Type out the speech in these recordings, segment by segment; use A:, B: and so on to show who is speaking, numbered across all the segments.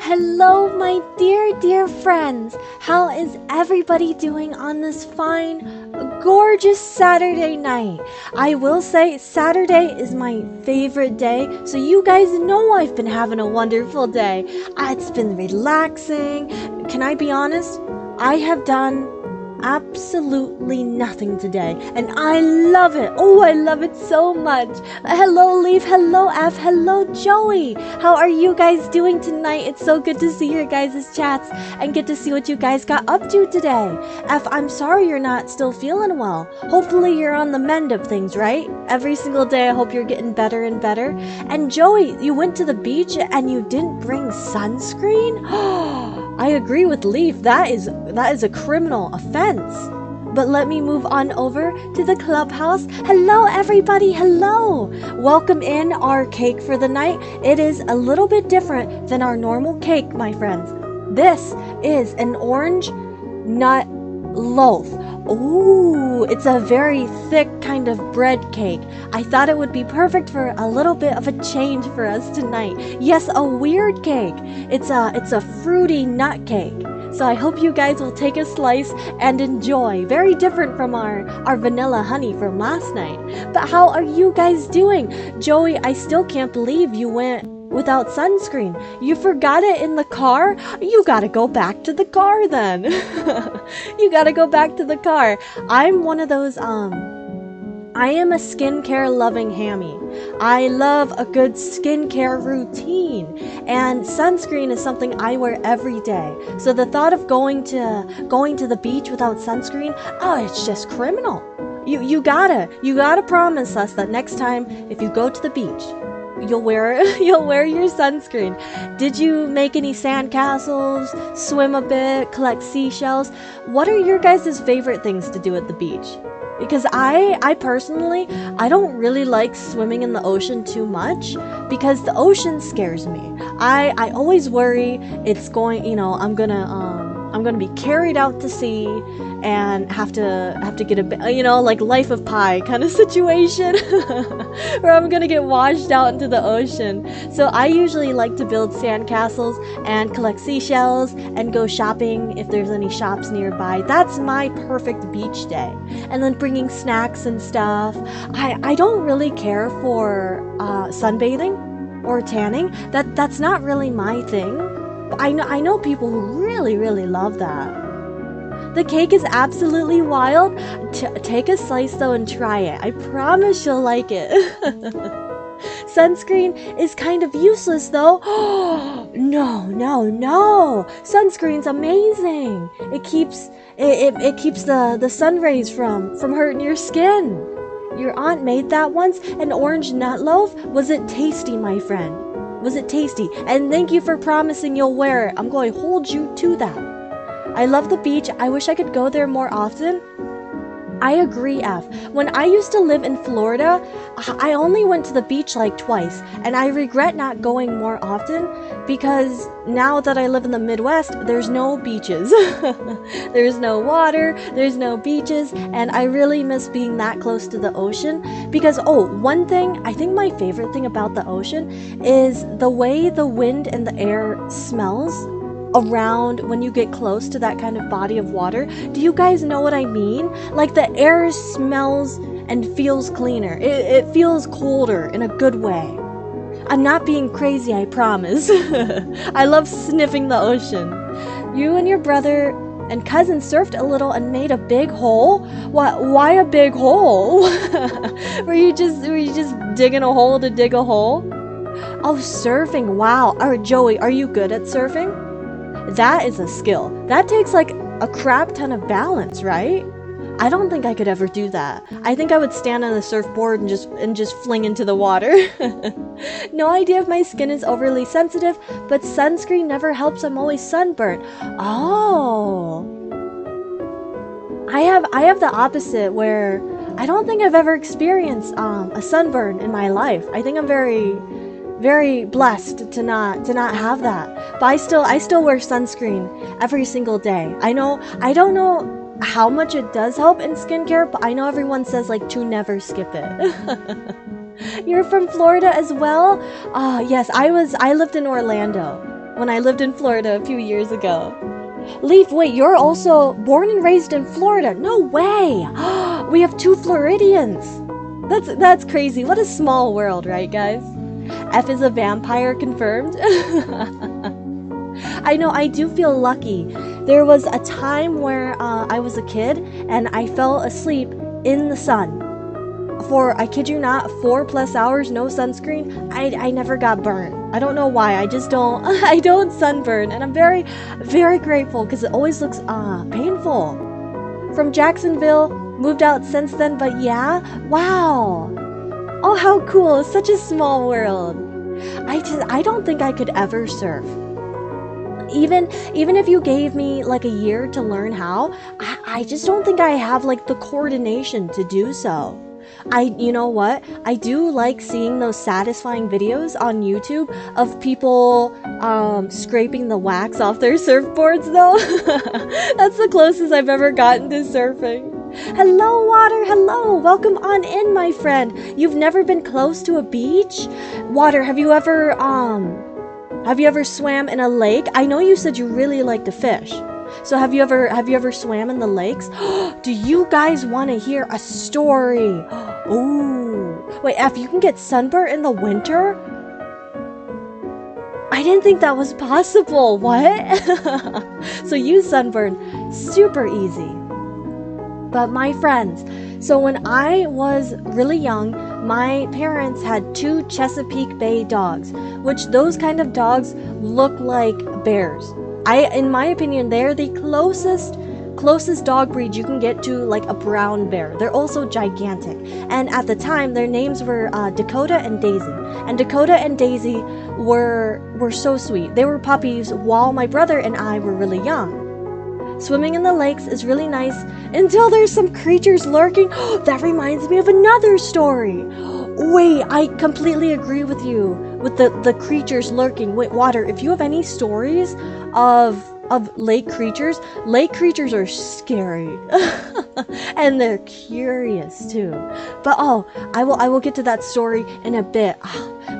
A: Hello, my dear friends. How is everybody doing on this fine, gorgeous Saturday night? I will say Saturday is my favorite day, so you guys know I've been having a wonderful day. It's been relaxing. Can I be honest? I have done absolutely nothing today, and I love it. Oh, I love it so much. Hello, Leaf. Hello, F. Hello, Joey. How are you guys doing tonight? It's so good to see your guys' chats and get to see what you guys got up to today. F, I'm sorry you're not still feeling well. Hopefully you're on the mend of things, right? Every single day I hope you're getting better and better. And Joey, you went to the beach and you didn't bring sunscreen? I agree with Leaf. That is a criminal offense. But let me move on over to the clubhouse. Hello, everybody. Hello. Welcome in our cake for the night. It is a little bit different than our normal cake, my friends. This is an orange nut loaf. Ooh, it's a very thick kind of bread cake. I thought it would be perfect for a little bit of a change for us tonight. Yes, a weird cake. It's a fruity nut cake. So I hope you guys will take a slice and enjoy. Very different from our vanilla honey from last night. But how are you guys doing? Joey, I still can't believe you went without sunscreen. You forgot it in the car? You gotta go back to the car then. You gotta go back to the car. I'm one of those, I am a skincare loving hammy. I love a good skincare routine, and sunscreen is something I wear every day. So the thought of going to the beach without sunscreen, oh, it's just criminal. You gotta promise us that next time if you go to the beach, you'll wear your sunscreen. Did you make any sandcastles, swim a bit, collect seashells? What are your guys' favorite things to do at the beach? Because I personally, I don't really like swimming in the ocean too much because the ocean scares me. I always worry it's going, I'm gonna be carried out to sea and have to get a like Life of Pi kind of situation where I'm gonna get washed out into the ocean. So I usually like to build sandcastles and collect seashells and go shopping if there's any shops nearby. That's my perfect beach day. And then bringing snacks and stuff. I don't really care for sunbathing or tanning. That's not really my thing. I know people who really love that. The cake is absolutely wild. Take a slice though and try it. I promise you'll like it. Sunscreen is kind of useless though. No. Sunscreen's amazing. It keeps the sun rays from hurting your skin. Your aunt made that once, an orange nut loaf. Was it tasty, my friend? Was it tasty? And thank you for promising you'll wear it. I'm going to hold you to that. I love the beach. I wish I could go there more often. I agree, F. When I used to live in Florida, I only went to the beach like twice, and I regret not going more often because now that I live in the Midwest, there's no beaches. There's no water, there's no beaches, and I really miss being that close to the ocean because, one thing, I think my favorite thing about the ocean is the way the wind and the air smells around when you get close to that kind of body of water. Do you guys know what I mean? Like the air smells and feels cleaner. It feels colder in a good way. I'm not being crazy, I promise. I love sniffing the ocean. You and your brother and cousin surfed a little and made a big hole? Why a big hole? Were you just digging a hole to dig a hole? Oh, surfing. Wow. Joey, are you good at surfing? That is a skill. That takes like a crap ton of balance, right? I don't think I could ever do that. I think I would stand on the surfboard and just fling into the water. No idea if my skin is overly sensitive, but sunscreen never helps. I'm always sunburnt. Oh. I have the opposite where I don't think I've ever experienced a sunburn in my life. I think I'm very blessed to not have that. But I still wear sunscreen every single day. I don't know how much it does help in skincare, but I know everyone says like to never skip it. You're from Florida as well? Yes, I lived in Orlando. when I lived in Florida a few years ago. Leaf, wait, you're also born and raised in Florida? No way! We have 2 Floridians. That's crazy. What a small world, right, guys? F is a vampire confirmed. I know, I do feel lucky. There was a time where I was a kid and I fell asleep in the sun. For, I kid you not, 4+ hours, no sunscreen. I never got burned. I don't know why. I just don't, I don't sunburn. And I'm very, very grateful because it always looks painful. From Jacksonville, moved out since then, but yeah, wow. Oh, how cool. Such a small world. I don't think I could ever surf. Even if you gave me like a year to learn how, I just don't think I have like the coordination to do so. You know what? I do like seeing those satisfying videos on YouTube of people scraping the wax off their surfboards though. That's the closest I've ever gotten to surfing. Hello, Water. Hello. Welcome on in, my friend. You've never been close to a beach? Water, have you ever swam in a lake? I know you said you really like to fish. So have you ever swam in the lakes? Do you guys want to hear a story? Oh, wait, F, you can get sunburnt in the winter? I didn't think that was possible. What? So you sunburn super easy. But my friends, so when I was really young, my parents had 2 Chesapeake Bay dogs, which those kind of dogs look like bears. In my opinion, they're the closest dog breed you can get to like a brown bear. They're also gigantic. And at the time, their names were Dakota and Daisy. And Dakota and Daisy were so sweet. They were puppies while my brother and I were really young. Swimming in the lakes is really nice until there's some creatures lurking. That reminds me of another story. Wait, I completely agree with you with the creatures lurking. Wait, Water, if you have any stories of lake creatures are scary. And they're curious too. But I will get to that story in a bit.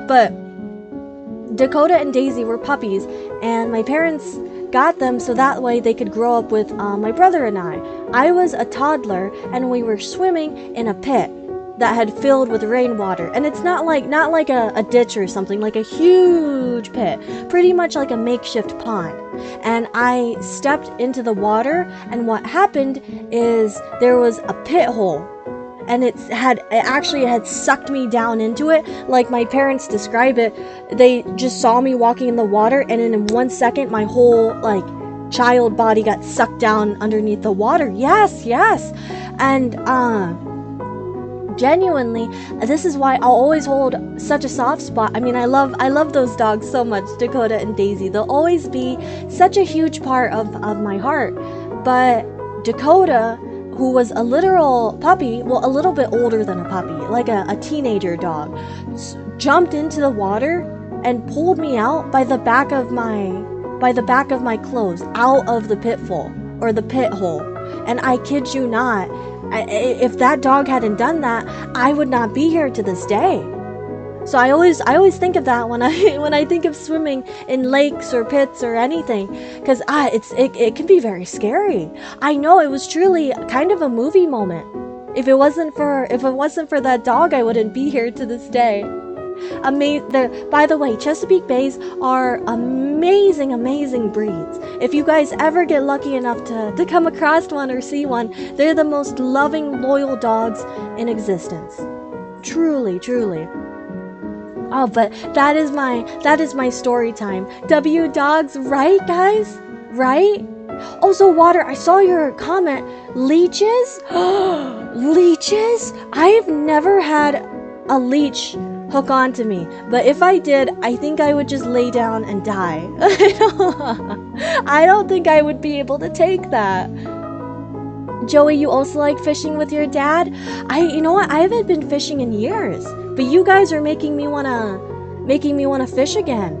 A: But Dakota and Daisy were puppies, and my parents got them so that way they could grow up with my brother and I. I was a toddler and we were swimming in a pit that had filled with rainwater, and it's not like a ditch or something, like a huge pit, pretty much like a makeshift pond. And I stepped into the water, and what happened is there was a pit hole, and it actually had sucked me down into it. Like my parents describe it, they just saw me walking in the water, and in 1 second my whole like child body got sucked down underneath the water. Yes. And genuinely, this is why I'll always hold such a soft spot. I mean, I love those dogs so much, Dakota and Daisy. They'll always be such a huge part of my heart. But Dakota, who was a literal puppy, well, a little bit older than a puppy, like a teenager dog, jumped into the water and pulled me out by the back of my clothes, out of the pitfall or the pit hole. And I kid you not, if that dog hadn't done that, I would not be here to this day. So I always think of that when I think of swimming in lakes or pits or anything, because it can be very scary. I know, it was truly kind of a movie moment. If it wasn't for that dog, I wouldn't be here to this day. By the way, Chesapeake Bays are amazing breeds. If you guys ever get lucky enough to come across one or see one, they're the most loving, loyal dogs in existence. Truly. Oh, but that is my story time. W dogs, right, guys? Right? Also, Water, I saw your comment. Leeches? Leeches? I've never had a leech hook on to me, but if I did, I think I would just lay down and die. I don't think I would be able to take that. Joey, you also like fishing with your dad? You know what? I haven't been fishing in years, but you guys are making me wanna fish again.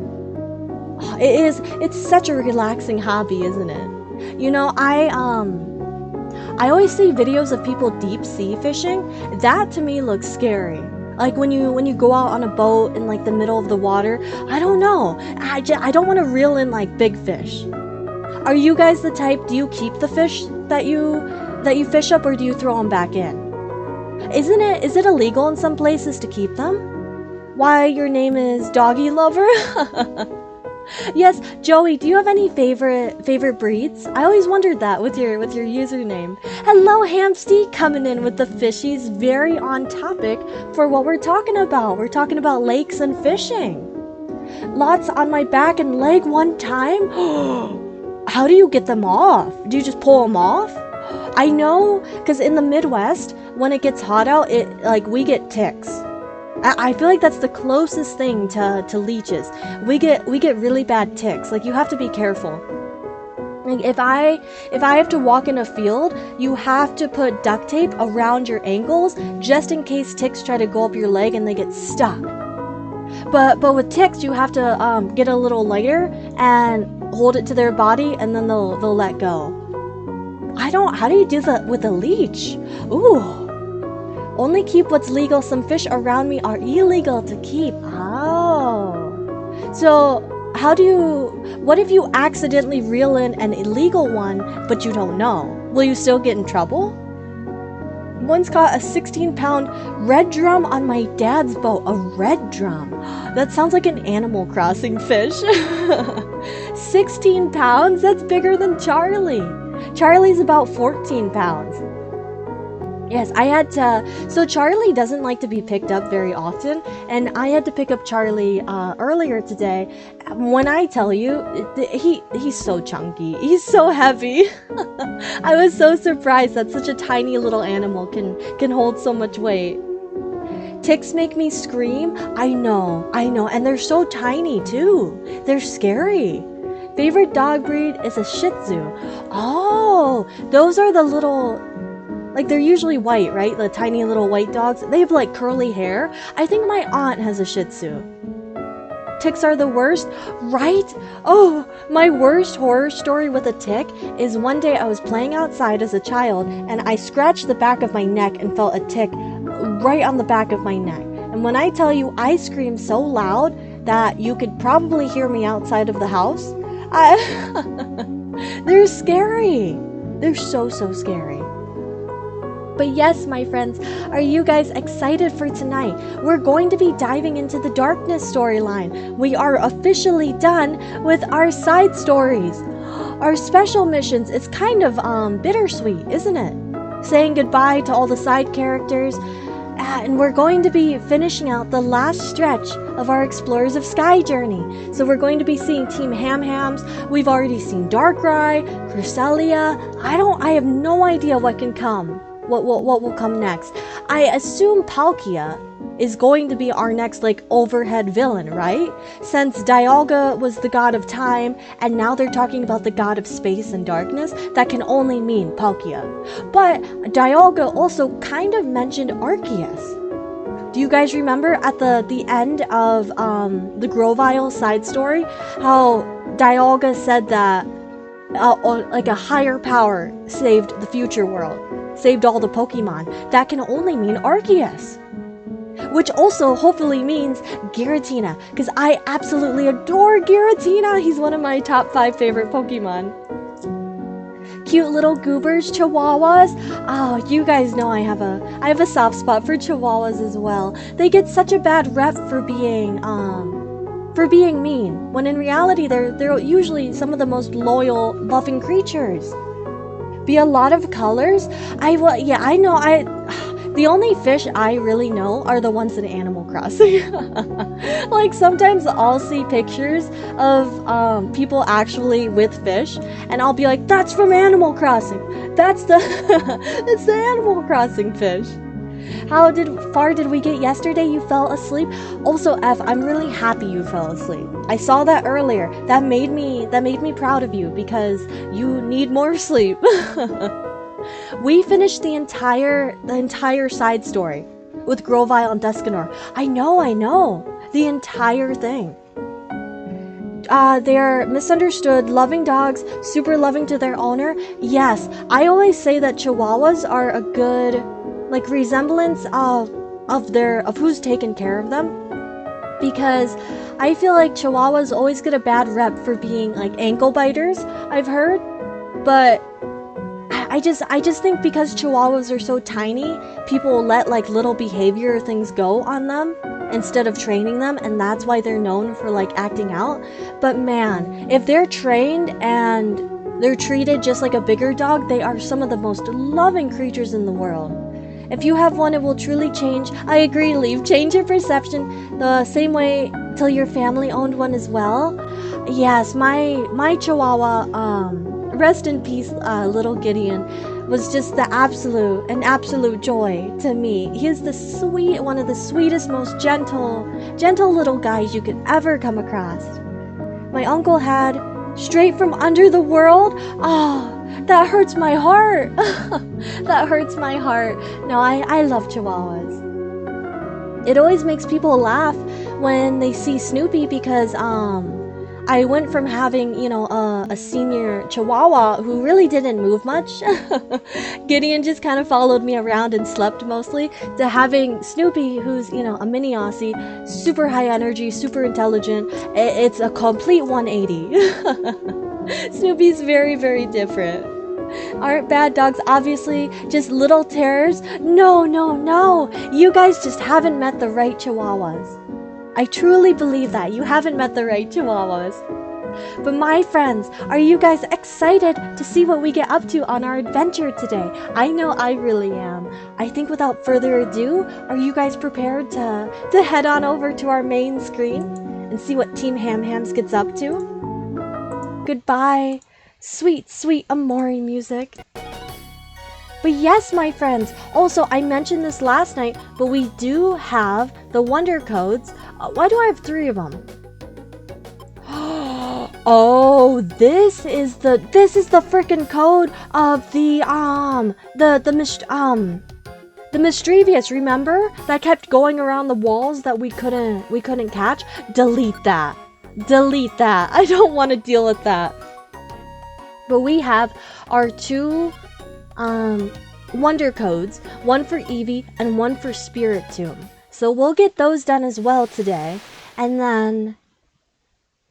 A: It's such a relaxing hobby, isn't it? You know, I always see videos of people deep sea fishing. That to me looks scary. Like when you go out on a boat in like the middle of the water. I don't know. I don't want to reel in like big fish. Are you guys the type, do you keep the fish that you fish up, or do you throw them back in? Is it illegal in some places to keep them? Why your name is Doggy Lover? Yes, Joey, do you have any favorite breeds? I always wondered that with your username. Hello, Hamsty, coming in with the fishies, very on topic for what we're talking about. We're talking about lakes and fishing. Lots on my back and leg one time. How do you get them off? Do you just pull them off? I know, because in the Midwest, when it gets hot out, we get ticks. I feel like that's the closest thing to leeches. We get really bad ticks. Like, you have to be careful. Like, if I have to walk in a field, you have to put duct tape around your ankles just in case ticks try to go up your leg and they get stuck. But with ticks, you have to get a little lighter and hold it to their body, and then they'll let go. How do you do that with a leech? Ooh. Only keep what's legal. Some fish around me are illegal to keep. Oh. So, what if you accidentally reel in an illegal one, but you don't know? Will you still get in trouble? Once caught a 16-pound red drum on my dad's boat. A red drum? That sounds like an Animal Crossing fish. 16 pounds? That's bigger than Charlie. Charlie's about 14 pounds. Yes, I had to. So Charlie doesn't like to be picked up very often, and I had to pick up Charlie earlier today. When I tell you, he's so chunky. He's so heavy. I was so surprised that such a tiny little animal can hold so much weight. Ticks make me scream. I know, and they're so tiny too. They're scary. Favorite dog breed is a Shih Tzu. Oh, those are the little. Like, they're usually white, right? The tiny little white dogs. They have, like, curly hair. I think my aunt has a Shih Tzu. Ticks are the worst, right? Oh, my worst horror story with a tick is one day I was playing outside as a child, and I scratched the back of my neck and felt a tick right on the back of my neck. And when I tell you, I screamed so loud that you could probably hear me outside of the house. They're scary. They're so scary. But yes, my friends, are you guys excited for tonight? We're going to be diving into the darkness storyline. We are officially done with our side stories. Our special missions, it's kind of bittersweet, isn't it? Saying goodbye to all the side characters. And we're going to be finishing out the last stretch of our Explorers of Sky journey. So we're going to be seeing Team HamHams. We've already seen Darkrai, Cresselia. I have no idea what can come. What will come next? I assume Palkia is going to be our next, like, overhead villain, right? Since Dialga was the god of time, and now they're talking about the god of space and darkness, that can only mean Palkia. But Dialga also kind of mentioned Arceus. Do you guys remember at the end of the Grovyle side story, how Dialga said that like a higher power saved the future world? Saved all the Pokemon. That can only mean Arceus. Which also hopefully means Giratina, because I absolutely adore Giratina. He's one of my top 5 favorite Pokemon. Cute little goobers, Chihuahuas. Oh, you guys know I have a soft spot for Chihuahuas as well. They get such a bad rep for being mean, when in reality they're usually some of the most loyal, loving creatures. Be a lot of colors. I know. The only fish I really know are the ones in Animal Crossing. Like, sometimes I'll see pictures of people actually with fish, and I'll be like, that's from Animal Crossing. That's it's the Animal Crossing fish. How far did we get yesterday? You fell asleep? Also, F, I'm really happy you fell asleep. I saw that earlier. That made me proud of you, because you need more sleep. We finished the entire side story with Grovyle and Dusknoir. I know. The entire thing. They're misunderstood, loving dogs, super loving to their owner. Yes, I always say that Chihuahuas are a good, like, resemblance of of who's taken care of them, because I feel like Chihuahuas always get a bad rep for being like ankle biters, I've heard. But I just think because Chihuahuas are so tiny, people will let like little behavior things go on them instead of training them, and that's why they're known for like acting out. But man, if they're trained and they're treated just like a bigger dog, they are some of the most loving creatures in the world. If you have one, it will truly change. I agree, Leave. Change your perception the same way till your family owned one as well. Yes, my Chihuahua, rest in peace, little Gideon, was just an absolute joy to me. He is one of the sweetest, most gentle little guys you could ever come across. My uncle had straight from under the world. Oh, that hurts my heart. That hurts my heart. No, I love Chihuahuas. It always makes people laugh when they see Snoopy because I went from having, a senior Chihuahua who really didn't move much. Gideon just kind of followed me around and slept mostly, to having Snoopy, who's, a mini Aussie, super high energy, super intelligent. It's a complete 180. Snoopy's very, very different. Aren't bad dogs obviously just little terrors? No. You guys just haven't met the right Chihuahuas. I truly believe that. You haven't met the right Chihuahuas. But my friends, are you guys excited to see what we get up to on our adventure today? I know I really am. I think without further ado, are you guys prepared to head on over to our main screen and see what Team HamHams gets up to? Goodbye. Sweet, sweet Amori music. But yes, my friends, also I mentioned this last night, but we do have the wonder codes. Why do I have 3 of them? Oh, this is the freaking code of the mischievous, remember? That kept going around the walls that we couldn't catch? Delete that. I don't want to deal with that. But we have our 2 wonder codes, one for Eevee and one for Spirit Tomb. So we'll get those done as well today. And then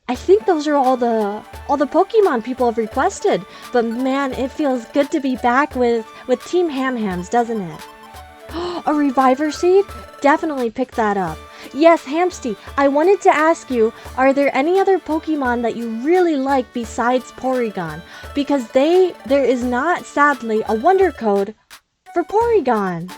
A: I think those are all the Pokemon people have requested. But man, it feels good to be back with Team HamHams, doesn't it? A Reviver Seed? Definitely pick that up. Yes, Hamsty, I wanted to ask you, are there any other Pokemon that you really like besides Porygon? Because there is not, sadly, a wonder code for Porygon.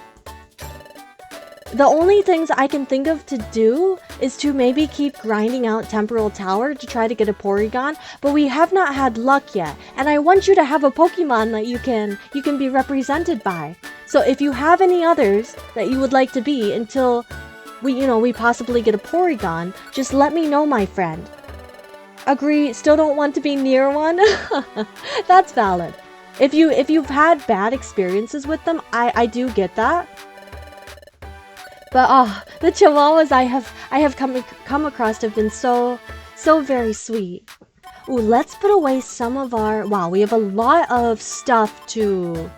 A: The only things I can think of to do is to maybe keep grinding out Temporal Tower to try to get a Porygon, but we have not had luck yet, and I want you to have a Pokemon that you can be represented by. So if you have any others that you would like to be until we possibly get a Porygon, just let me know, my friend. Agree, still don't want to be near one? That's valid. If you've had bad experiences with them, I do get that. But the Chihuahuas I have come across have been so very sweet. Ooh, let's put away some of our, wow, we have a lot of stuff to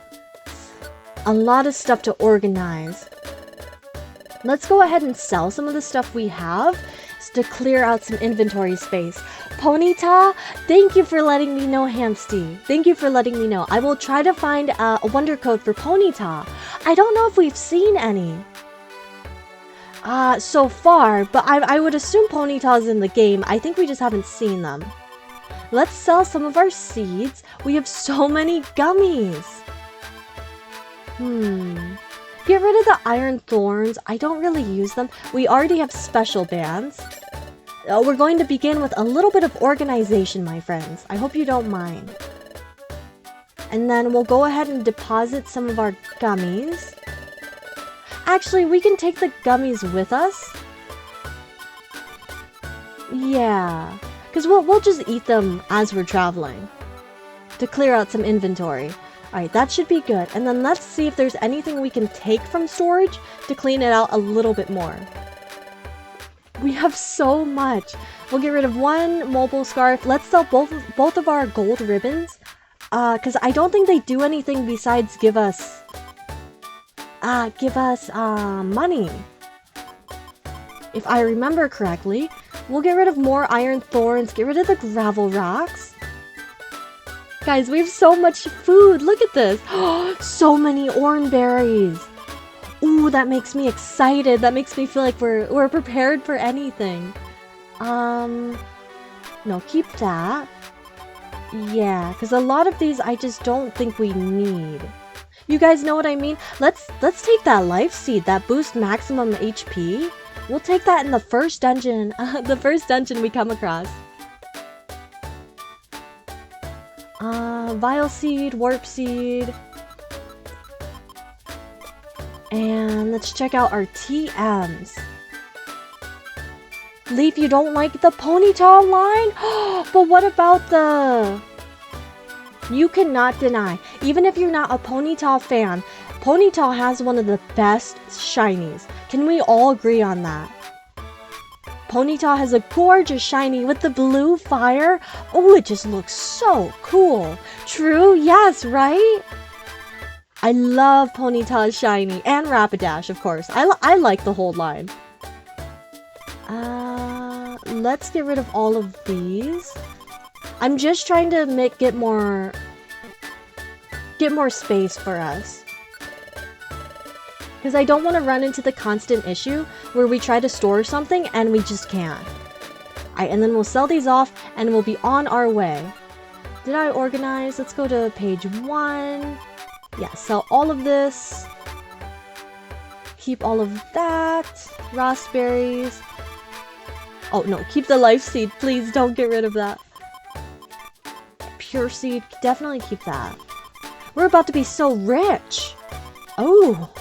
A: organize. Let's go ahead and sell some of the stuff we have to clear out some inventory space. Ponyta, thank you for letting me know, Hamsty. Thank you for letting me know. I will try to find a wonder code for Ponyta. I don't know if we've seen any so far, but I would assume Ponyta's in the game. I think we just haven't seen them. Let's sell some of our seeds. We have so many gummies. Get rid of the iron thorns. I don't really use them. We already have special bands. We're going to begin with a little bit of organization, my friends. I hope you don't mind. And then we'll go ahead and deposit some of our gummies. Actually, we can take the gummies with us. Yeah, because we'll just eat them as we're traveling to clear out some inventory. Alright, that should be good. And then let's see if there's anything we can take from storage to clean it out a little bit more. We have so much. We'll get rid of one mobile scarf. Let's sell both of our gold ribbons. Because I don't think they do anything besides give us money. if I remember correctly. We'll get rid of more iron thorns, get rid of the gravel rocks. Guys, we have so much food. Look at this. So many orange berries. Ooh, that makes me excited. That makes me feel like we're prepared for anything. No, keep that. Yeah, because a lot of these I just don't think we need. You guys know what I mean? Let's take that life seed that boosts maximum HP. We'll take that in the first dungeon, the first dungeon we come across. Vile seed, warp seed. And let's check out our TMs. Leaf, you don't like the ponytail line? But what about the... You cannot deny, even if you're not a ponytail fan, Ponytail has one of the best shinies. Can we all agree on that? Ponytail has a gorgeous shiny with the blue fire. Oh, it just looks so cool. True? Yes, right? I love Ponytail's shiny and Rapidash, of course. I like the whole line. Let's get rid of all of these. I'm just trying to get more space for us. Because I don't want to run into the constant issue where we try to store something and we just can't. Alright, and then we'll sell these off and we'll be on our way. Did I organize? Let's go to page 1. Yeah, sell all of this. Keep all of that. Raspberries. Oh no, keep the life seed. Please don't get rid of that. Pure seed, definitely keep that. We're about to be so rich. Oh.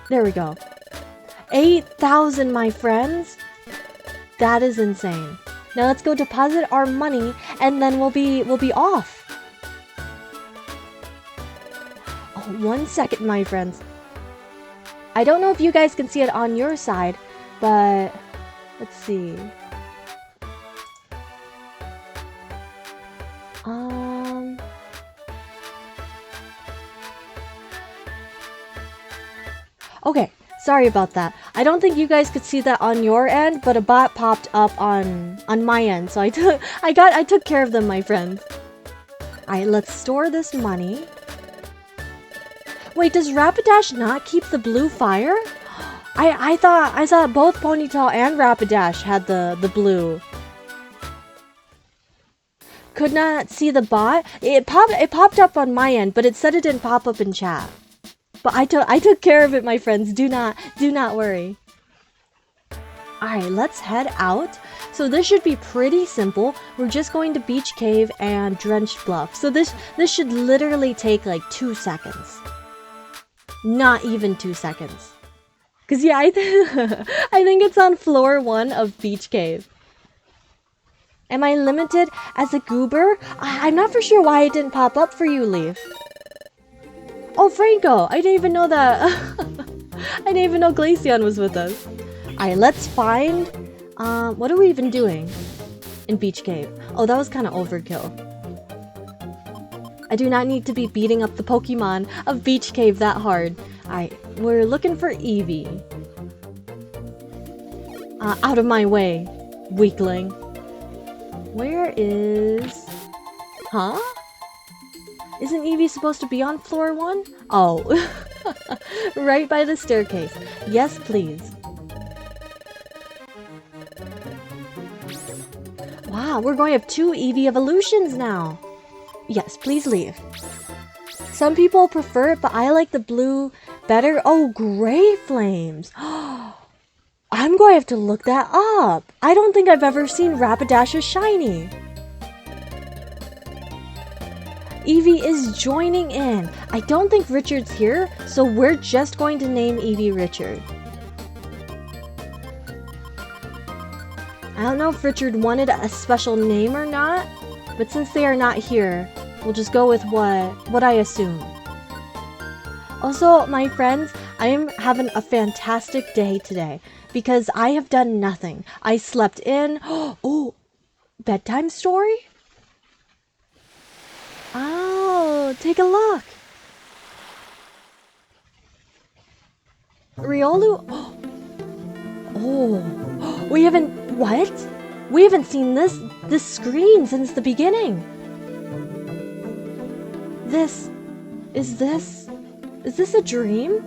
A: There we go. 8,000, my friends. That is insane. Now let's go deposit our money and then we'll be off. Oh, 1 second, my friends. I don't know if you guys can see it on your side, but let's see. Okay, sorry about that. I don't think you guys could see that on your end, but a bot popped up on my end, so I took care of them, my friends. Alright, let's store this money. Wait, does Rapidash not keep the blue fire? I thought both Ponytail and Rapidash had the blue. Could not see the bot. It popped up on my end, but it said it didn't pop up in chat. But I took care of it, my friends. Do not worry. Alright, let's head out. So this should be pretty simple. We're just going to Beach Cave and Drenched Bluff. So this should literally take like 2 seconds. Not even 2 seconds. Cause yeah, I think it's on floor 1 of Beach Cave. Am I limited as a goober? I'm not for sure why it didn't pop up for you, Leaf. Oh, Franco! I didn't even know that. I didn't even know Glaceon was with us. Alright, let's find... what are we even doing in Beach Cave? Oh, that was kind of overkill. I do not need to be beating up the Pokemon of Beach Cave that hard. Alright, we're looking for Eevee. Out of my way, weakling. Where is... Huh? Isn't Eevee supposed to be on floor 1? Oh. Right by the staircase. Yes, please. Wow, we're going to have 2 Eevee evolutions now. Yes, please leave. Some people prefer it, but I like the blue better. Oh, Gray Flames. I'm going to have to look that up. I don't think I've ever seen Rapidash's shiny. Eevee is joining in. I don't think Richard's here, so we're just going to name Eevee Richard. I don't know if Richard wanted a special name or not, but since they are not here, we'll just go with what I assume. Also, my friends, I am having a fantastic day today because I have done nothing. I slept in. Oh, bedtime story? Oh, take a look. Riolu. Oh, we haven't, what? We haven't seen this screen since the beginning. Is this a dream?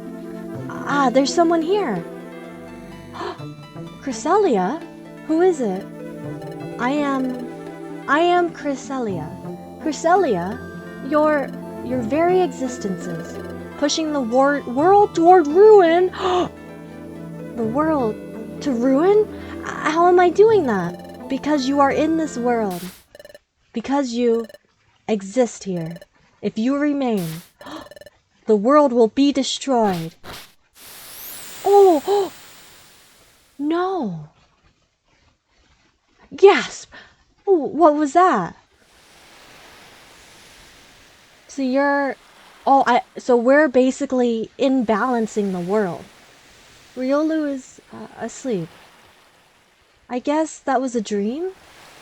A: Ah, there's someone here. Cresselia? Who is it? I am Cresselia. Cresselia, your very existences, pushing the world toward ruin. The world to ruin? How am I doing that? Because you are in this world. Because you exist here. If you remain, the world will be destroyed. Oh! No! Gasp! Oh, what was that? So you're... Oh, so we're basically imbalancing the world. Riolu is asleep. I guess that was a dream?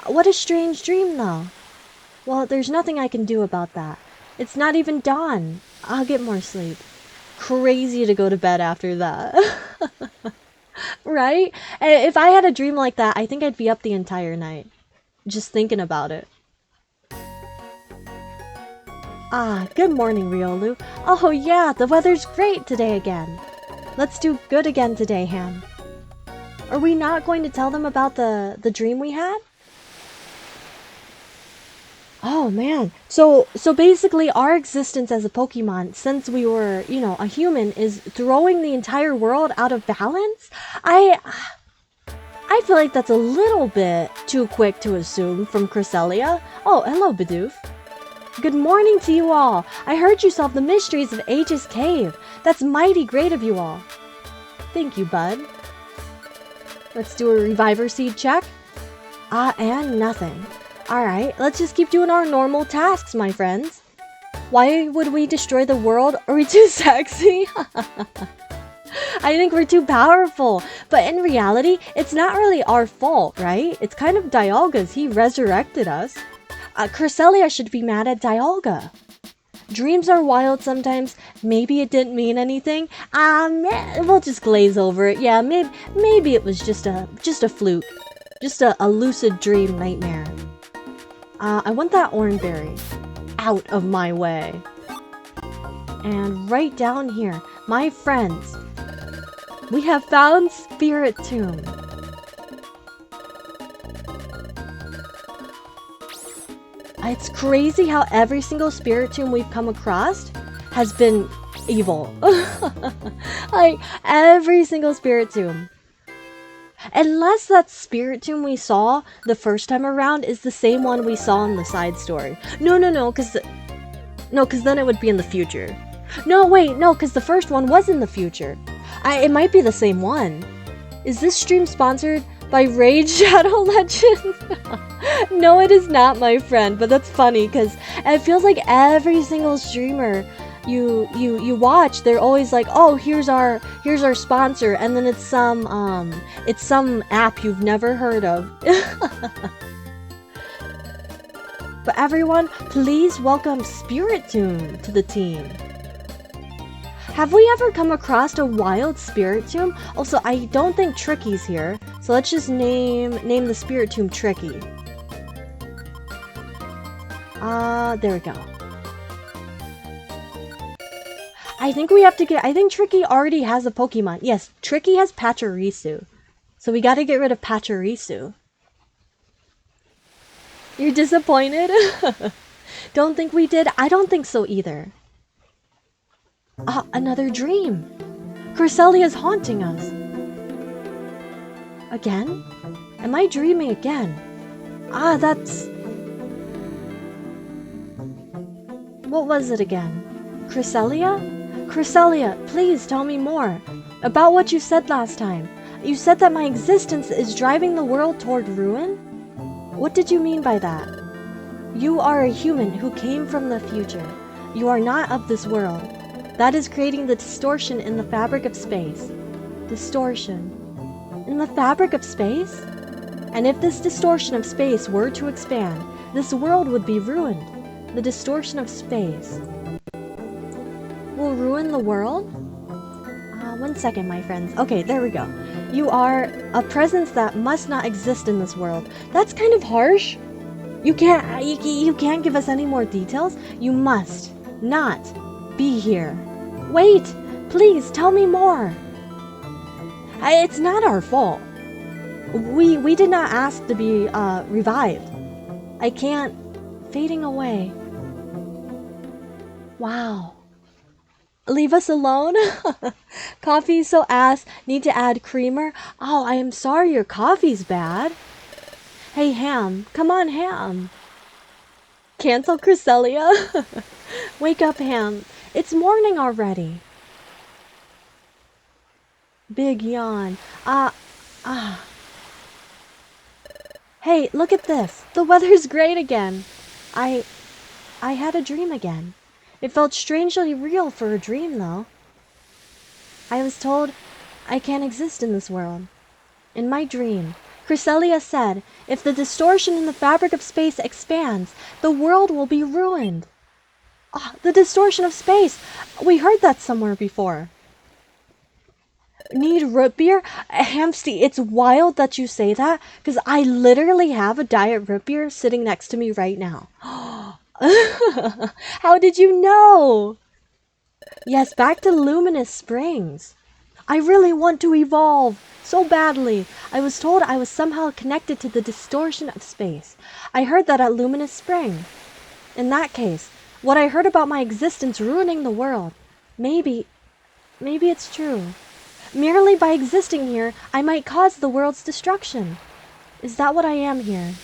A: What a strange dream, though. Well, there's nothing I can do about that. It's not even dawn. I'll get more sleep. Crazy to go to bed after that. Right? If I had a dream like that, I think I'd be up the entire night. Just thinking about it. Ah, good morning, Riolu. Oh yeah, the weather's great today again. Let's do good again today, Ham. Are we not going to tell them about the dream we had? Oh man, so basically our existence as a Pokemon, since we were, you know, a human, is throwing the entire world out of balance? I feel like that's a little bit too quick to assume from Cresselia. Oh, hello, Bidoof. Good morning to you all. I heard you solved the mysteries of Aegis Cave. That's mighty great of you all. Thank you, bud. Let's do a Reviver Seed check. And nothing. Alright, let's just keep doing our normal tasks, my friends. Why would we destroy the world? Are we too sexy? I think we're too powerful. But in reality, it's not really our fault, right? It's kind of Dialga's. He resurrected us. Cresselia should be mad at Dialga. Dreams are wild sometimes. Maybe it didn't mean anything. We'll just glaze over it. Yeah, maybe it was just a fluke. Just a lucid dream nightmare. I want that Oranberry out of my way. And right down here, my friends, we have found Spirit Tomb. It's crazy how every single Spirit Tomb we've come across has been evil. Like, every single Spirit Tomb. Unless that Spirit Tomb we saw the first time around is the same one we saw in the side story. No, because then it would be in the future. No, wait, no, because the first one was in the future. It might be the same one. Is this stream sponsored by Raid Shadow Legends? No, it is not, my friend, but that's funny because it feels like every single streamer you watch, they're always like, oh, here's our sponsor, and then it's some app you've never heard of. But everyone, please welcome Spirit Tomb to the team. Have we ever come across a wild Spirit Tomb? Also, I don't think Tricky's here, so let's just name the Spirit Tomb Tricky. There we go. I think Tricky already has a Pokemon. Yes, Tricky has Pachirisu. So we gotta get rid of Pachirisu. You're disappointed? Don't think we did? I don't think so either. Another dream. Cresselia is haunting us. Again? Am I dreaming again? That's... What was it again? Cresselia? Cresselia, please tell me more about what you said last time. You said that my existence is driving the world toward ruin? What did you mean by that? You are a human who came from the future. You are not of this world. That is creating the distortion in the fabric of space. Distortion. In the fabric of space? And if this distortion of space were to expand, this world would be ruined. The distortion of space will ruin the world? One second, my friends. Okay, there we go. You are a presence that must not exist in this world. That's kind of harsh. You can't give us any more details. You must not be here. Wait, please tell me more. It's not our fault. We did not ask to be revived. I can't. Fading away. Wow. Leave us alone? Coffee's so ass. Need to add creamer? Oh, I am sorry your coffee's bad. Hey, Ham. Come on, Ham. Cancel Cresselia? Wake up, Ham. It's morning already. Big yawn. Hey, look at this. The weather's great again. I had a dream again. It felt strangely real for a dream, though. I was told I can't exist in this world. In my dream, Cresselia said, if the distortion in the fabric of space expands, the world will be ruined. Oh, the distortion of space! We heard that somewhere before. Need root beer? Hamsty, it's wild that you say that, because I literally have a diet root beer sitting next to me right now. How did you know? Yes, back to Luminous Springs. I really want to evolve so badly. I was told I was somehow connected to the distortion of space. I heard that at Luminous Spring. In that case, what I heard about my existence ruining the world, maybe it's true. Merely by existing here, I might cause the world's destruction. Is that what I am here?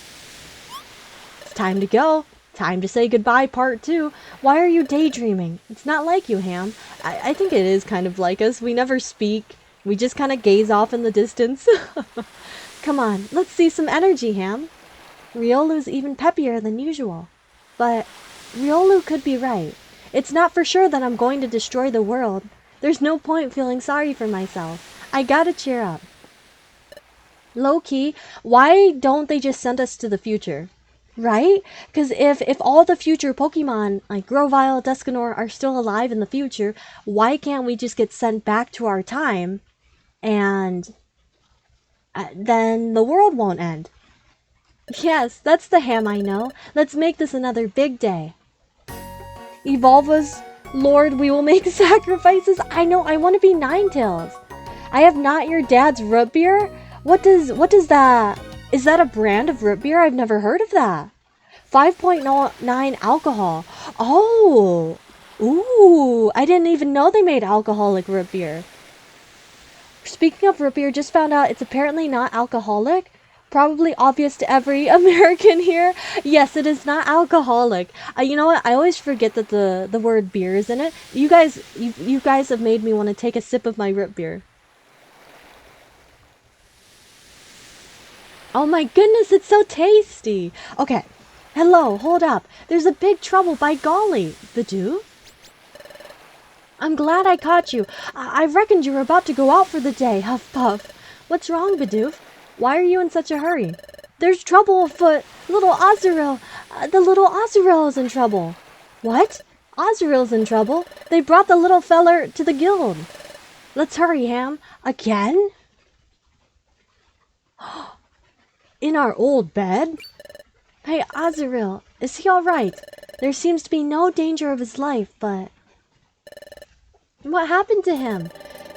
A: It's time to go. Time to say goodbye, part 2. Why are you daydreaming? It's not like you, Ham. I think it is kind of like us. We never speak. We just kind of gaze off in the distance. Come on, let's see some energy, Ham. Riolu's even peppier than usual. But Riolu could be right. It's not for sure that I'm going to destroy the world. There's no point feeling sorry for myself. I gotta cheer up. Low-key, why don't they just send us to the future? Right? Because if all the future Pokemon, like Grovyle, Dusknoir, are still alive in the future, why can't we just get sent back to our time and then the world won't end? Yes, that's the Ham I know. Let's make this another big day. Evolve us, Lord, we will make sacrifices. I know, I want to be Ninetales. I have not your dad's root beer? What does that... Is that a brand of root beer? I've never heard of that. 5.9 alcohol. Oh. Ooh. I didn't even know they made alcoholic root beer. Speaking of root beer, just found out it's apparently not alcoholic. Probably obvious to every American here. Yes, it is not alcoholic. You know what? I always forget that the word beer is in it. You guys have made me want to take a sip of my root beer. Oh my goodness, it's so tasty. Okay, hello, hold up. There's a big trouble, by golly. Bidoof? I'm glad I caught you. I reckoned you were about to go out for the day, Huff Puff. What's wrong, Bidoof? Why are you in such a hurry? There's trouble afoot. Little Azurill. The little Azurill is in trouble. What? Azurill's in trouble? They brought the little feller to the guild. Let's hurry, Ham. Again? In our old bed? Hey, Azurill, is he alright? There seems to be no danger of his life, but... What happened to him?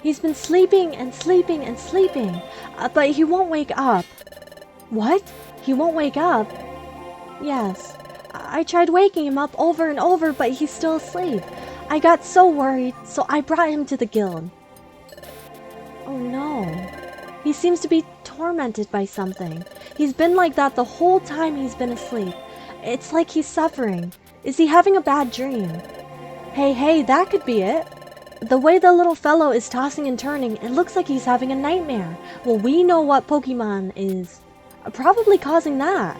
A: He's been sleeping and sleeping and sleeping, but he won't wake up. What? He won't wake up? Yes. I tried waking him up over and over, but he's still asleep. I got so worried, so I brought him to the guild. Oh no. He seems to be tormented by something. He's been like that the whole time he's been asleep. It's like he's suffering. Is he having a bad dream? Hey, that could be it. The way the little fellow is tossing and turning, it looks like he's having a nightmare. Well, we know what Pokemon is probably causing that.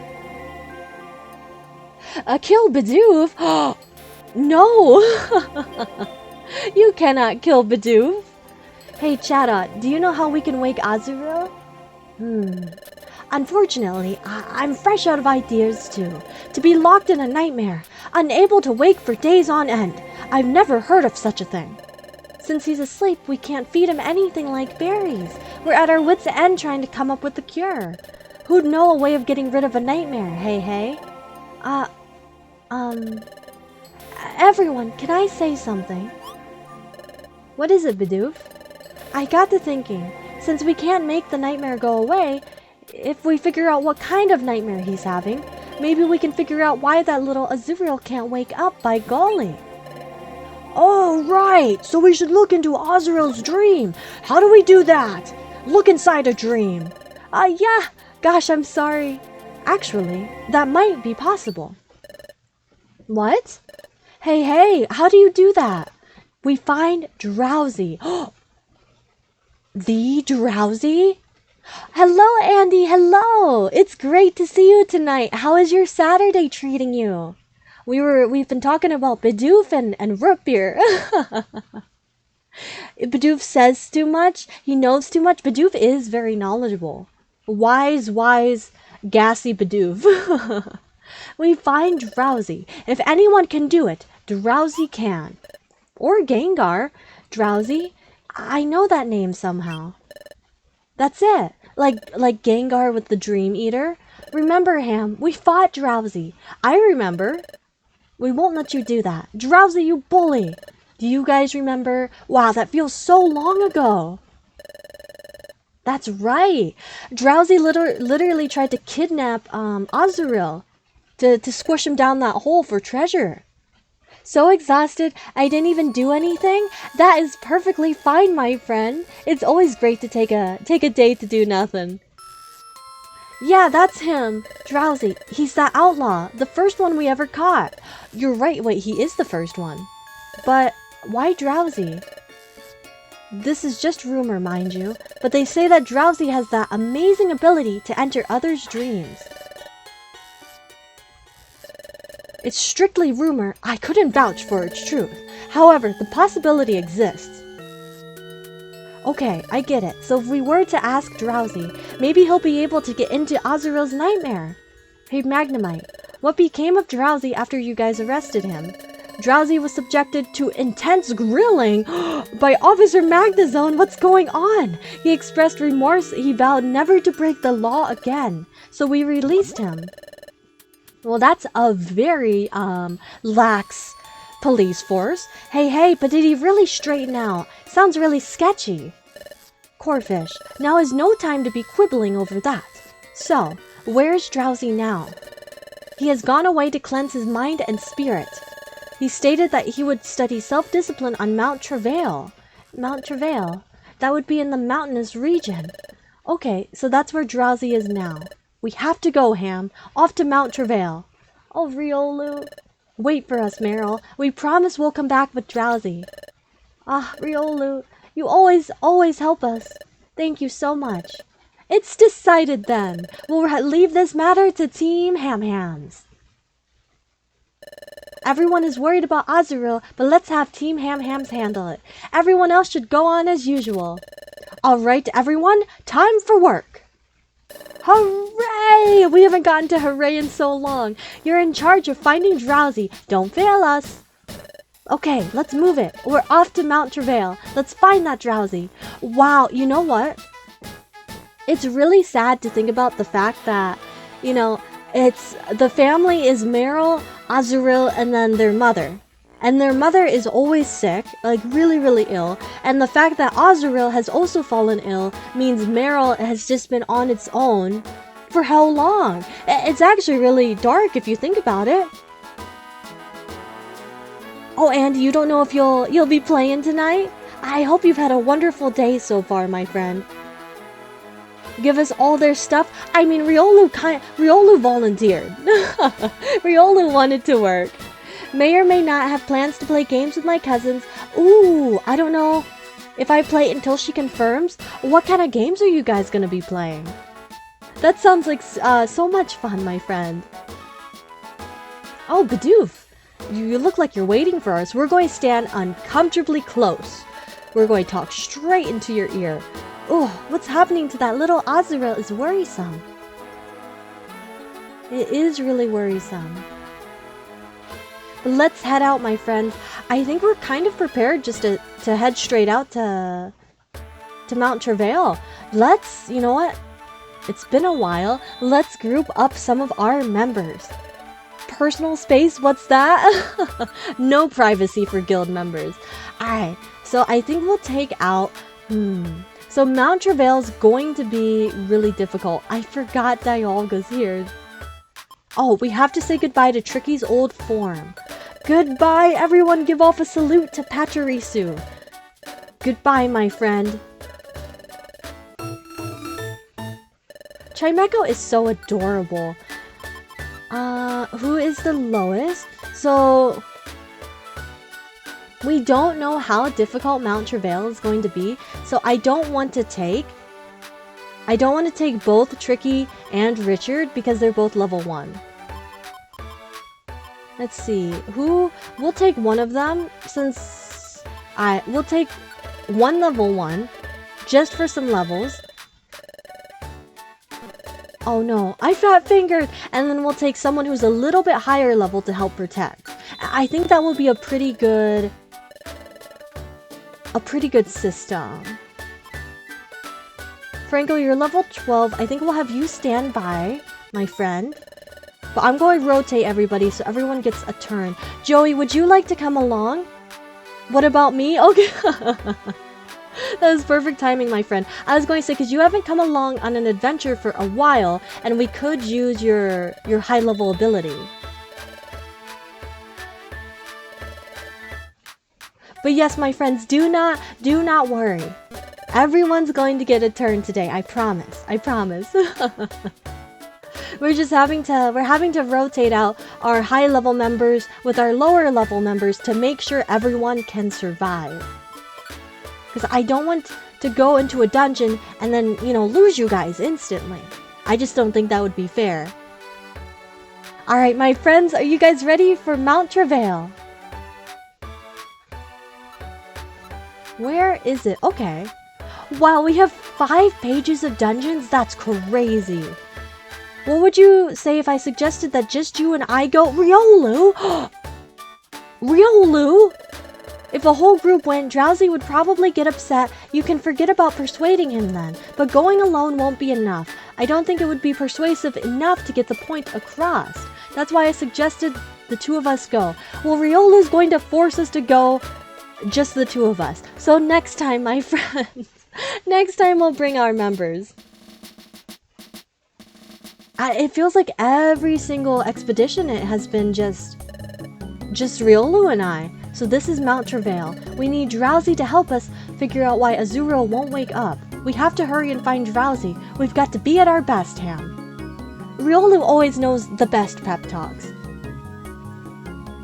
A: Kill Bidoof? No! You cannot kill Bidoof. Hey, Chatot, do you know how we can wake Azurill? Unfortunately, I'm fresh out of ideas too. To be locked in a nightmare, unable to wake for days on end. I've never heard of such a thing. Since he's asleep, we can't feed him anything like berries. We're at our wits' end trying to come up with a cure. Who'd know a way of getting rid of a nightmare, hey? Everyone, can I say something? What is it, Bidoof? I got to thinking, since we can't make the nightmare go away, if we figure out what kind of nightmare he's having, maybe we can figure out why that little Azuriel can't wake up, by golly. Oh, right! So we should look into Azrael's dream. How do we do that? Look inside a dream. Yeah. Gosh, I'm sorry. Actually, that might be possible. What? Hey, how do you do that? We find Drowsy. The Drowsy? Hello, Andy, hello! It's great to see you tonight. How is your Saturday treating you? We've been talking about Bidoof and root beer. Bidoof says too much. He knows too much. Bidoof is very knowledgeable. Wise, gassy Bidoof. We find Drowsy. If anyone can do it, Drowsy can. Or Gengar. Drowsy. I know that name somehow. That's it. Like Gengar with the Dream Eater. Remember, Ham, we fought Drowsy. I remember. We won't let you do that. Drowsy, you bully! Do you guys remember? Wow, that feels so long ago. That's right. Drowsy literally tried to kidnap Azuriel to squish him down that hole for treasure. So exhausted, I didn't even do anything? That is perfectly fine, my friend. It's always great to take a day to do nothing. Yeah, that's him. Drowsy. He's that outlaw. The first one we ever caught. You're right. Wait, he is the first one. But why Drowsy? This is just rumor, mind you. But they say that Drowsy has that amazing ability to enter others' dreams. It's strictly rumor. I couldn't vouch for its truth. However, the possibility exists. Okay, I get it. So if we were to ask Drowsy, maybe he'll be able to get into Azuriel's nightmare. Hey, Magnemite, what became of Drowsy after you guys arrested him? Drowsy was subjected to intense grilling by Officer Magnezone. What's going on? He expressed remorse. He vowed never to break the law again. So we released him. Well, that's a very lax police force. Hey, but did he really straighten out? Sounds really sketchy. Corfish, now is no time to be quibbling over that. So, where's Drowsy now? He has gone away to cleanse his mind and spirit. He stated that he would study self-discipline on Mount Travail. Mount Travail? That would be in the mountainous region. Okay, so that's where Drowsy is now. We have to go, Ham. Off to Mount Travail. Oh, Riolu. Wait for us, Meryl. We promise we'll come back with Drowsy. Ah, Riolu, you always help us. Thank you so much. It's decided then. We'll leave this matter to Team HamHams. Everyone is worried about Azuriel, but let's have Team HamHams handle it. Everyone else should go on as usual. All right, everyone, time for work. Hooray! We haven't gotten to hooray in so long. You're in charge of finding Drowsy. Don't fail us. Okay, let's move it. We're off to Mount Travail. Let's find that Drowsy. Wow, you know what? It's really sad to think about the fact that, it's the family is Meryl, Azuriel, and then their mother. And their mother is always sick, like really, really ill. And the fact that Azuriel has also fallen ill means Meryl has just been on its own for how long? It's actually really dark if you think about it. Oh, and you don't know if you'll be playing tonight? I hope you've had a wonderful day so far, my friend. Give us all their stuff. I mean, Riolu volunteered. Riolu wanted to work. May or may not have plans to play games with my cousins. Ooh, I don't know if I play until she confirms. What kind of games are you guys gonna be playing? That sounds like so much fun, my friend. Oh, Bidoof, you look like you're waiting for us. We're going to stand uncomfortably close. We're going to talk straight into your ear. Oh, what's happening to that little Azuriel is worrisome. It is really worrisome. Let's head out, my friends. I think we're kind of prepared just to head straight out to Mount Travail. Let's, you know what? It's been a while. Let's group up some of our members. Personal space? What's that? No privacy for guild members. Alright, so I think we'll take out... So Mount Travail's going to be really difficult. I forgot Dialga's here. Oh, we have to say goodbye to Tricky's old form. Goodbye, everyone. Give off a salute to Pachirisu. Goodbye, my friend. Chimecho is so adorable. Who is the lowest? So... we don't know how difficult Mount Travail is going to be, so I don't want to take both Tricky and Richard because they're both level 1. Let's see, we'll take one of them since we'll take one level 1 just for some levels. Oh no, I fat fingered! And then we'll take someone who's a little bit higher level to help protect. I think that will be a pretty good system. Franco, you're level 12. I think we'll have you stand by, my friend. But I'm going to rotate everybody so everyone gets a turn. Joey, would you like to come along? What about me? Okay. That was perfect timing, my friend. I was going to say, because you haven't come along on an adventure for a while, and we could use your high level ability. But yes, my friends, do not worry. Everyone's going to get a turn today. I promise. I promise. We're having to rotate out our high level members with our lower level members to make sure everyone can survive. Because I don't want to go into a dungeon and then, you know, lose you guys instantly. I just don't think that would be fair. Alright, my friends, are you guys ready for Mount Travail? Where is it? Okay. Wow, we have 5 pages of dungeons? That's crazy. What would you say if I suggested that just you and I go? Riolu? Riolu? If a whole group went, Drowsy would probably get upset. You can forget about persuading him then. But going alone won't be enough. I don't think it would be persuasive enough to get the point across. That's why I suggested the 2 of us go. Well, Riolu's going to force us to go, just the 2 of us. So next time, my friends, next time we'll bring our members. It feels like every single expedition it has been just Riolu and I. So this is Mount Travail. We need Drowsy to help us figure out why Azuro won't wake up. We have to hurry and find Drowsy. We've got to be at our best, Ham. Riolu always knows the best pep talks.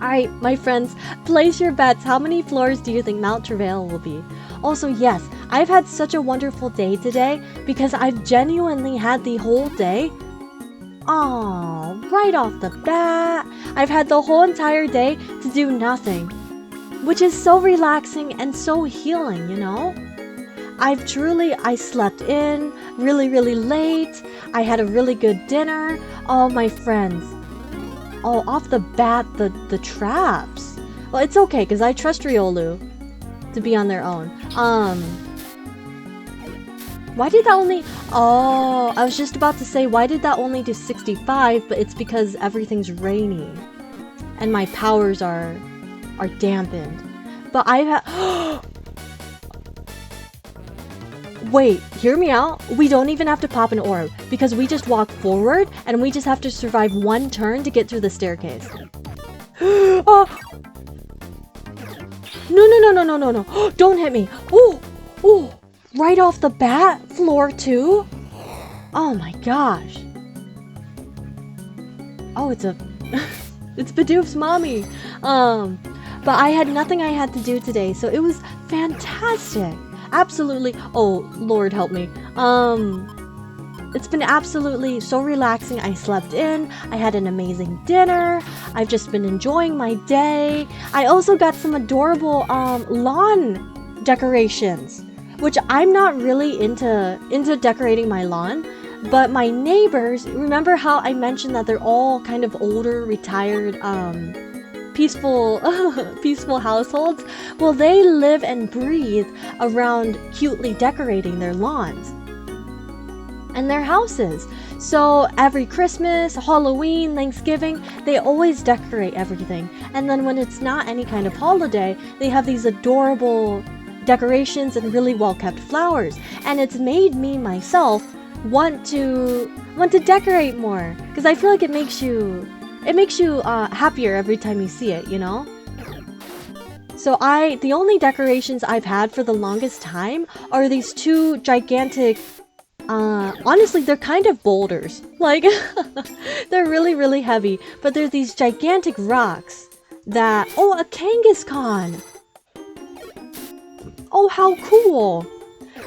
A: Alright, my friends, place your bets. How many floors do you think Mount Travail will be? Also, yes, I've had such a wonderful day today because I've genuinely had the whole day. Oh, right off the bat, I've had the whole entire day to do nothing, which is so relaxing and so healing, you know? I slept in really, really late. I had a really good dinner. Oh, my friends. Oh, off the bat, the traps. Well, it's okay, because I trust Riolu to be on their own. Why did that only... Oh, I was just about to say, why did that only do 65? But it's because everything's rainy. And my powers are dampened. But I have... Wait, hear me out. We don't even have to pop an orb. Because we just walk forward, and we just have to survive 1 turn to get through the staircase. Oh. No. Don't hit me. Oh. Right off the bat, floor 2? Oh my gosh. Oh, it's it's Bidoof's mommy. But I had nothing I had to do today, so it was fantastic. Absolutely. Oh, Lord help me. It's been absolutely so relaxing. I slept in. I had an amazing dinner. I've just been enjoying my day. I also got some adorable lawn decorations, which I'm not really into decorating my lawn, but my neighbors, remember how I mentioned that they're all kind of older, retired peaceful peaceful households, well, they live and breathe around cutely decorating their lawns and their houses. So every Christmas, Halloween, Thanksgiving, they always decorate everything. And then when it's not any kind of holiday, they have these adorable decorations and really well-kept flowers. And it's made me myself want to decorate more, because I feel like it makes you happier every time you see it, you know? So the only decorations I've had for the longest time are these two gigantic, honestly, they're kind of boulders. Like, they're really, really heavy, but they're these gigantic rocks that, oh, a Kangaskhan! Oh, how cool!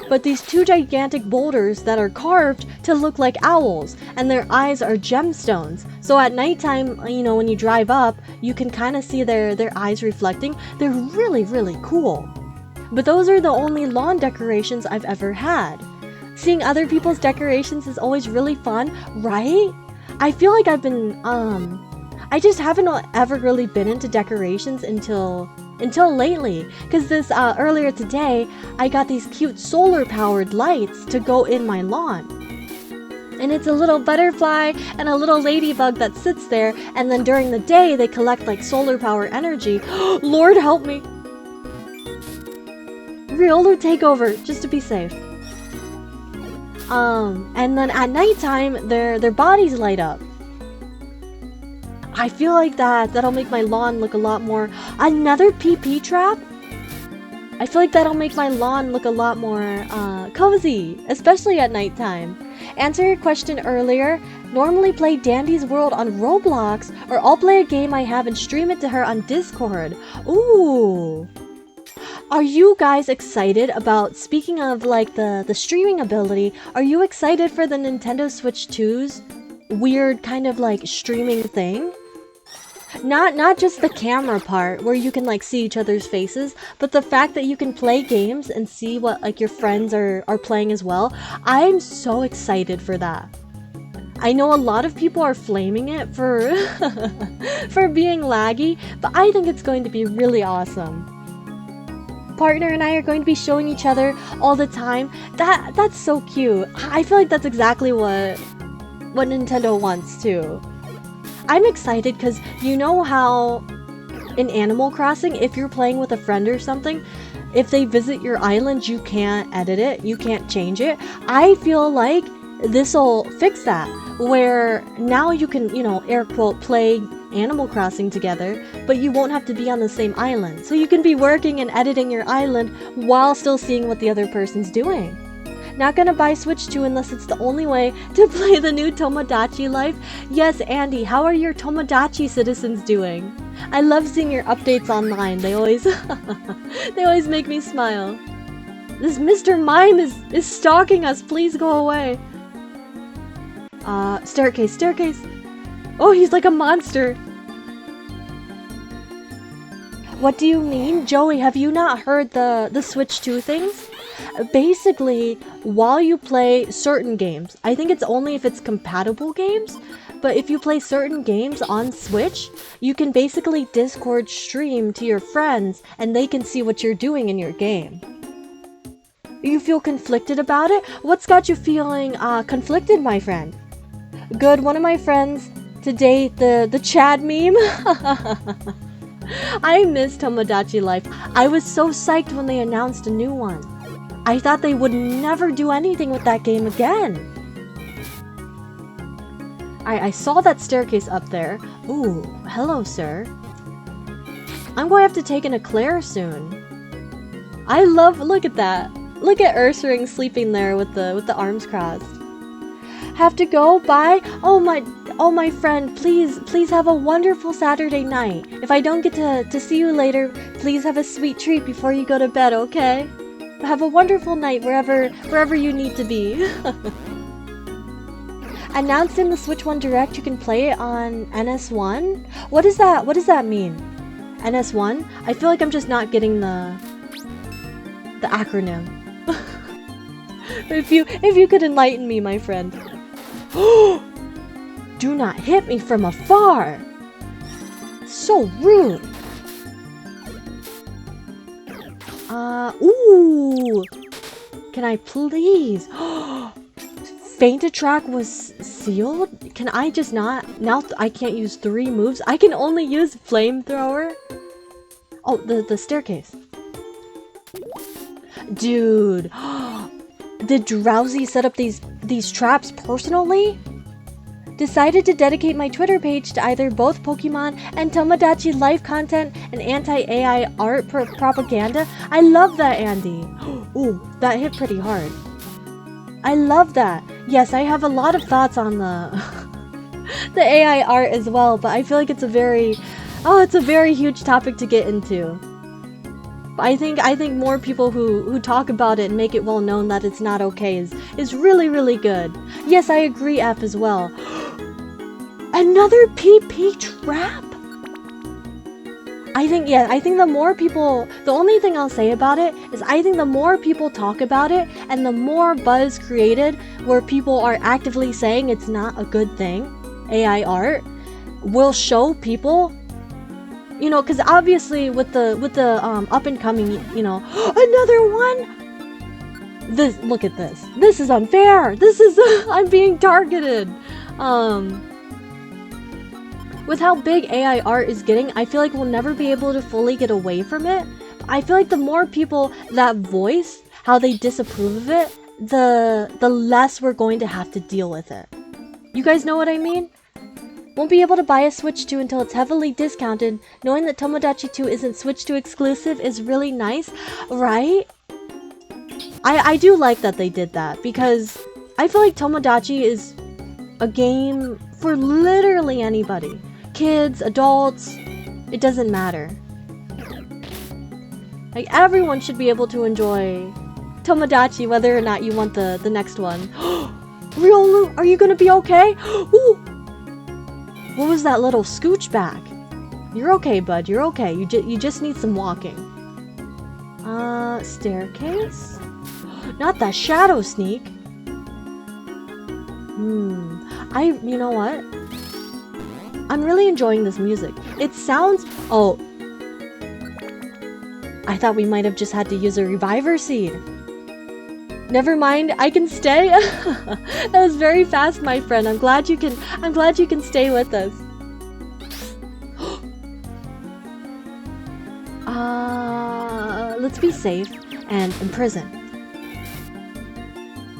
A: But these two gigantic boulders that are carved to look like owls, and their eyes are gemstones. So at nighttime, you know, when you drive up, you can kind of see their eyes reflecting. They're really, really cool. But those are the only lawn decorations I've ever had. Seeing other people's decorations is always really fun, right? I feel like I've been, I just haven't ever really been into decorations until lately, because this earlier today I got these cute solar powered lights to go in my lawn, and it's a little butterfly and a little ladybug that sits there, and then during the day they collect like solar power energy. Lord help me, Riolu takeover just to be safe. And then at nighttime their bodies light up. I feel like that'll make my lawn look a lot more... Another PP trap? I feel like that'll make my lawn look a lot more cozy, especially at nighttime. Answer your question earlier, normally play Dandy's World on Roblox, or I'll play a game I have and stream it to her on Discord. Ooh! Are you guys excited about, speaking of like the streaming ability, are you excited for the Nintendo Switch 2's weird kind of like streaming thing? Not just the camera part where you can like see each other's faces, but the fact that you can play games and see what like your friends are playing as well. I'm so excited for that. I know a lot of people are flaming it for for being laggy, but I think it's going to be really awesome. Partner and I are going to be showing each other all the time. That's so cute. I feel like that's exactly what Nintendo wants too. I'm excited because you know how in Animal Crossing, if you're playing with a friend or something, if they visit your island, you can't edit it, you can't change it. I feel like this'll fix that, where now you can, you know, air quote, play Animal Crossing together, but you won't have to be on the same island. So you can be working and editing your island while still seeing what the other person's doing. Not gonna buy Switch 2 unless it's the only way to play the new Tomodachi Life. Yes, Andy, how are your Tomodachi citizens doing? I love seeing your updates online. They always they always make me smile. This Mr. Mime is stalking us. Please go away. Staircase. Oh, he's like a monster. What do you mean? Joey, have you not heard the Switch 2 things? Basically, while you play certain games, I think it's only if it's compatible games, but if you play certain games on Switch, you can basically Discord stream to your friends and they can see what you're doing in your game. You feel conflicted about it? What's got you feeling conflicted, my friend? Good, one of my friends to date, the Chad meme. I miss Tomodachi Life. I was so psyched when they announced a new one. I thought they would never do anything with that game again. I saw that staircase up there. Ooh, hello, sir. I'm going to have to take an eclair soon. I love, look at that. Look at Ursaring sleeping there with the arms crossed. Have to go? Bye? Oh my friend, please have a wonderful Saturday night. If I don't get to see you later, please have a sweet treat before you go to bed, okay? Have a wonderful night wherever you need to be. Announced in the Switch 1 Direct, you can play it on NS1? What does that mean? NS1? I feel like I'm just not getting the acronym. If you could enlighten me, my friend. Do not hit me from afar! So rude. Ooh. Can I please? Feint attack was sealed? Can I just not? Now I can't use 3 moves. I can only use flamethrower. Oh, the staircase. Dude. Did Drowsy set up these traps personally? Decided to dedicate my Twitter page to either both Pokemon and Tomodachi life content and anti-AI art propaganda. I love that, Andy. Ooh, that hit pretty hard. I love that. Yes, I have a lot of thoughts on the the AI art as well, but I feel like it's a very huge topic to get into. I think more people who talk about it and make it well known that it's not okay is really, really good. Yes, I agree, F as well. Another PP trap? I think the more people, the only thing I'll say about it is I think the more people talk about it and the more buzz created where people are actively saying it's not a good thing, AI art, will show people, you know, because obviously with the up and coming, you know, another one. Look at this. This is unfair. This is I'm being targeted. With how big AI art is getting, I feel like we'll never be able to fully get away from it. I feel like the more people that voice how they disapprove of it, the less we're going to have to deal with it. You guys know what I mean? Won't be able to buy a Switch 2 until it's heavily discounted. Knowing that Tomodachi 2 isn't Switch 2 exclusive is really nice, right? I do like that they did that because I feel like Tomodachi is a game for literally anybody. Kids, adults, it doesn't matter. Like, everyone should be able to enjoy Tomodachi whether or not you want the next one. Riolu, are you gonna be okay? Ooh. What was that little scooch back? You're okay, bud, you're okay. You just need some walking. Staircase? Not that shadow sneak. You know what? I'm really enjoying this music. It sounds... Oh. I thought we might have just had to use a reviver seed. Never mind, I can stay. That was very fast, my friend. I'm glad you can stay with us. Let's be safe and imprison.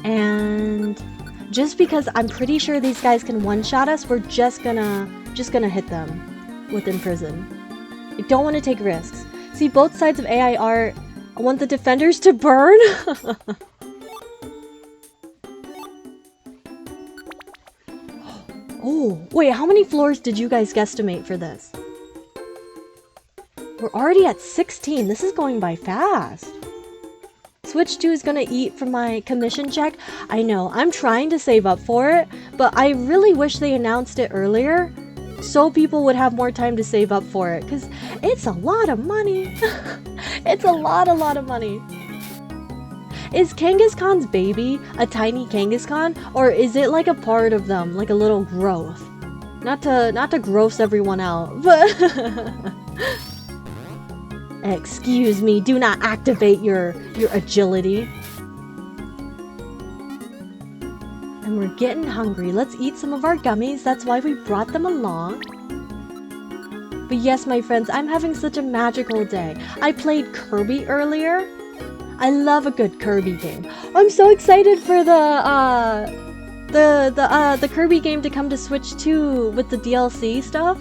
A: And just because I'm pretty sure these guys can one-shot us, we're just gonna hit them with imprison. I don't want to take risks. See, both sides of AI art. I want the defenders to burn. Oh, wait, how many floors did you guys guesstimate for this? We're already at 16. This is going by fast. Switch 2 is gonna eat from my commission check. I know, I'm trying to save up for it, but I really wish they announced it earlier so people would have more time to save up for it, because it's a lot of money. It's a lot of money. Is Kangaskhan's baby a tiny Kangaskhan, or is it like a part of them, like a little growth? Not to gross everyone out, but excuse me, do not activate your agility. And we're getting hungry. Let's eat some of our gummies. That's why we brought them along. But yes, my friends, I'm having such a magical day. I played Kirby earlier. I love a good Kirby game. I'm so excited for the Kirby game to come to Switch 2 with the DLC stuff.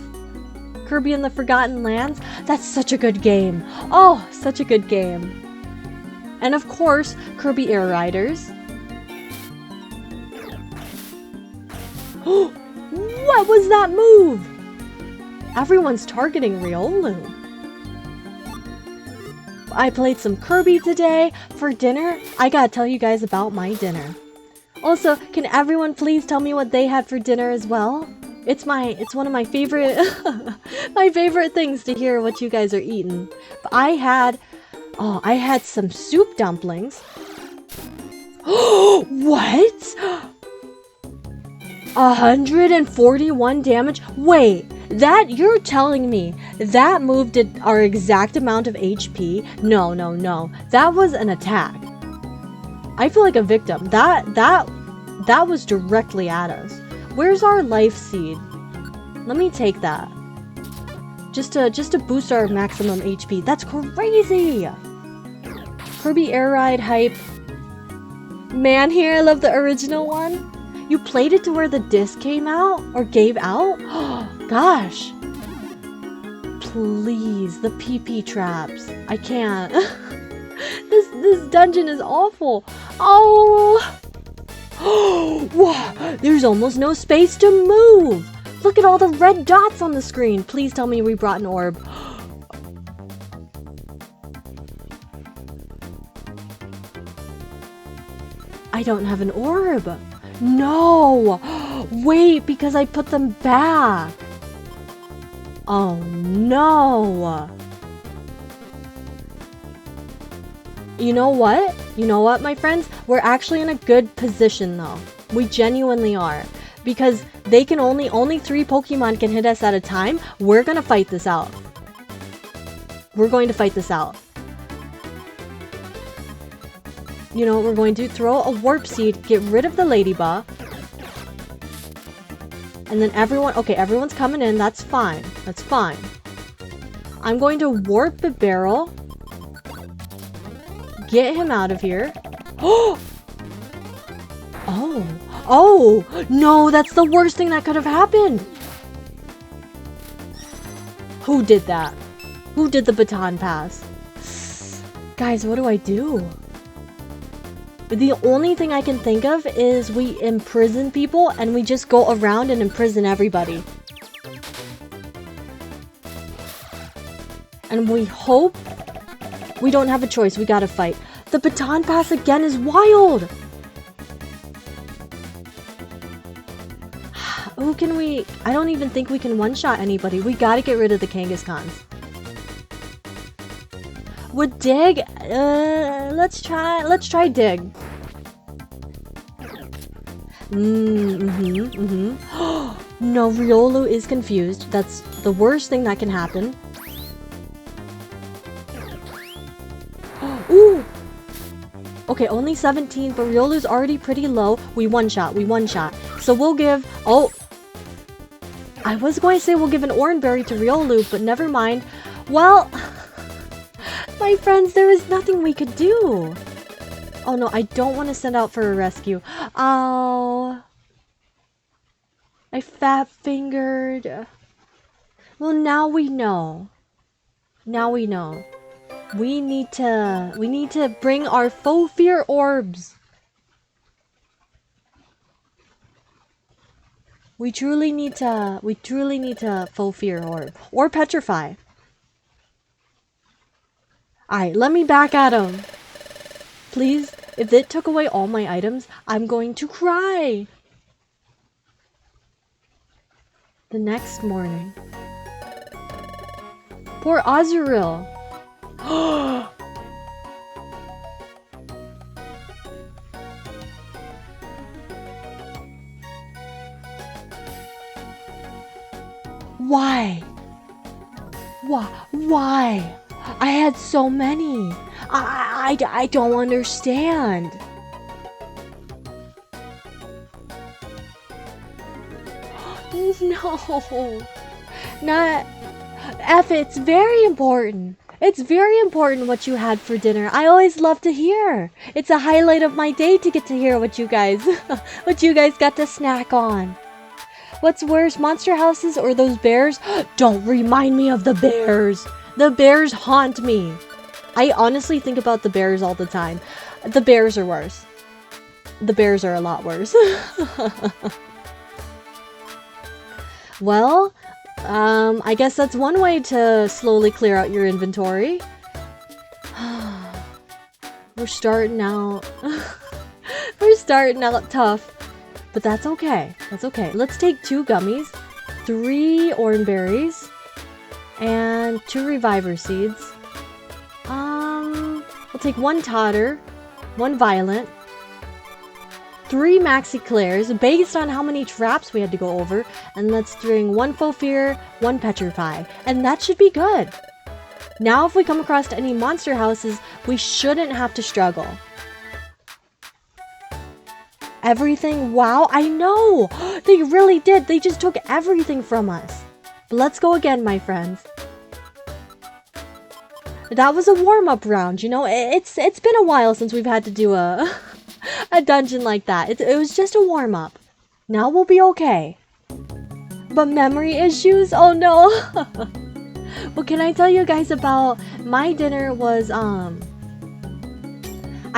A: Kirby and the Forgotten Lands. That's such a good game. Oh, such a good game. And of course, Kirby Air Riders. What was that move? Everyone's targeting Riolu. I played some Kirby today. For dinner, I gotta tell you guys about my dinner. Also, can everyone please tell me what they had for dinner as well? It's one of my favorite my favorite things to hear what you guys are eating. But I had some soup dumplings. What? 141 damage? Wait, That, you're telling me that moved at our exact amount of HP? No, no, no. That was an attack. I feel like a victim. That was directly at us. Where's our life seed? Let me take that. Just to boost our maximum HP. That's crazy! Kirby Air Ride hype. Man here, I love the original one. You played it to where the disc came out? Or gave out? Gosh. Please, the PP traps. I can't. This dungeon is awful. Oh! Wow, there's almost no space to move. Look at all the red dots on the screen. Please tell me we brought an orb. I don't have an orb. No! Wait, because I put them back. Oh no! You know what? You know what, my friends? We're actually in a good position though. We genuinely are. Because they can only 3 Pokemon can hit us at a time. We're gonna fight this out. We're going to fight this out. You know, we're going to throw a warp seed, get rid of the ladybug. And then everyone's coming in. That's fine. That's fine. I'm going to warp the barrel. Get him out of here. Oh! Oh! No, that's the worst thing that could have happened! Who did that? Who did the baton pass? Guys, what do I do? The only thing I can think of is we imprison people and we just go around and imprison everybody. And we hope we don't have a choice. We gotta fight. The baton pass again is wild! Who can we... I don't even think we can one-shot anybody. We gotta get rid of the Kangaskhans. Would Dig... let's try Dig. No, Riolu is confused. That's the worst thing that can happen. Ooh! Okay, only 17, but Riolu's already pretty low. We one-shot. So we'll give... Oh! I was going to say we'll give an Oranberry to Riolu, but never mind. Well... My friends, there was nothing we could do. Oh no, I don't want to send out for a rescue. Oh. I fat-fingered. Well, now we know. Now we know. We need to bring our faux fear orbs. We truly need to faux fear orb. Or petrify. Alright, let me back at him. Please, if it took away all my items, I'm going to cry. The next morning. Poor Azurill. Why? Why? I had so many. I don't understand. No. Not... F, it's very important. It's very important what you had for dinner. I always love to hear. It's a highlight of my day to get to hear what you guys got to snack on. What's worse, monster houses or those bears? Don't remind me of the bears. The bears haunt me. I honestly think about the bears all the time. The bears are worse. The bears are a lot worse. Well, I guess that's one way to slowly clear out your inventory. We're starting out... We're starting out tough. But that's okay. That's okay. Let's take 2 gummies, 3 oranberries, and 2 reviver seeds. We'll take 1 totter, 1 violent, 3 maxi clears based on how many traps we had to go over, and let's bring 1 faux fear, 1 petrify, and that should be good. Now if we come across any monster houses, we shouldn't have to struggle. Everything, wow, I know! They really did, they just took everything from us. But let's go again, my friends. That was a warm-up round, you know, it's been a while since we've had to do a dungeon like that. It was just a warm-up. Now we'll be okay. But memory issues? Oh no! What can I tell you guys about my dinner was, I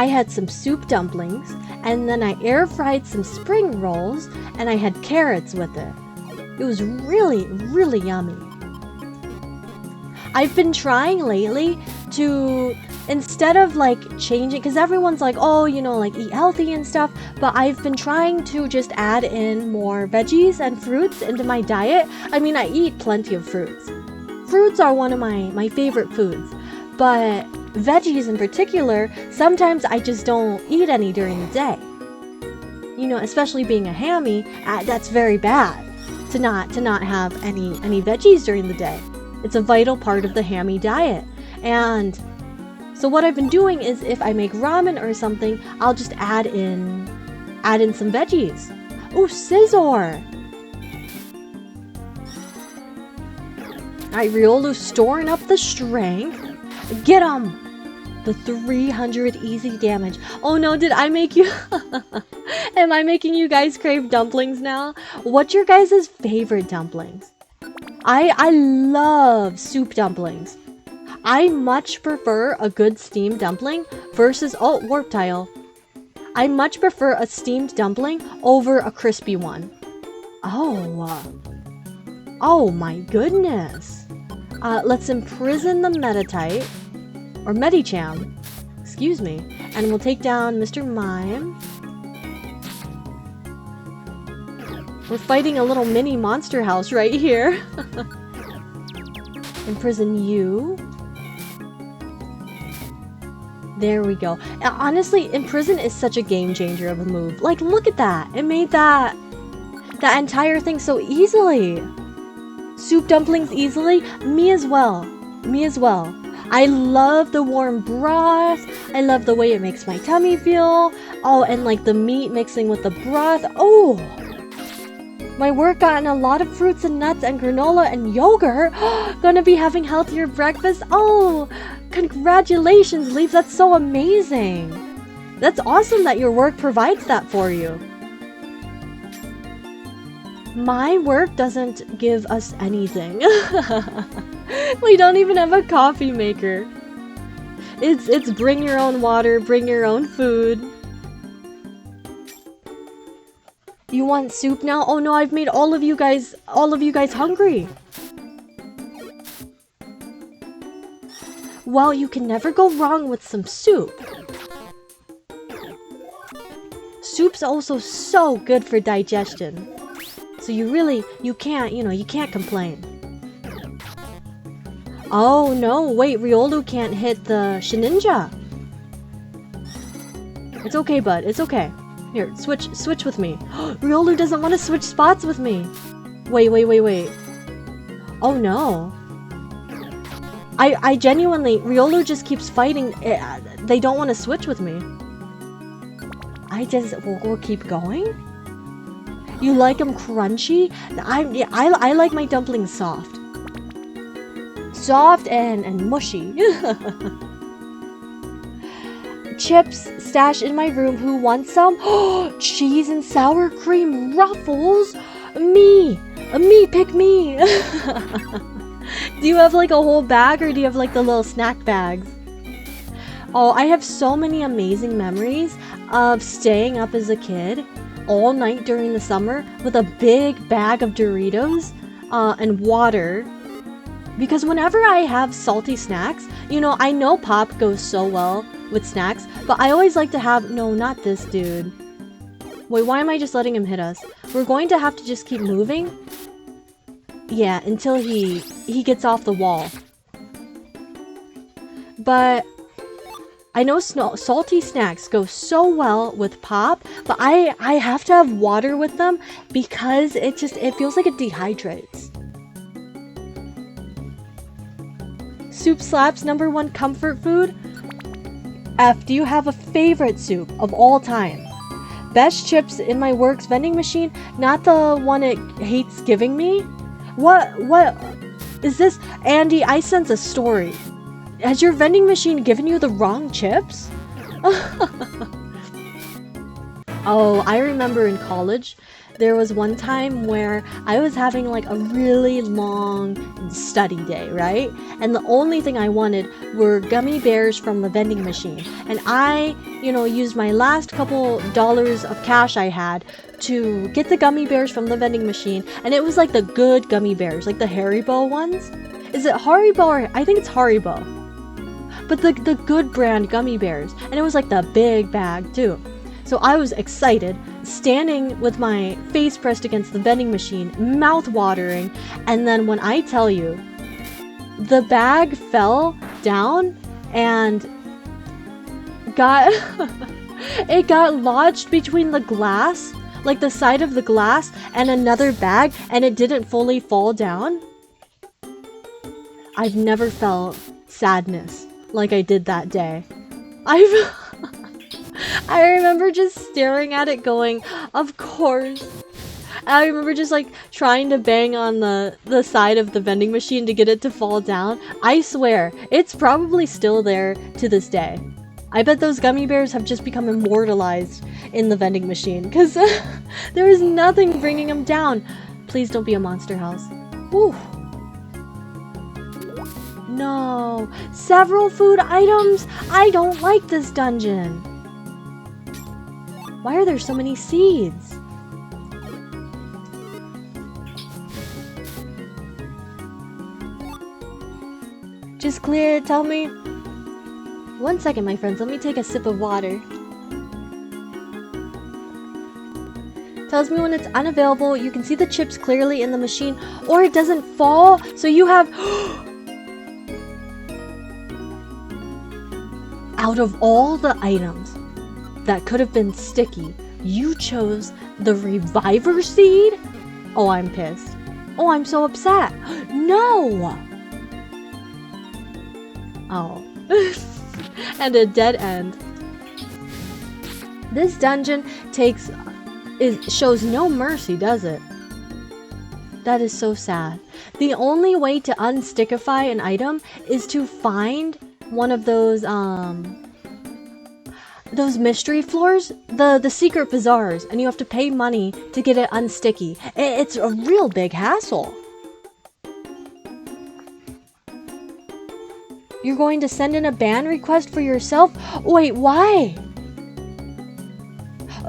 A: had some soup dumplings, and then I air-fried some spring rolls, and I had carrots with it. It was really, really yummy. I've been trying lately to, instead of like changing, because everyone's like, oh, you know, like eat healthy and stuff, but I've been trying to just add in more veggies and fruits into my diet. I mean, I eat plenty of fruits. Fruits are one of my favorite foods, but veggies in particular, sometimes I just don't eat any during the day. You know, especially being a hammy, that's very bad to not have any veggies during the day. It's a vital part of the hammy diet. And so what I've been doing is if I make ramen or something, I'll just add in some veggies. Oh, scissor! Alright, Riolu's storing up the strength. Get him! The 300 easy damage. Oh no, did I make you... Am I making you guys crave dumplings now? What's your guys' favorite dumplings? I love soup dumplings. I much prefer a good steamed dumpling versus... Oh, warp tile. I much prefer a steamed dumpling over a crispy one. Oh my goodness. Let's imprison the Metatite. Or Medicham. Excuse me. And we'll take down Mr. Mime. We're fighting a little mini monster house right here. Imprison you. There we go. Honestly, Imprison is such a game changer of a move. Like, look at that. It made that entire thing so easily. Soup dumplings easily. Me as well. Me as well. I love the warm broth. I love the way it makes my tummy feel. Oh, and like the meat mixing with the broth. Oh! My work got in a lot of fruits and nuts and granola and yogurt. Gonna be having healthier breakfast. Oh! Congratulations, Leaf. That's so amazing. That's awesome that your work provides that for you. My work doesn't give us anything. We don't even have a coffee maker. It's bring your own water, bring your own food. You want soup now? Oh no, I've made all of you guys hungry. Well, you can never go wrong with some soup. Soup's also so good for digestion. So you can't complain. Oh no, wait, Riolu can't hit the Shininja. It's okay, bud, it's okay. Here, switch with me. Riolu doesn't want to switch spots with me. Wait. Oh no. I genuinely, Riolu just keeps fighting. They don't want to switch with me. We'll keep going? You like them crunchy? I like my dumplings soft. Soft and mushy. Chips stashed in my room. Who wants some? Cheese and sour cream ruffles? Me, pick me. Do you have like a whole bag or do you have like the little snack bags? Oh, I have so many amazing memories of staying up as a kid all night during the summer with a big bag of Doritos and water. Because whenever I have salty snacks, you know, I know pop goes so well with snacks, but I always like to have... No, not this dude. Wait, why am I just letting him hit us? We're going to have to just keep moving? Yeah, until he gets off the wall. But I know salty snacks go so well with pop, but I have to have water with them because it feels like it dehydrates. Soup slaps, #1 comfort food. F, do you have a favorite soup of all time? Best chips in my works vending machine, not the one it hates giving me? What is this? Andy, I sense a story. Has your vending machine given you the wrong chips? Oh, I remember in college, there was one time where I was having like a really long study day, right? And the only thing I wanted were gummy bears from the vending machine. And I, used my last couple dollars of cash I had to get the gummy bears from the vending machine. And it was like the good gummy bears, like the Haribo ones. Is it Haribo or I think it's Haribo. But the good brand gummy bears. And it was like the big bag too. So I was excited, standing with my face pressed against the vending machine, mouth watering, and then when I tell you, the bag fell down and it got lodged between the glass, like the side of the glass, and another bag, and it didn't fully fall down. I've never felt sadness like I did that day. I remember just staring at it going, of course. I remember just like trying to bang on the side of the vending machine to get it to fall down. I swear, it's probably still there to this day. I bet those gummy bears have just become immortalized in the vending machine because there is nothing bringing them down. Please don't be a monster house. Whew. No. Several food items? I don't like this dungeon. Why are there so many seeds? Just clear it, tell me. 1 second, my friends, let me take a sip of water. Tells me when it's unavailable, you can see the chips clearly in the machine, or it doesn't fall, so you have... Out of all the items that could have been sticky, you chose the reviver seed? Oh, I'm pissed. Oh, I'm so upset. No! Oh. And a dead end. This dungeon shows no mercy, does it? That is so sad. The only way to unstickify an item is to find one of those mystery floors, the secret bazaars, and you have to pay money to get it unsticky. It's a real big hassle. You're going to send in a ban request for yourself? Wait, why?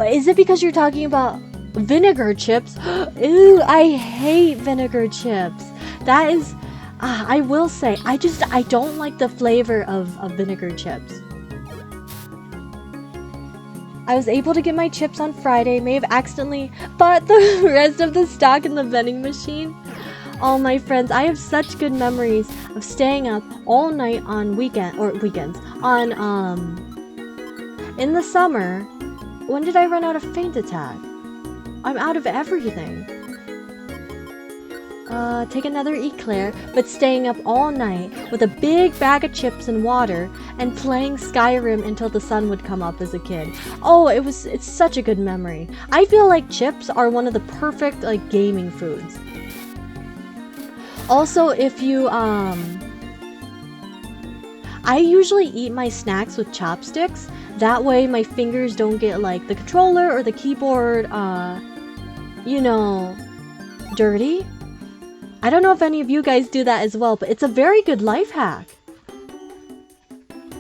A: Is it because you're talking about vinegar chips? Ew, I hate vinegar chips. That is, I will say, I don't like the flavor of vinegar chips. I was able to get my chips on Friday, may have accidentally bought the rest of the stock in the vending machine. Oh, my friends, I have such good memories of staying up all night on weekends. In the summer. When did I run out of faint attack? I'm out of everything. Take another eclair, but staying up all night with a big bag of chips and water and playing Skyrim until the sun would come up as a kid. Oh, it's such a good memory. I feel like chips are one of the perfect gaming foods. Also, if you I usually eat my snacks with chopsticks. That way my fingers don't get the controller or the keyboard dirty. I don't know if any of you guys do that as well, but it's a very good life hack.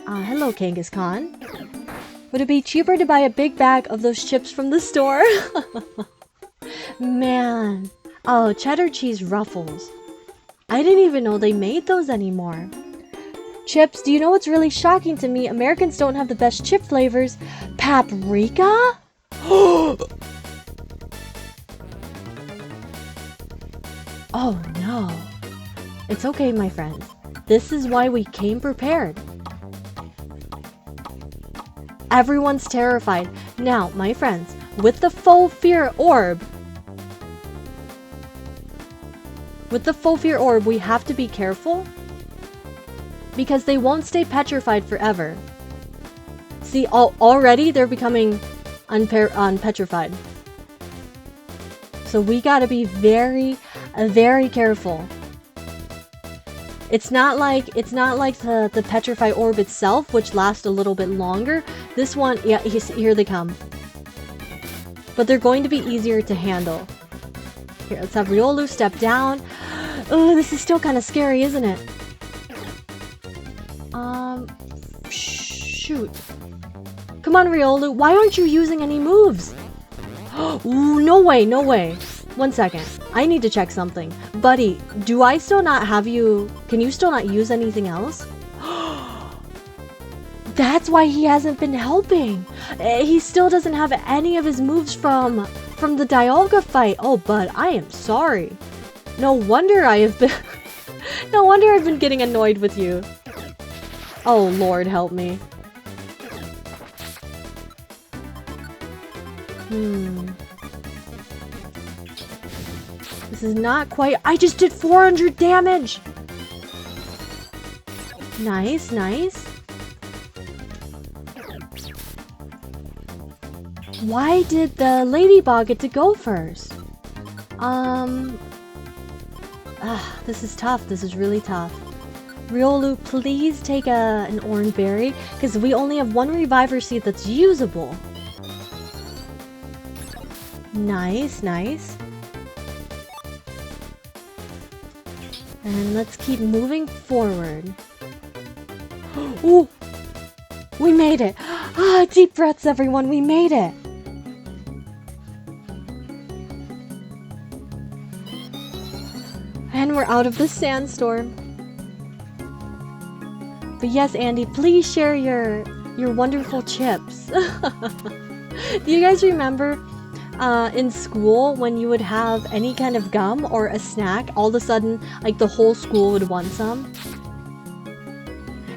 A: Hello, Kangaskhan. Would it be cheaper to buy a big bag of those chips from the store? Man. Oh, cheddar cheese ruffles. I didn't even know they made those anymore. Chips, do you know what's really shocking to me? Americans don't have the best chip flavors. Paprika? Oh no. It's okay, my friends. This is why we came prepared. Everyone's terrified. Now, my friends, with the faux fear orb, we have to be careful because they won't stay petrified forever. See, already they're becoming unpetrified. So we gotta be very, very careful. It's not like the petrify orb itself, which lasts a little bit longer. This one, yeah, here they come. But they're going to be easier to handle. Here, let's have Riolu step down. Oh, this is still kind of scary, isn't it? Shoot. Come on, Riolu, why aren't you using any moves? Ooh, no way, no way. 1 second. I need to check something. Buddy, do I still not have you... Can you still not use anything else? That's why he hasn't been helping. He still doesn't have any of his moves from the Dialga fight. Oh, bud, I am sorry. No wonder I have been... No wonder I've been getting annoyed with you. Oh, Lord, help me. This is not quite... I just did 400 damage! Nice, nice. Why did the ladybug get to go first? This is tough. This is really tough. Riolu, please take an orange berry, because we only have one reviver seed that's usable. Nice, nice. And let's keep moving forward. Ooh! We made it! Ah, deep breaths, everyone! We made it! And we're out of the sandstorm. But yes, Andy, please share your wonderful chips. Do you guys remember in school when you would have any kind of gum or a snack, all of a sudden, like the whole school would want some?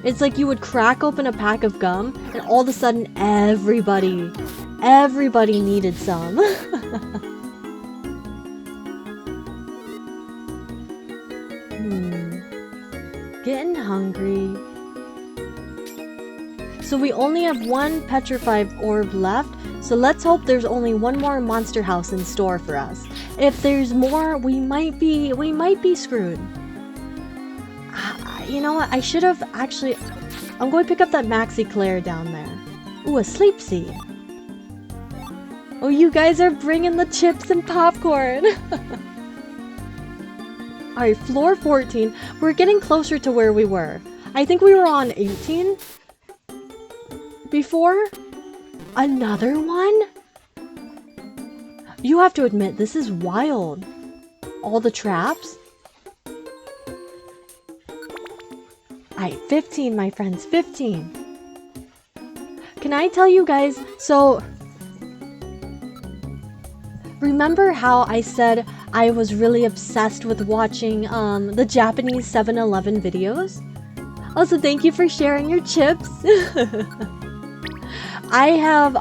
A: It's like you would crack open a pack of gum and all of a sudden everybody needed some. Getting hungry. So we only have one petrified orb left, so let's hope there's only one more monster house in store for us. If there's more, we might be screwed. You know what? I should have actually... I'm going to pick up that Maxi Claire down there. Ooh, a sleep seed. Oh, you guys are bringing the chips and popcorn. Alright, floor 14. We're getting closer to where we were. I think we were on 18 before. Another one? You have to admit, this is wild. All the traps? Alright, 15, my friends, 15. Can I tell you guys, so... Remember how I said I was really obsessed with watching the Japanese 7-Eleven videos? Also, thank you for sharing your chips. I have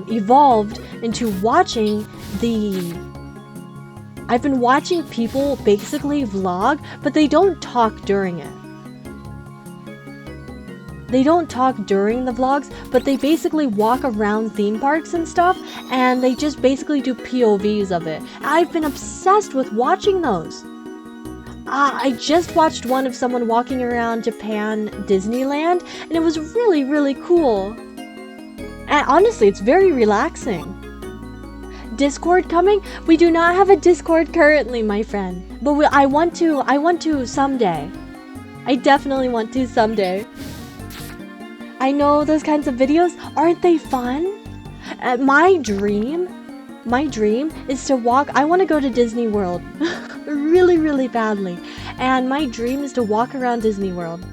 A: evolved into watching I've been watching people basically vlog, but they don't talk during it. They don't talk during the vlogs, but they basically walk around theme parks and stuff, and they just basically do POVs of it. I've been obsessed with watching those. I just watched one of someone walking around Japan Disneyland, and it was really, really cool. And honestly, it's very relaxing. Discord coming? We do not have a Discord currently, my friend. But I want to someday. I definitely want to someday. I know those kinds of videos, aren't they fun? My dream is to walk, I want to go to Disney World really, really badly. And my dream is to walk around Disney World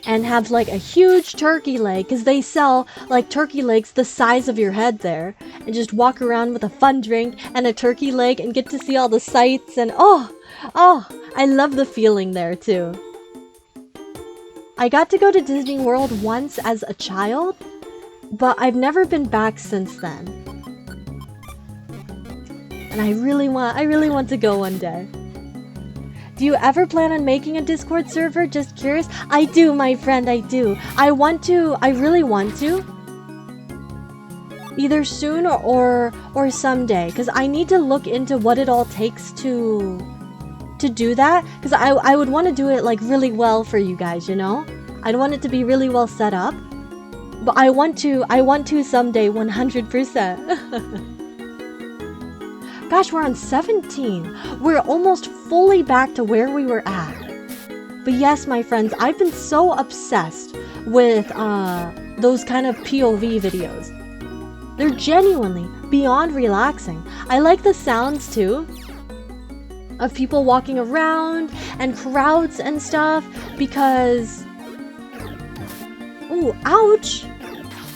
A: and have like a huge turkey leg, because they sell like turkey legs the size of your head there, and just walk around with a fun drink and a turkey leg and get to see all the sights, and oh, I love the feeling there too. I got to go to Disney World once as a child, but I've never been back since then. And I really want to go one day. Do you ever plan on making a Discord server? Just curious. I do, my friend, I do. I really want to. Either soon or someday, because I need to look into what it all takes to do that, because I would want to do it like really well for you guys, you know? I'd want it to be really well set up. But I want to someday 100%. Gosh, we're on 17. We're almost fully back to where we were at. But yes, my friends, I've been so obsessed with those kind of POV videos. They're genuinely beyond relaxing. I like the sounds too of people walking around and crowds and stuff because... Oh, ouch!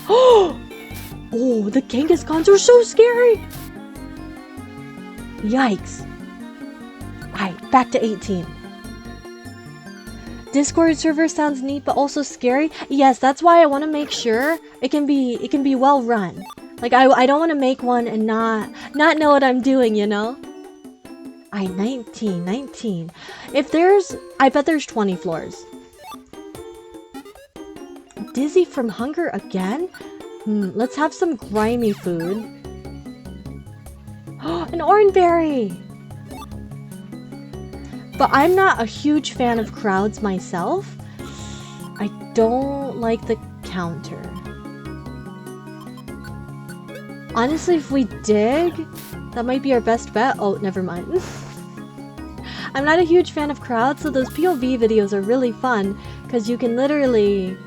A: Oh, the Kangaskhan's are so scary! Yikes. Alright, back to 18. Discord server sounds neat but also scary. Yes, that's why I want to make sure it can be well run. Like I don't want to make one and not know what I'm doing, you know? Alright, 19. I bet there's 20 floors. Dizzy from hunger again? Let's have some grimy food. An orangeberry! But I'm not a huge fan of crowds myself. I don't like the counter. Honestly, if we dig, that might be our best bet. Oh, never mind. I'm not a huge fan of crowds, so those POV videos are really fun because you can literally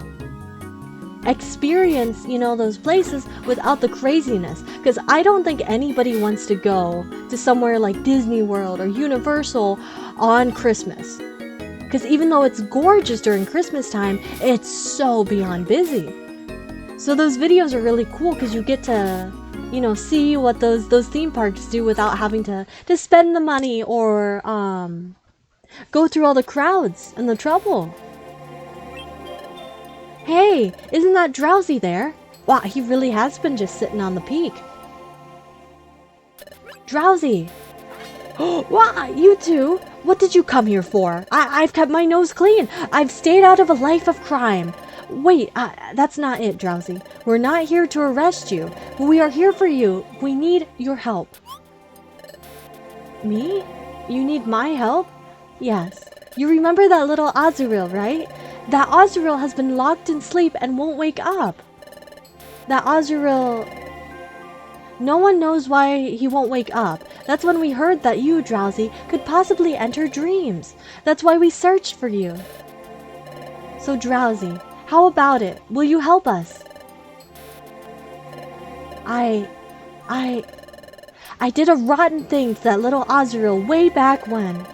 A: experience, you know, those places without the craziness. Because I don't think anybody wants to go to somewhere like Disney World or Universal on Christmas. Because even though it's gorgeous during Christmas time, it's so beyond busy. So those videos are really cool because you get to, you know, see what those theme parks do without having to spend the money or go through all the crowds and the trouble. Hey, isn't that Drowsy there? Wow, he really has been just sitting on the peak. Drowsy! Wow, you two! What did you come here for? I've kept my nose clean. I've stayed out of a life of crime. Wait, that's not it, Drowsy. We're not here to arrest you. We are here for you. We need your help. Me? You need my help? Yes. You remember that little Azurill, right? That Azurill has been locked in sleep and won't wake up. That Azurill... No one knows why he won't wake up. That's when we heard that you, Drowsy, could possibly enter dreams. That's why we searched for you. So, Drowsy, how about it? Will you help us? I did a rotten thing to that little Azurill way back when.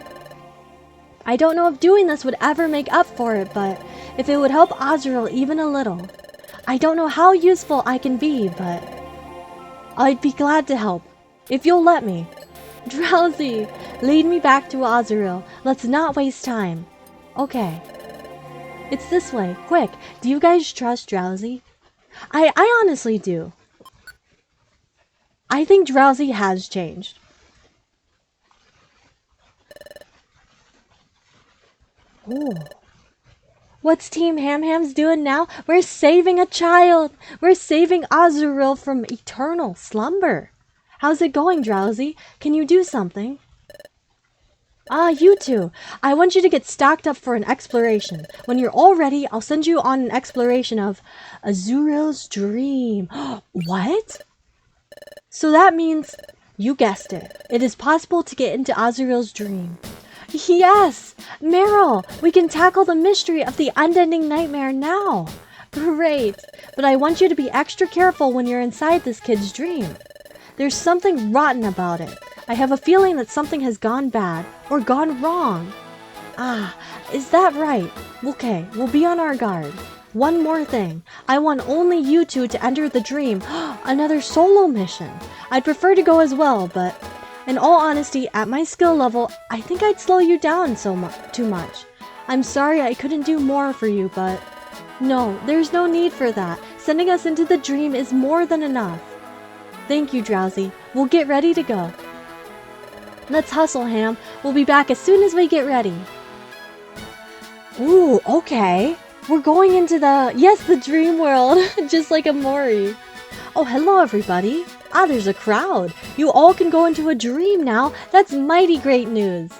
A: I don't know if doing this would ever make up for it, but if it would help Azurill even a little. I don't know how useful I can be, but I'd be glad to help, if you'll let me. Drowsy, lead me back to Azurill. Let's not waste time. Okay. It's this way, quick. Do you guys trust Drowsy? I honestly do. I think Drowsy has changed. Ooh. What's Team HamHams doing now? We're saving a child! We're saving Azurill from eternal slumber. How's it going, Drowsy? Can you do something? You two. I want you to get stocked up for an exploration. When you're all ready, I'll send you on an exploration of Azurill's dream. What? So that means, you guessed it, it is possible to get into Azurill's dream. Yes! Meryl, we can tackle the mystery of the unending nightmare now. Great, but I want you to be extra careful when you're inside this kid's dream. There's something rotten about it. I have a feeling that something has gone bad or gone wrong. Is that right? Okay, we'll be on our guard. One more thing. I want only you two to enter the dream. Another solo mission. I'd prefer to go as well, but in all honesty, at my skill level, I think I'd slow you down too much. I'm sorry I couldn't do more for you, but no, there's no need for that. sending us into the dream is more than enough. Thank you, Drowsy. We'll get ready to go. Let's hustle, Ham. We'll be back as soon as we get ready. Ooh, okay. We're going into the dream world, just like Amori. Oh, hello, everybody. Ah, there's a crowd. You all can go into a dream now. That's mighty great news.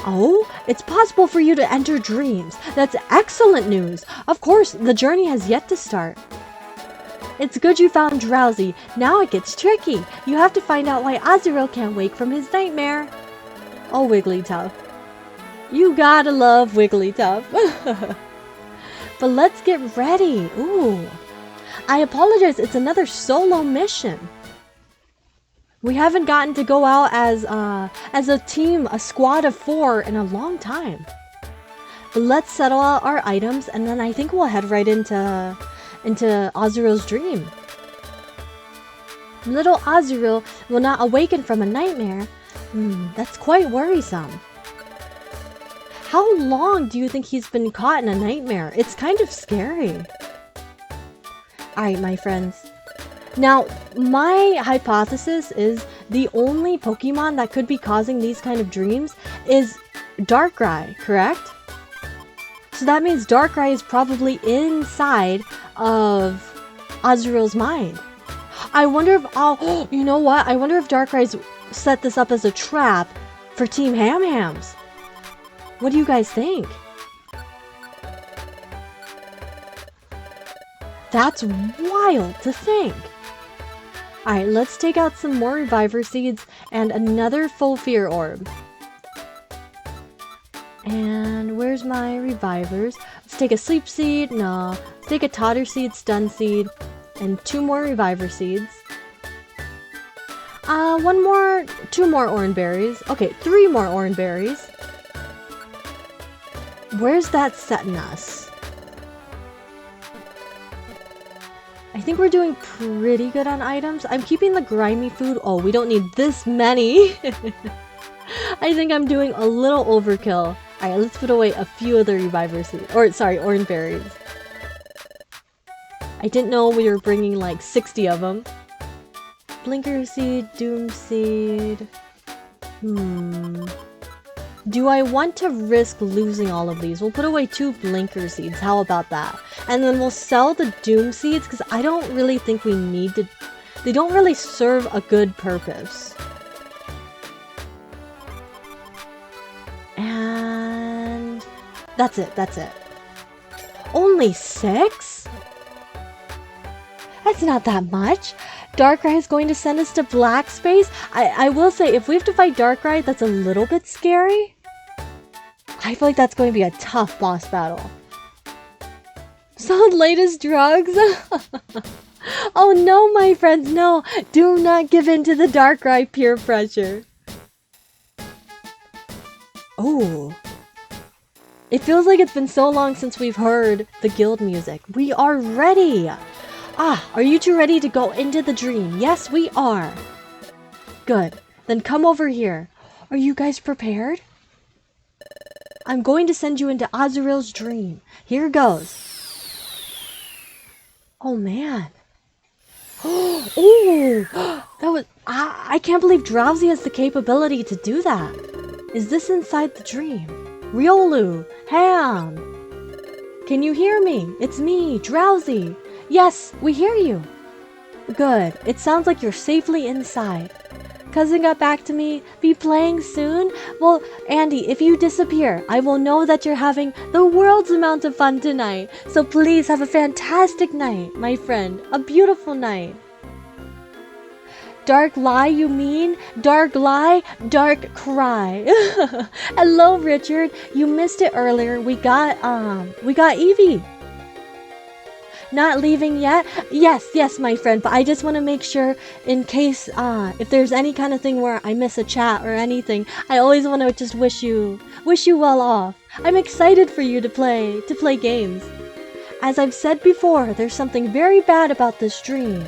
A: Oh, it's possible for you to enter dreams. That's excellent news. Of course, the journey has yet to start. It's good you found Drowsy. Now it gets tricky. You have to find out why Azrael can't wake from his nightmare. Oh, Wigglytuff. You gotta love Wigglytuff. But let's get ready. Ooh. I apologize, it's another solo mission. We haven't gotten to go out as a team, a squad of 4 in a long time. But let's settle out our items and then I think we'll head right into Azrael's dream. Little Azrael will not awaken from a nightmare. That's quite worrisome. How long do you think he's been caught in a nightmare? It's kind of scary. Alright, my friends. Now, my hypothesis is the only Pokemon that could be causing these kind of dreams is Darkrai, correct? So that means Darkrai is probably inside of Azrael's mind. I wonder if, you know what? I wonder if Darkrai's set this up as a trap for Team HamHams. What do you guys think? That's wild to think. Alright, let's take out some more Reviver Seeds and another Full Fear Orb. And where's my Revivers? Let's take a Sleep Seed. No. Let's take a Totter Seed, Stun Seed, and 2 more Reviver Seeds. 2 more Oran Berries. Okay, 3 more Oran Berries. Where's that setting us? I think we're doing pretty good on items. I'm keeping the grimy food. Oh, we don't need this many. I think I'm doing a little overkill. Alright, let's put away a few of the Reviver Seeds. Oran Berries. I didn't know we were bringing like 60 of them. Blinker Seed, Doom Seed. Do I want to risk losing all of these? We'll put away 2 Blinker Seeds. How about that? And then we'll sell the Doom Seeds because I don't really think we need to... They don't really serve a good purpose. And... That's it. Only 6? That's not that much. Darkrai is going to send us to Black Space. I will say, if we have to fight Darkrai, that's a little bit scary. I feel like that's going to be a tough boss battle. So, latest drugs? Oh no, my friends, no. Do not give in to the Darkrai peer pressure. Oh. It feels like it's been so long since we've heard the guild music. We are ready. Are you two ready to go into the dream? Yes, we are. Good. Then come over here. Are you guys prepared? I'm going to send you into Azrael's dream. Here goes. Oh, man. Oh, that was... I can't believe Drowsy has the capability to do that. Is this inside the dream? Riolu, Ham. Can you hear me? It's me, Drowsy. Yes, we hear you. Good. It sounds like you're safely inside. Cousin got back to me. Be playing soon? Well, Andy, if you disappear, I will know that you're having the world's amount of fun tonight. So please have a fantastic night, my friend. A beautiful night. Dark lie, you mean? Dark lie, dark cry. Hello, Richard. You missed it earlier. We got Eevee. Not leaving yet? Yes, my friend, but I just want to make sure in case, if there's any kind of thing where I miss a chat or anything, I always want to just wish you well off. I'm excited for you to play games. As I've said before, there's something very bad about this dream.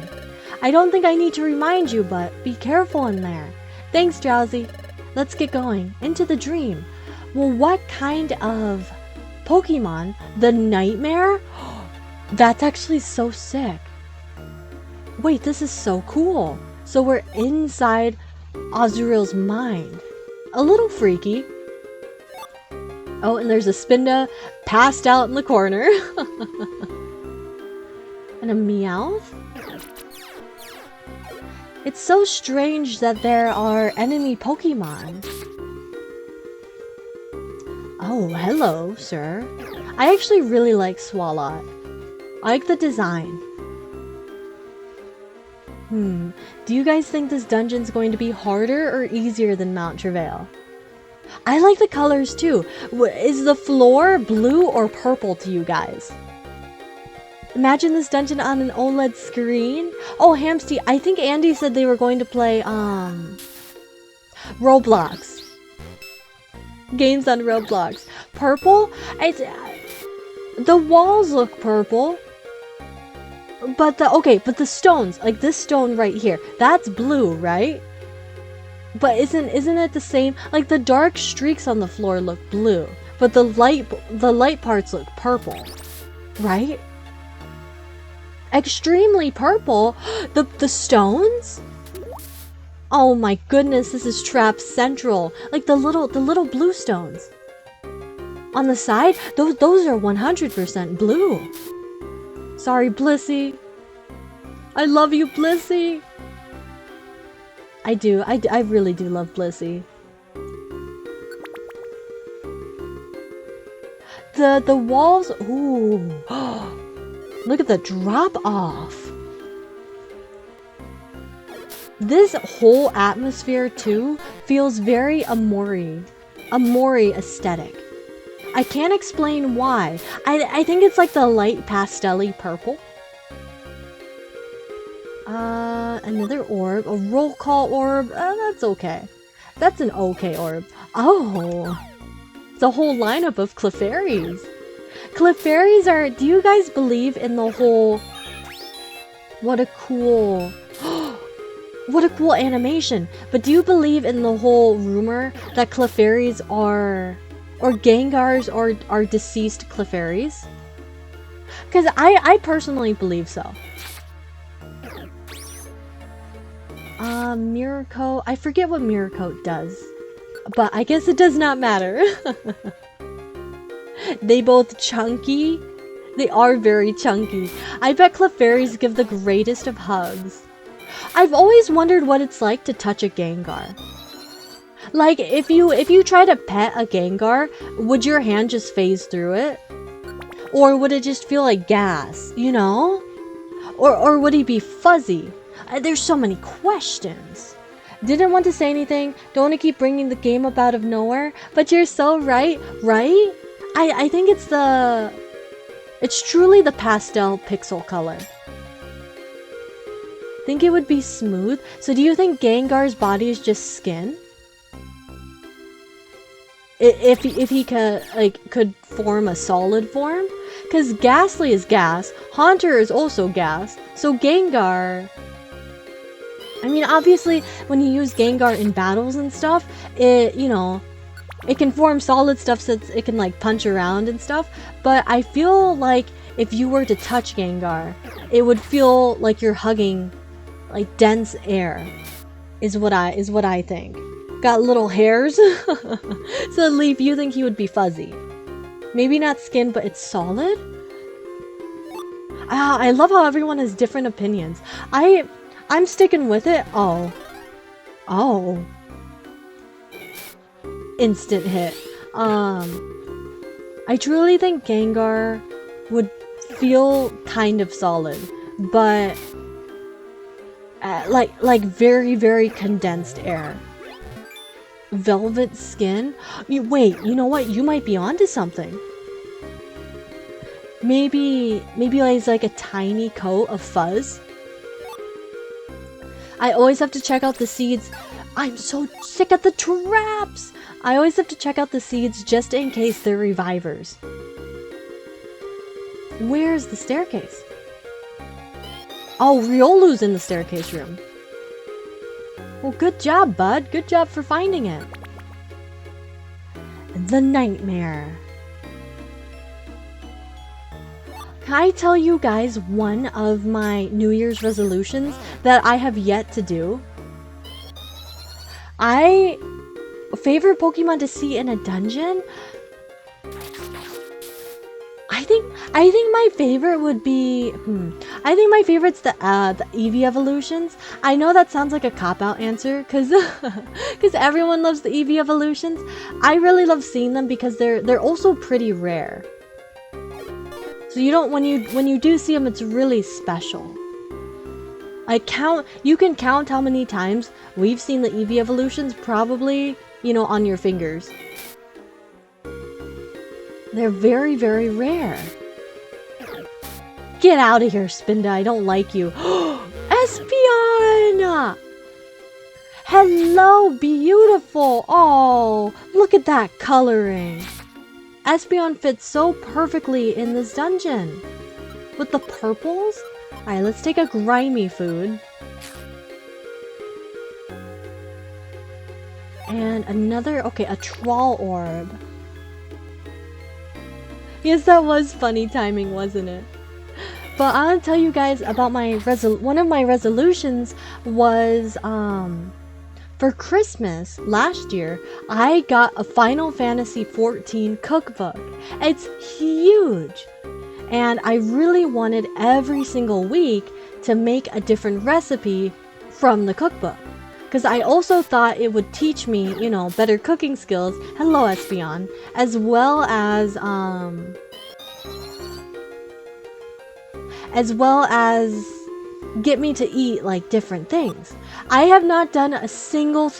A: I don't think I need to remind you, but be careful in there. Thanks, Drowsy. Let's get going. Into the dream. Well, what kind of Pokemon? The nightmare? That's actually so sick. Wait, this is so cool. So we're inside Azuriel's mind. A little freaky. Oh, and there's a Spinda passed out in the corner. And a Meowth? It's so strange that there are enemy Pokemon. Oh, hello, sir. I actually really like Swalot. I like the design. Do you guys think this dungeon's going to be harder or easier than Mount Travail? I like the colors too. Is the floor blue or purple to you guys? Imagine this dungeon on an OLED screen. Oh, Hamsty, I think Andy said they were going to play, Roblox. Games on Roblox. Purple? The walls look purple. But the stones, like this stone right here, that's blue, right? But isn't it the same? Like the dark streaks on the floor look blue, but the light parts look purple, right? Extremely purple. The stones? Oh my goodness, this is Trap Central. Like the little blue stones. On the side, those are 100% blue. Sorry, Blissey. I love you, Blissey. I do. I really do love Blissey. The walls. Ooh. Look at the drop off. This whole atmosphere too feels very Amori aesthetic. I can't explain why. I think it's like the light pastel-y purple. Another orb. A roll call orb. That's okay. That's an okay orb. Oh. It's a whole lineup of Clefairies. Clefairies are... Do you guys believe in the whole... What a cool... What a cool animation. But do you believe in the whole rumor that Clefairies are... Or Gengars are deceased Clefairies? Because I personally believe so. Mirror Coat. I forget what Mirror Coat does. But I guess it does not matter. They both chunky. They are very chunky. I bet Clefairies give the greatest of hugs. I've always wondered what it's like to touch a Gengar. Like, if you try to pet a Gengar, would your hand just phase through it? Or would it just feel like gas, you know? Or would he be fuzzy? There's so many questions. Didn't want to say anything, don't want to keep bringing the game up out of nowhere, but you're so right, right? I think it's truly the pastel pixel color. Think it would be smooth? So do you think Gengar's body is just skin? If he could form a solid form? Because Ghastly is gas, Haunter is also gas, so Gengar... I mean, obviously, when you use Gengar in battles and stuff, it can form solid stuff so it can, like, punch around and stuff, but I feel like if you were to touch Gengar, it would feel like you're hugging, like, dense air, is what I think. Got little hairs? So, Leaf, you think he would be fuzzy. Maybe not skin, but it's solid? I love how everyone has different opinions. I'm sticking with it. Oh. Instant hit. I truly think Gengar would feel kind of solid, but like very, very condensed air. Velvet skin? Wait, you know what? You might be onto something. Maybe it's like a tiny coat of fuzz. I always have to check out the seeds. I'm so sick of the traps! I always have to check out the seeds just in case they're revivers. Where's the staircase? Oh, Riolu's in the staircase room. Well, good job, bud. Good job for finding it. The Nightmare. Can I tell you guys one of my New Year's resolutions that I have yet to do? Favorite Pokemon to see in a dungeon? I think my favorite would be I think my favorite's the Eevee evolutions. I know that sounds like a cop-out answer because everyone loves the Eevee evolutions. I really love seeing them because they're also pretty rare. So you don't when you do see them, it's really special. You can count how many times we've seen the Eevee evolutions, probably, you know, on your fingers. They're very, very rare. Get out of here, Spinda. I don't like you. Espeon! Hello, beautiful. Oh, look at that coloring. Espeon fits so perfectly in this dungeon. With the purples? Alright, let's take a grimy food. And another, okay, a troll orb. Yes, that was funny timing, wasn't it? But I'll tell you guys about my one of my resolutions was for Christmas last year, I got a Final Fantasy XIV cookbook. It's huge. And I really wanted every single week to make a different recipe from the cookbook. Because I also thought it would teach me, you know, better cooking skills. Hello, Espeon. As well as get me to eat like different things. I have not done a single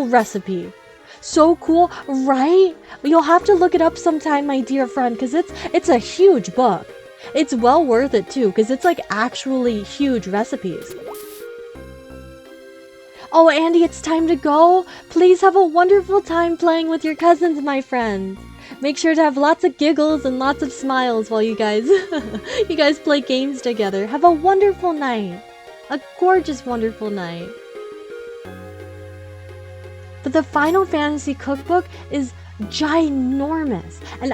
A: recipe. So cool, right? You'll have to look it up sometime, my dear friend, because it's a huge book. It's well worth it too, because it's like actually huge recipes. Oh, Andy, it's time to go. Please have a wonderful time playing with your cousins, my friends. Make sure to have lots of giggles and lots of smiles while you guys play games together. Have a wonderful night. A gorgeous, wonderful night. But the Final Fantasy cookbook is ginormous. And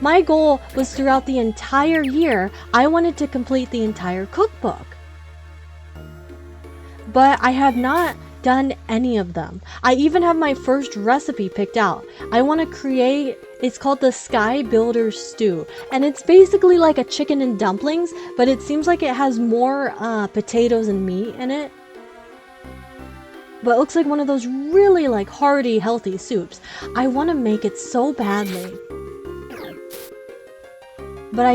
A: my goal was throughout the entire year, I wanted to complete the entire cookbook. But I have not done any of them. I even have my first recipe picked out. I want to create, it's called the Sky Builder Stew. And it's basically like a chicken and dumplings, but it seems like it has more potatoes and meat in it. But it looks like one of those really like hearty, healthy soups. I want to make it so badly. But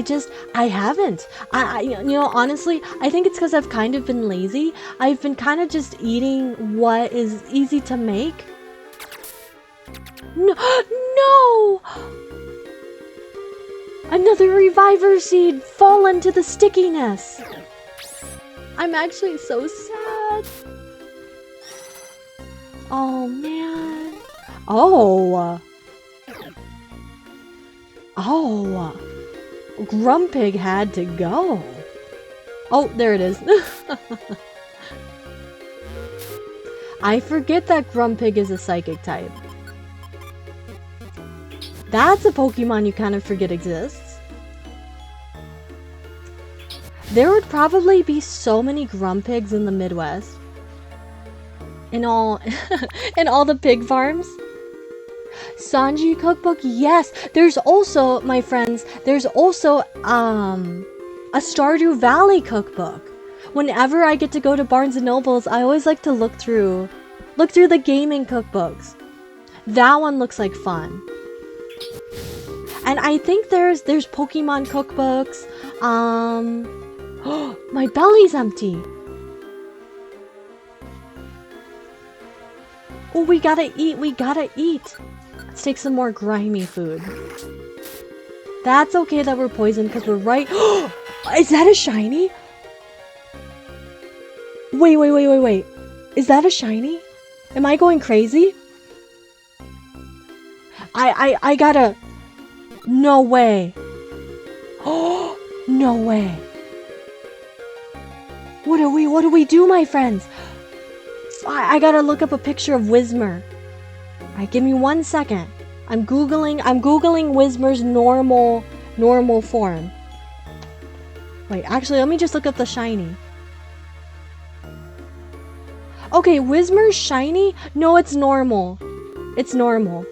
A: I haven't. You know, honestly, I think it's because I've kind of been lazy. I've been kind of just eating what is easy to make. No! No! Another reviver seed fallen to the stickiness. I'm actually so sad. Oh, man. Oh. Oh. Grumpig had to go. Oh, there it is. I forget that Grumpig is a psychic type. That's a Pokemon you kind of forget exists. There would probably be so many Grumpigs in the Midwest. In all the pig farms. Sanji cookbook, yes. There's also, my friends, there's also a Stardew Valley cookbook. Whenever I get to go to Barnes and Nobles, I always like to look through the gaming cookbooks. That one looks like fun. And I think there's Pokemon cookbooks. My belly's empty. Oh, we gotta eat. Let's take some more grimy food. That's okay that we're poisoned because we're right. Is that a shiny? Wait. Is that a shiny? Am I going crazy? I gotta... No way. Oh, no way. What do we do, my friends? I gotta look up a picture of Whismur. Alright, give me 1 second. I'm googling Whismur's normal form. Wait, actually, let me just look up the shiny. Okay, Whismer's shiny? No, it's normal. It's normal.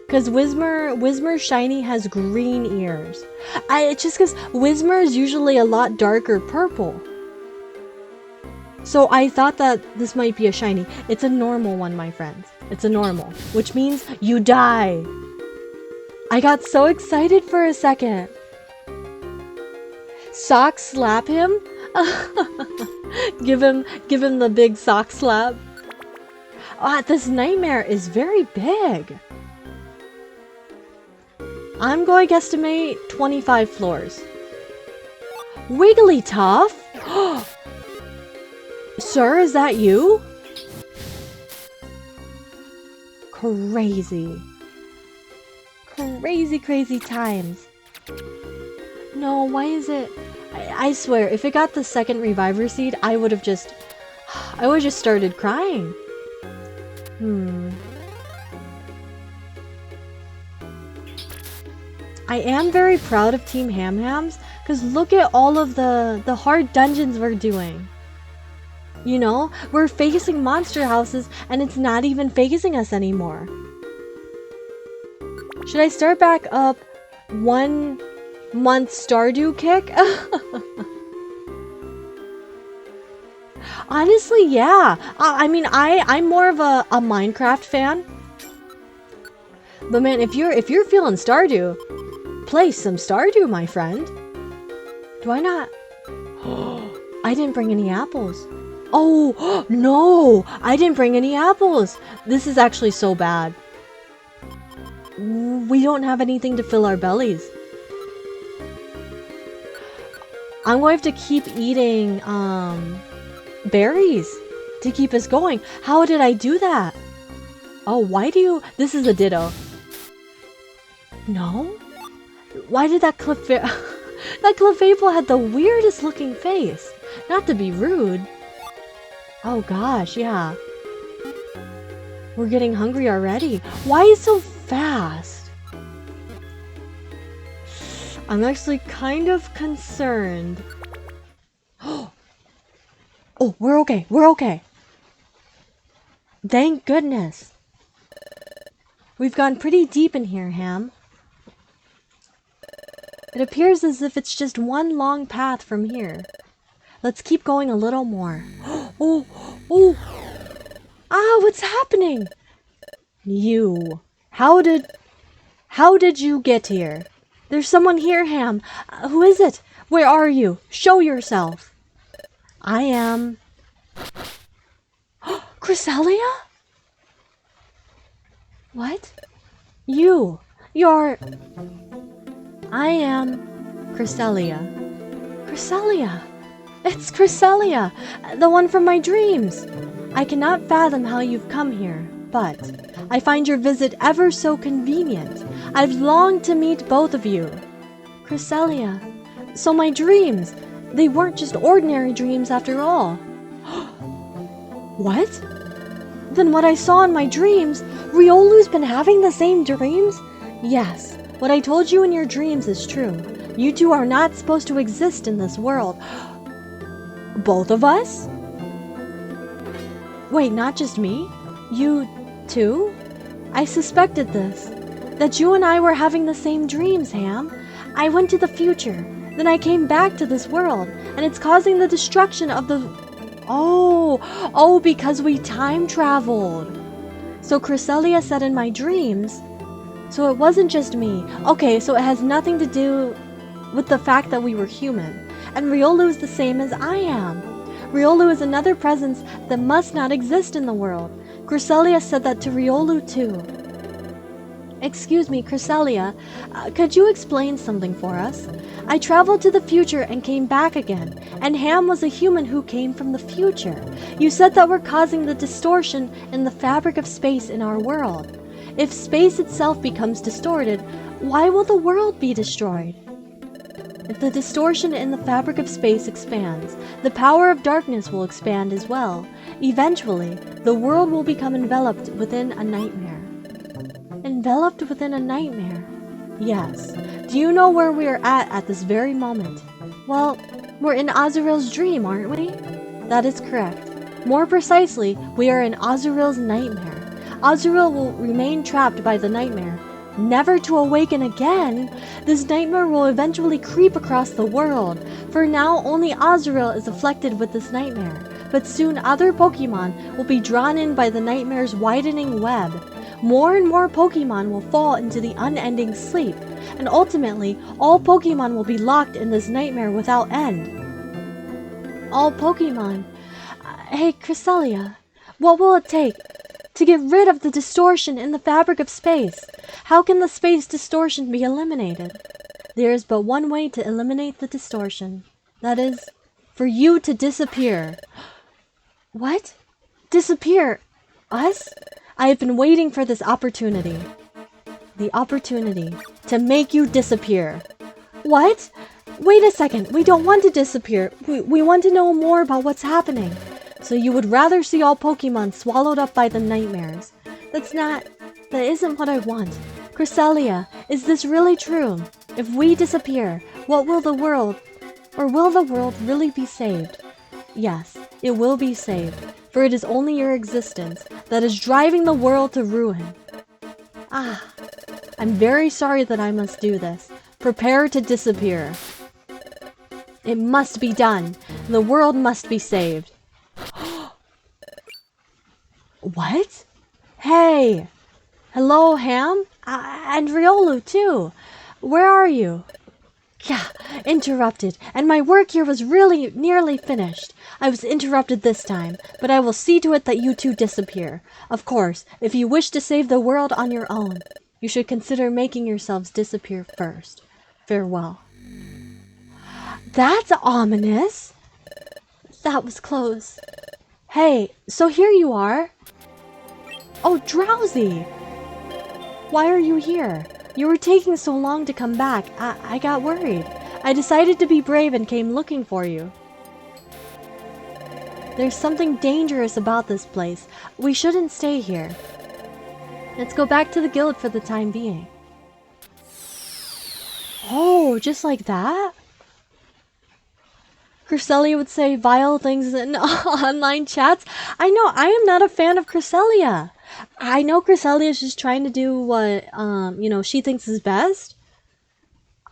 A: Because Whismer's shiny has green ears. It's just because Whismer is usually a lot darker purple. So I thought that this might be a shiny. It's a normal one, my friends. It's a normal, which means you die. I got so excited for a second. Sock slap him? give him the big sock slap. This nightmare is very big. I'm going to estimate 25 floors. Wigglytuff? Sir, is that you? Crazy. Crazy times. No, why is it? I swear, if it got the second reviver seed, I would have just started crying. I am very proud of Team HamHams, because look at all of the hard dungeons we're doing. You know, we're facing monster houses, and it's not even phasing us anymore. Should I start back up 1 month Stardew kick? Honestly, yeah. I mean, I'm more of a Minecraft fan. But man, if you're feeling Stardew, play some Stardew, my friend. Do I not? I didn't bring any apples. Oh, no! I didn't bring any apples! This is actually so bad. We don't have anything to fill our bellies. I'm going to have to keep eating, berries to keep us going. How did I do that? Oh, why do you... This is a ditto. No? Why did that that Clefable had the weirdest looking face? Not to be rude. Oh gosh, yeah. We're getting hungry already. Why is it so fast? I'm actually kind of concerned. Oh, we're okay. We're okay. Thank goodness. We've gone pretty deep in here, Ham. It appears as if it's just one long path from here. Let's keep going a little more. Oh! Ah, what's happening? You. How did you get here? There's someone here, Ham. Who is it? Where are you? Show yourself. I am... Cresselia? What? You're... I am Cresselia. Cresselia! It's Cresselia! The one from my dreams! I cannot fathom how you've come here, but I find your visit ever so convenient. I've longed to meet both of you. Cresselia. So my dreams, they weren't just ordinary dreams after all. What? Then what I saw in my dreams, Riolu's been having the same dreams? Yes, what I told you in your dreams is true. You two are not supposed to exist in this world. Both of us? Wait, not just me? You too? I suspected this. That you and I were having the same dreams, Ham. I went to the future. Then I came back to this world. And it's causing the destruction of the... Oh, because we time traveled. So Cresselia said in my dreams... So it wasn't just me. Okay, so it has nothing to do with the fact that we were human. And Riolu is the same as I am. Riolu is another presence that must not exist in the world. Cresselia said that to Riolu too. Excuse me, Cresselia, could you explain something for us? I traveled to the future and came back again, and Ham was a human who came from the future. You said that we're causing the distortion in the fabric of space in our world. If space itself becomes distorted, why will the world be destroyed? If the distortion in the fabric of space expands, the power of darkness will expand as well. Eventually, the world will become enveloped within a nightmare. Enveloped within a nightmare? Yes. Do you know where we are at this very moment? Well, We're in Azrael's dream, aren't we? That is correct. More precisely, we are in Azrael's nightmare. Azrael will remain trapped by the nightmare, never to awaken again. This nightmare will eventually creep across the world. For now, only Azrael is afflicted with this nightmare, but soon other Pokemon will be drawn in by the nightmare's widening web. More and more Pokemon will fall into the unending sleep, and ultimately, all Pokemon will be locked in this nightmare without end. All Pokemon. Hey, Cresselia, what will it take to get rid of the distortion in the fabric of space? How can the space distortion be eliminated? There is but one way to eliminate the distortion. That is, for you to disappear. What? Disappear? Us? I have been waiting for this opportunity. The opportunity to make you disappear. What? Wait a second, we don't want to disappear. We want to know more about what's happening. So you would rather see all Pokemon swallowed up by the nightmares. That isn't what I want. Cresselia, is this really true? If we disappear, will the world really be saved? Yes, it will be saved, for it is only your existence that is driving the world to ruin. I'm very sorry that I must do this. Prepare to disappear. It must be done. The world must be saved. What? Hey! Hello, Ham? And Riolu, too. Where are you? Yeah, interrupted. And my work here was really nearly finished. I was interrupted this time, but I will see to it that you two disappear. Of course, if you wish to save the world on your own, you should consider making yourselves disappear first. Farewell. That's ominous. That was close. Hey, so here you are. Oh, Drowsy! Why are you here? You were taking so long to come back. I got worried. I decided to be brave and came looking for you. There's something dangerous about this place. We shouldn't stay here. Let's go back to the guild for the time being. Oh, just like that? Cresselia would say vile things in online chats. I know, I am not a fan of Cresselia. I know Cresselia is just trying to do what, she thinks is best.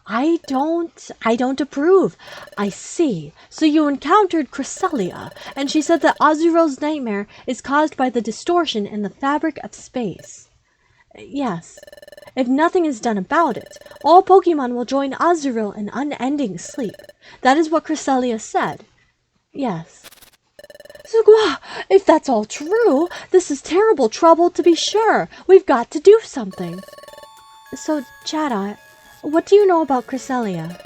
A: I don't approve. I see. So you encountered Cresselia, and she said that Azrael's nightmare is caused by the distortion in the fabric of space. Yes. If nothing is done about it, all Pokemon will join Azrael in unending sleep. That is what Cresselia said. Yes. Sugua, if that's all true, this is terrible trouble to be sure. We've got to do something. So, Chatot, what do you know about Cresselia?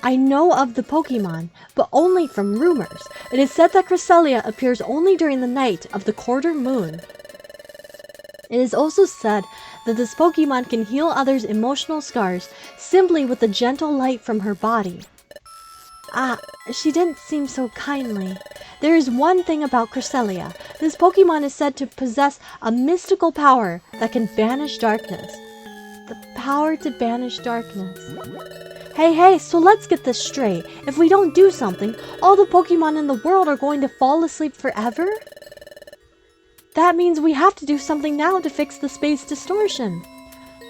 A: I know of the Pokemon, but only from rumors. It is said that Cresselia appears only during the night of the quarter moon. It is also said that this Pokemon can heal others' emotional scars simply with the gentle light from her body. She didn't seem so kindly. There is one thing about Cresselia. This Pokemon is said to possess a mystical power that can banish darkness. The power to banish darkness. Hey, so let's get this straight. If we don't do something, all the Pokemon in the world are going to fall asleep forever? That means we have to do something now to fix the space distortion.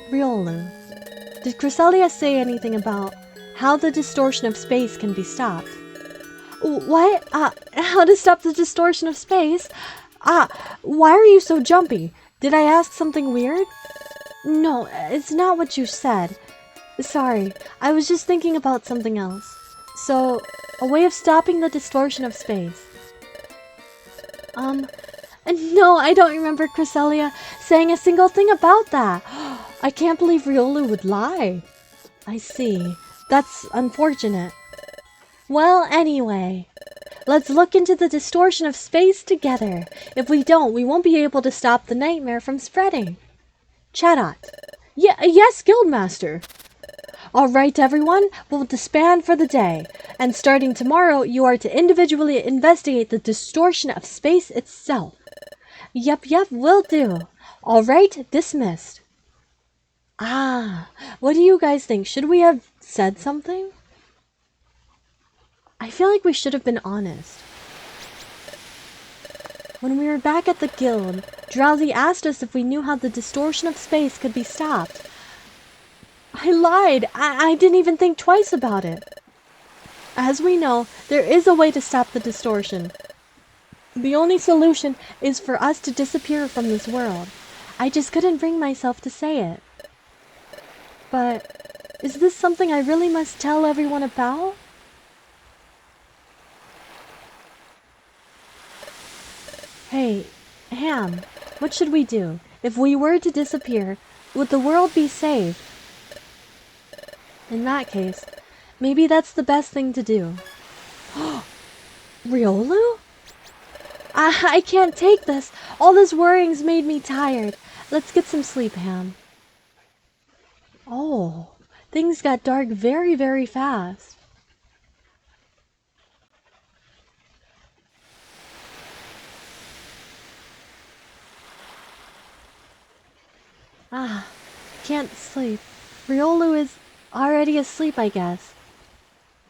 A: Riolu, did Cresselia say anything about how the distortion of space can be stopped? What? How to stop the distortion of space? Why are you so jumpy? Did I ask something weird? No, it's not what you said. Sorry, I was just thinking about something else. So, a way of stopping the distortion of space. No, I don't remember Cresselia saying a single thing about that. I can't believe Riolu would lie. I see. That's unfortunate. Well, anyway, let's look into the distortion of space together. If we don't, we won't be able to stop the nightmare from spreading. Chatot. Yes, Guildmaster. All right, everyone, we'll disband for the day. And starting tomorrow, you are to individually investigate the distortion of space itself. Yep, will do. All right, dismissed. What do you guys think? Should we have said something? I feel like we should have been honest. When we were back at the guild, Drowsy asked us if we knew how the distortion of space could be stopped. I lied. I didn't even think twice about it. As we know, there is a way to stop the distortion. The only solution is for us to disappear from this world. I just couldn't bring myself to say it. But is this something I really must tell everyone about? Hey, Ham, what should we do? If we were to disappear, would the world be saved? In that case, maybe that's the best thing to do. Riolu? I can't take this. All this worrying's made me tired. Let's get some sleep, Ham. Oh, things got dark very, very fast. Can't sleep. Riolu is already asleep, I guess.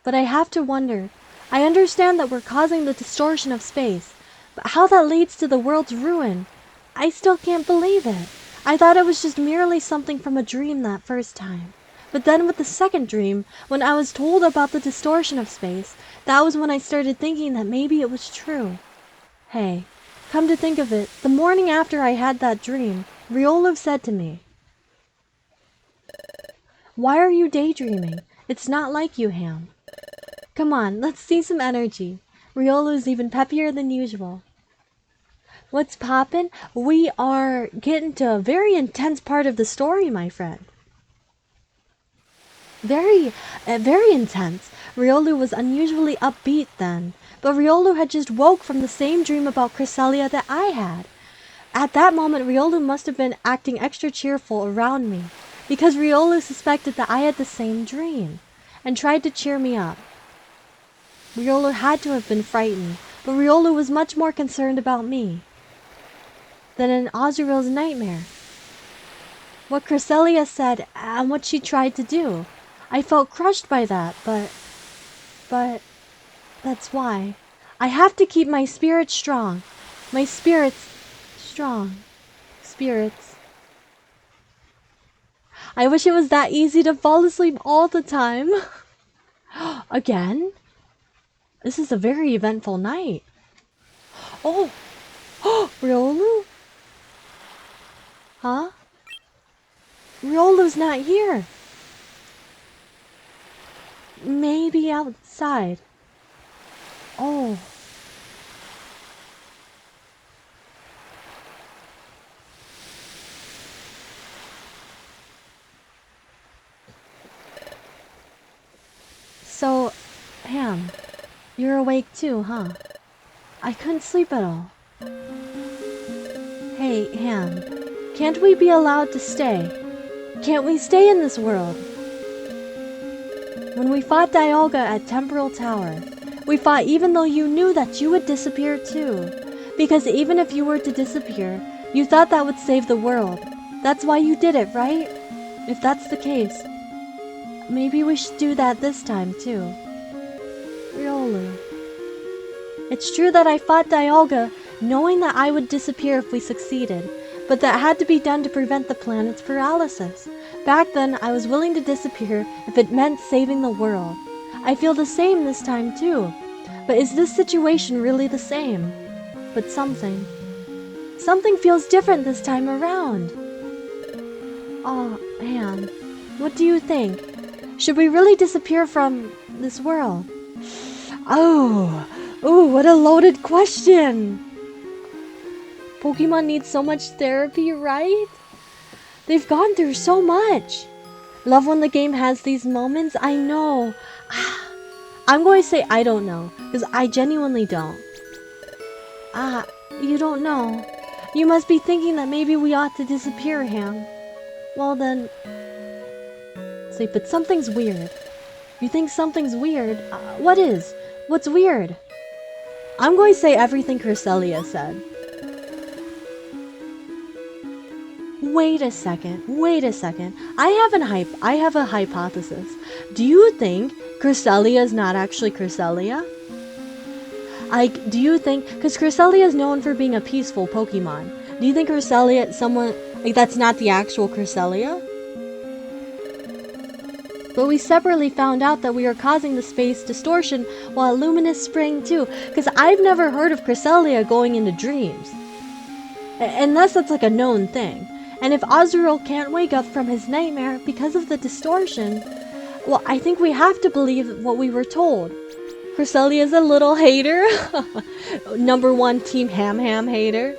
A: But I have to wonder. I understand that we're causing the distortion of space, but how that leads to the world's ruin, I still can't believe it. I thought it was just merely something from a dream that first time. But then with the second dream, when I was told about the distortion of space, that was when I started thinking that maybe it was true. Hey, come to think of it, the morning after I had that dream, Riolu said to me, "Why are you daydreaming? It's not like you, Ham. Come on, let's see some energy." Riolu's even peppier than usual. What's poppin'? We are getting to a very intense part of the story, my friend. Very intense. Riolu was unusually upbeat then, but Riolu had just woke from the same dream about Cresselia that I had. At that moment, Riolu must have been acting extra cheerful around me, because Riolu suspected that I had the same dream, and tried to cheer me up. Riolu had to have been frightened, but Riolu was much more concerned about me than in Azrael's nightmare. What Cresselia said and what she tried to do, I felt crushed by that, but that's why. I have to keep my spirits strong. My spirits strong. Spirits. I wish it was that easy to fall asleep all the time. Again? This is a very eventful night. Oh! Riolu? Huh? Riolu's not here. Maybe outside. Oh. So, Ham, you're awake too, huh? I couldn't sleep at all. Hey, Ham, can't we be allowed to stay? Can't we stay in this world? When we fought Dialga at Temporal Tower, we fought even though you knew that you would disappear too. Because even if you were to disappear, you thought that would save the world. That's why you did it, right? If that's the case, maybe we should do that this time too. Riolu. It's true that I fought Dialga knowing that I would disappear if we succeeded, but that had to be done to prevent the planet's paralysis. Back then, I was willing to disappear if it meant saving the world. I feel the same this time too. But is this situation really the same? But something feels different this time around. Oh, Ham, what do you think? Should we really disappear from this world? Oh, what a loaded question. Pokemon need so much therapy, right? They've gone through so much. Love when the game has these moments. I know. I'm going to say I don't know, because I genuinely don't. You don't know. You must be thinking that maybe we ought to disappear, Ham. Well then... Say, but something's weird. You think something's weird? What is? What's weird? I'm going to say everything Cresselia said. Wait a second. I have a hypothesis. Do you think Cresselia is not actually Cresselia? Do you think, because Cresselia is known for being a peaceful Pokemon, do you think Cresselia is someone, like, that's not the actual Cresselia? But we separately found out that we are causing the space distortion while Luminous Spring too, because I've never heard of Cresselia going into dreams. Unless that's like a known thing. And if Azurill can't wake up from his nightmare because of the distortion, well, I think we have to believe what we were told. Cresselia's a little hater. Number 1 Team HamHam hater.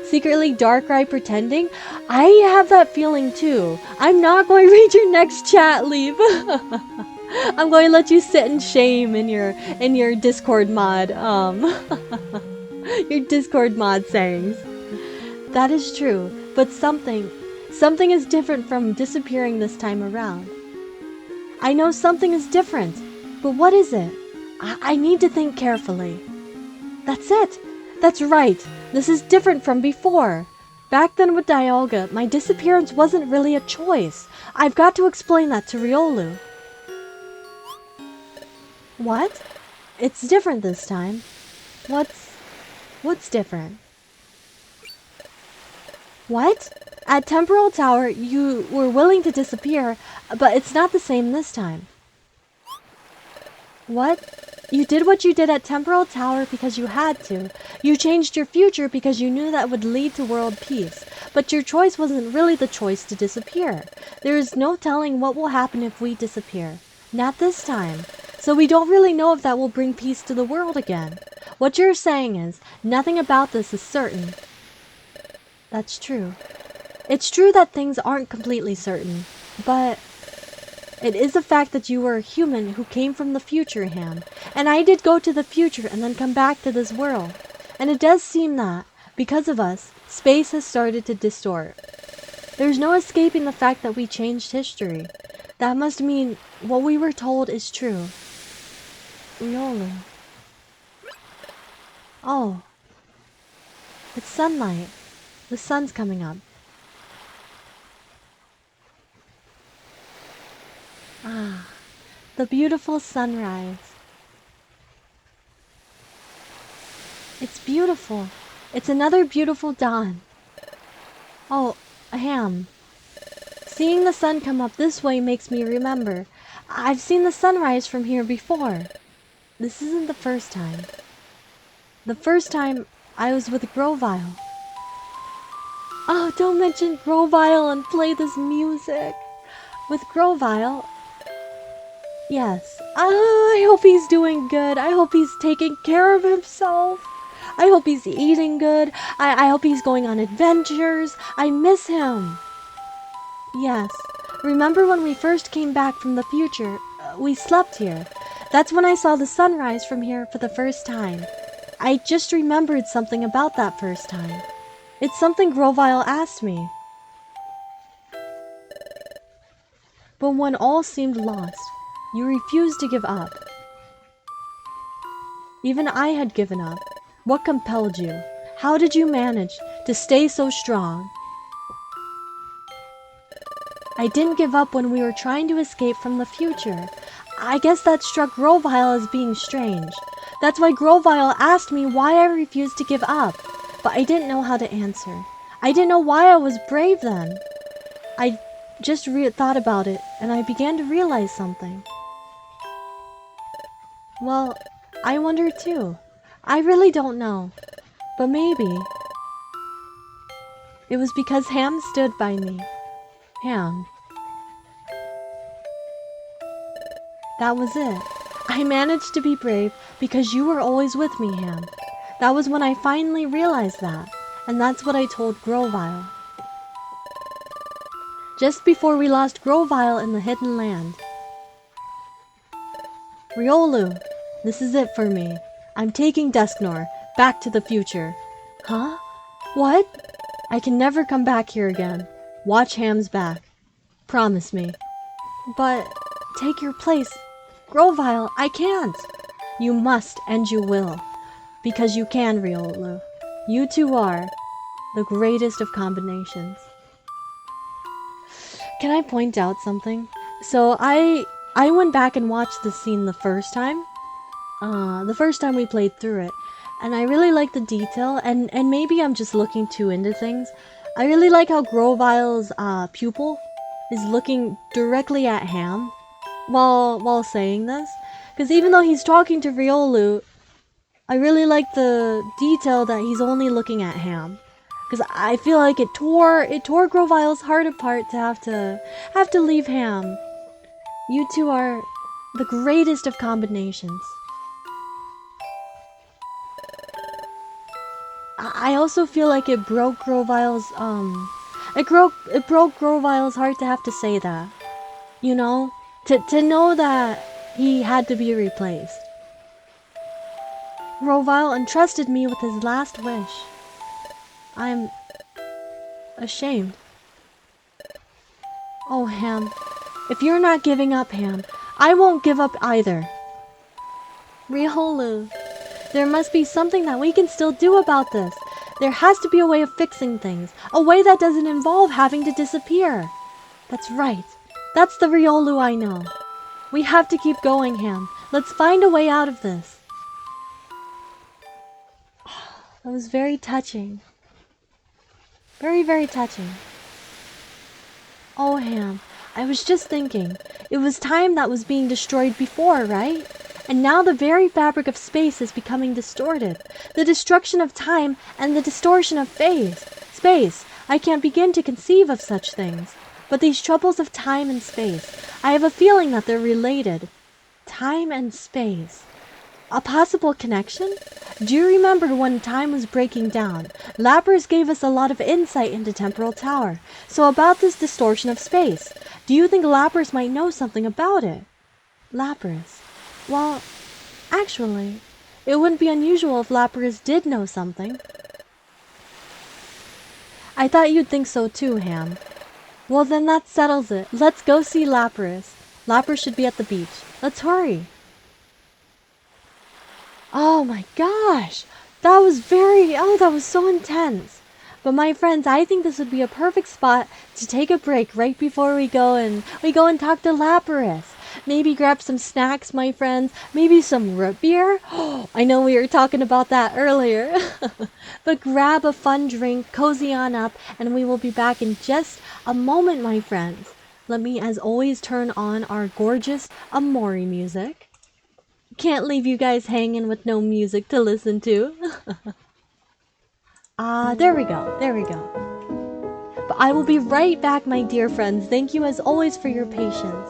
A: Secretly Darkrai pretending. I have that feeling too. I'm not going to read your next chat, Leave. I'm going to let you sit in shame in your Discord mod. Your Discord mod sayings. That is true, but something is different from disappearing this time around. I know something is different, but what is it? I need to think carefully. That's it. That's right. This is different from before. Back then with Dialga, my disappearance wasn't really a choice. I've got to explain that to Riolu. What? It's different this time. What's different? What? At Temporal Tower, you were willing to disappear, but it's not the same this time. What? You did what you did at Temporal Tower because you had to. You changed your future because you knew that would lead to world peace. But your choice wasn't really the choice to disappear. There is no telling what will happen if we disappear. Not this time. So we don't really know if that will bring peace to the world again. What you're saying is, nothing about this is certain. That's true. It's true that things aren't completely certain, but it is a fact that you were a human who came from the future, Ham. And I did go to the future and then come back to this world. And it does seem that, because of us, space has started to distort. There's no escaping the fact that we changed history. That must mean what we were told is true. Riolu. Oh. It's sunlight. The sun's coming up. Ah, the beautiful sunrise. It's beautiful. It's another beautiful dawn. Oh, Ham. Seeing the sun come up this way makes me remember. I've seen the sunrise from here before. This isn't the first time. The first time I was with Grovyle. Oh, don't mention Grovyle and play this music. With Grovyle... Yes. I hope he's doing good. I hope he's taking care of himself. I hope he's eating good. I hope he's going on adventures. I miss him. Yes. Remember when we first came back from the future? We slept here. That's when I saw the sunrise from here for the first time. I just remembered something about that first time. It's something Grovyle asked me. But when all seemed lost, you refused to give up. Even I had given up. What compelled you? How did you manage to stay so strong? I didn't give up when we were trying to escape from the future. I guess that struck Grovyle as being strange. That's why Grovyle asked me why I refused to give up. But I didn't know how to answer. I didn't know why I was brave then. I just thought about it, and I began to realize something. Well, I wonder too. I really don't know. But maybe it was because Ham stood by me. Ham. That was it. I managed to be brave because you were always with me, Ham. That was when I finally realized that. And that's what I told Grovyle. Just before we lost Grovyle in the Hidden Land. Riolu, this is it for me. I'm taking Dusknoir back to the future. Huh? What? I can never come back here again. Watch Ham's back. Promise me. But take your place. Grovyle, I can't. You must and you will. Because you can, Riolu. You two are the greatest of combinations. Can I point out something? So I went back and watched the scene the first time we played through it, and I really like the detail. And maybe I'm just looking too into things. I really like how Grovile's pupil is looking directly at Ham while saying this, because even though he's talking to Riolu, I really like the detail that he's only looking at Ham. Because I feel like it tore Grovile's heart apart to have to leave Ham. You two are the greatest of combinations. I also feel like it broke Grovile's heart to have to say that. You know? To know that he had to be replaced. Grovile entrusted me with his last wish. I'm ashamed. Oh, Ham. If you're not giving up, Ham, I won't give up either. Riolu, there must be something that we can still do about this. There has to be a way of fixing things. A way that doesn't involve having to disappear. That's right. That's the Riolu I know. We have to keep going, Ham. Let's find a way out of this. That was very touching. Very, very touching. Oh, Ham, I was just thinking. It was time that was being destroyed before, right? And now the very fabric of space is becoming distorted. The destruction of time and the distortion of space. I can't begin to conceive of such things. But these troubles of time and space, I have a feeling that they're related. Time and space. A possible connection? Do you remember when time was breaking down? Lapras gave us a lot of insight into Temporal Tower. So about this distortion of space, do you think Lapras might know something about it? Lapras. Well, actually, it wouldn't be unusual if Lapras did know something. I thought you'd think so too, Ham. Well, then that settles it. Let's go see Lapras. Lapras should be at the beach. Let's hurry. Oh my gosh! That was so intense. But my friends, I think this would be a perfect spot to take a break right before we go and talk to Lapras. Maybe grab some snacks, my friends. Maybe some root beer. I know we were talking about that earlier. But grab a fun drink, cozy on up, and we will be back in just a moment, my friends. Let me, as always, turn on our gorgeous Amori music. Can't leave you guys hanging with no music to listen to. There we go. There we go. But I will be right back, my dear friends. Thank you as always for your patience.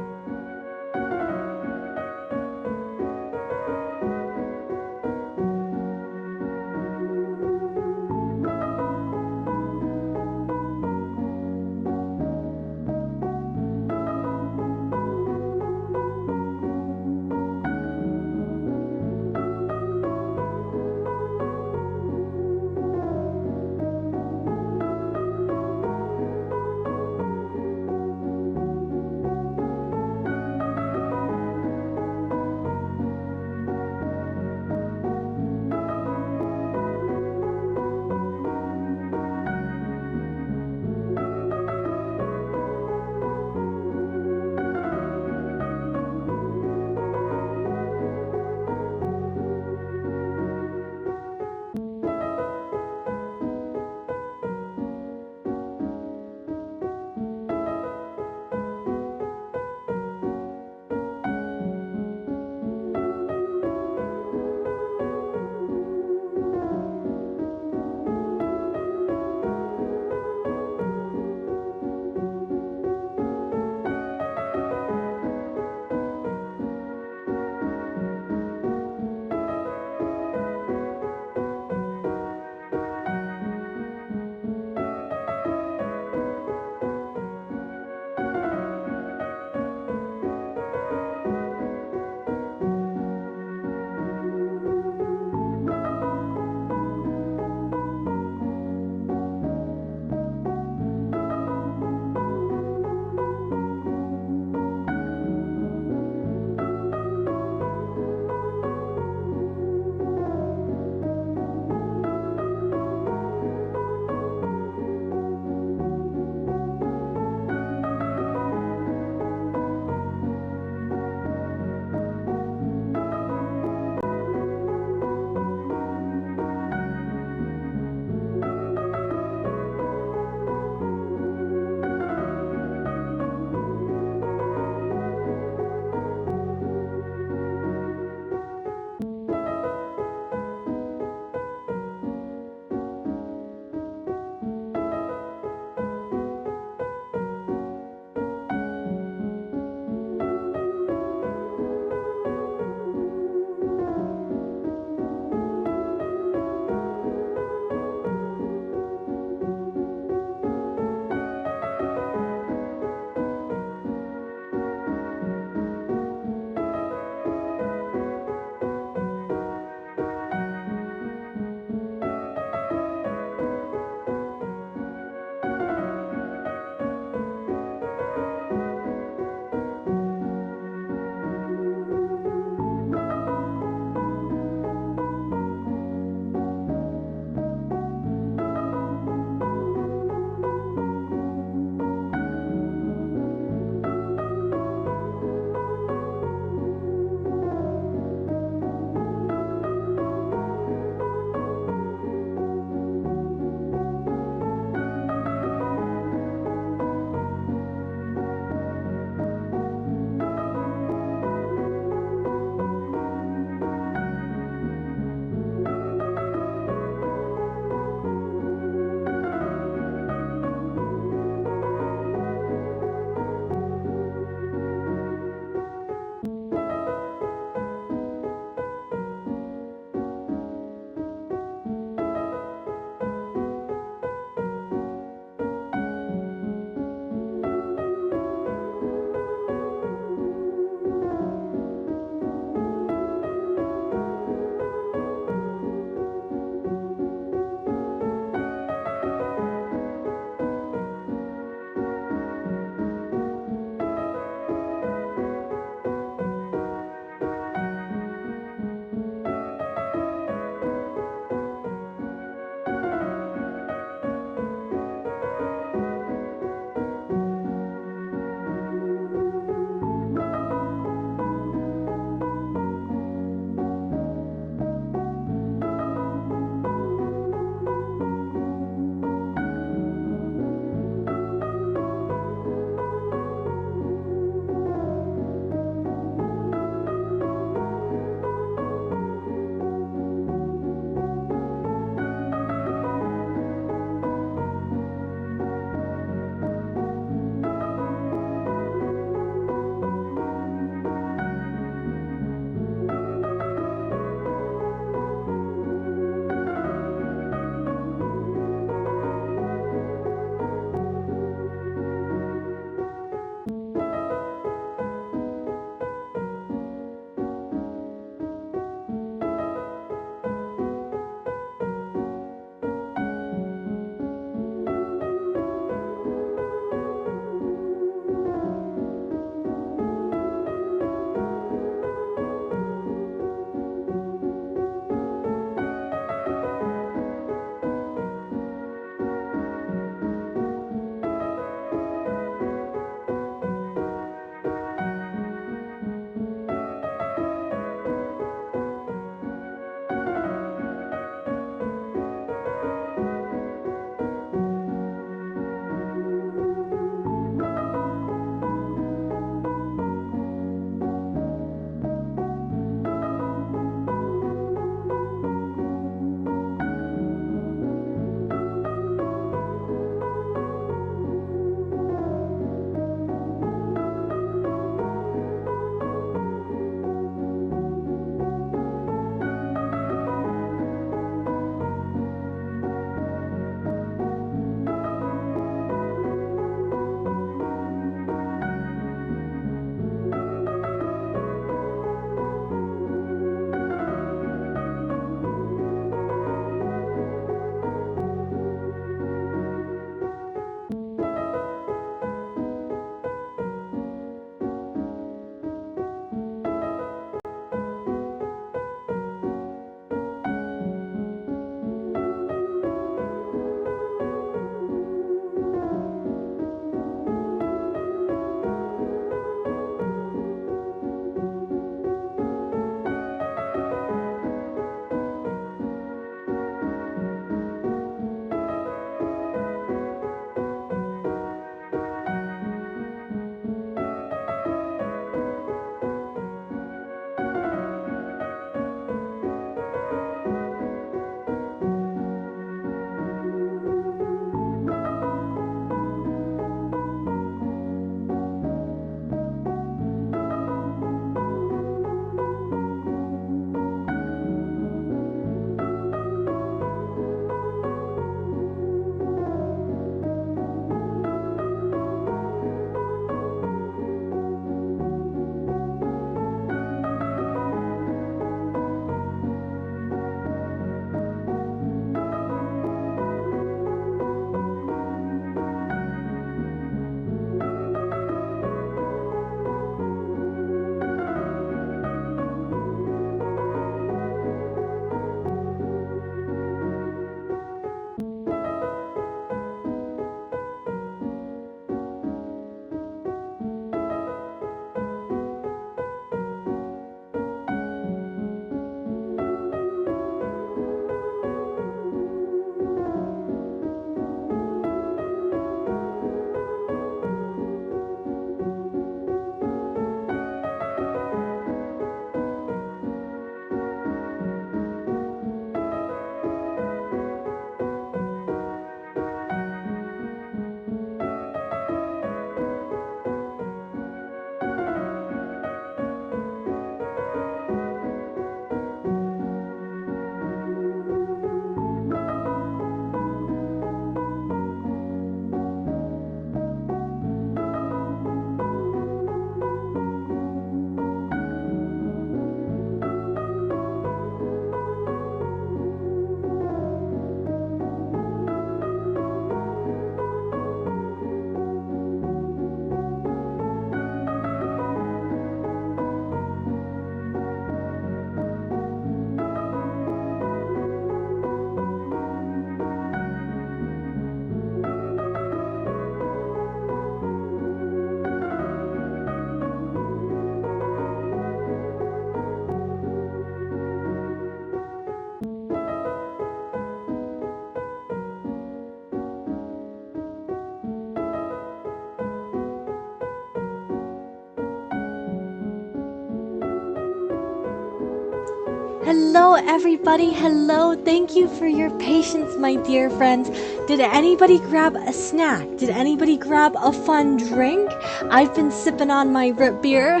A: Hello, everybody. Hello. Thank you for your patience, my dear friends. Did anybody grab a snack? Did anybody grab a fun drink? I've been sipping on my root beer.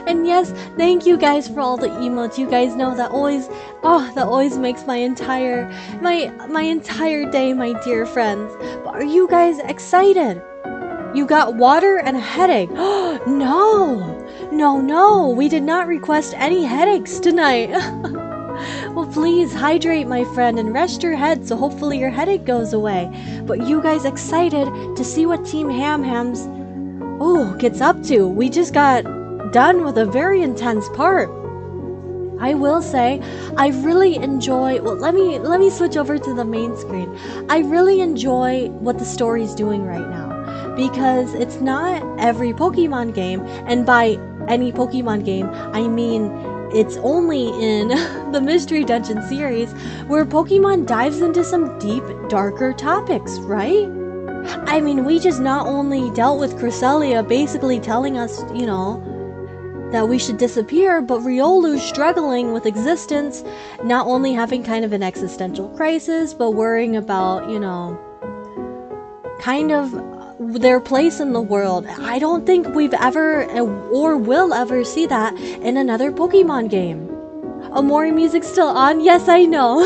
A: And yes, thank you guys for all the emotes. You guys know that always makes my entire day, my dear friends. But are you guys excited? You got water and a headache. No, we did not request any headaches tonight. Well, please hydrate, my friend, and rest your head so hopefully your headache goes away. But you guys excited to see what Team HamHams gets up to? We just got done with a very intense part. I will say, I really enjoy, well, let me switch over to the main screen. I really enjoy what the story's doing right now. Because it's not every Pokemon game, and by any Pokemon game, I mean it's only in the Mystery Dungeon series where Pokemon dives into some deep, darker topics, right? I mean, we just not only dealt with Cresselia basically telling us, that we should disappear, but Riolu's struggling with existence, not only having kind of an existential crisis, but worrying about, kind of their place in the world. I don't think we've ever or will ever see that in another Pokemon game. Amori music's still on? Yes, I know.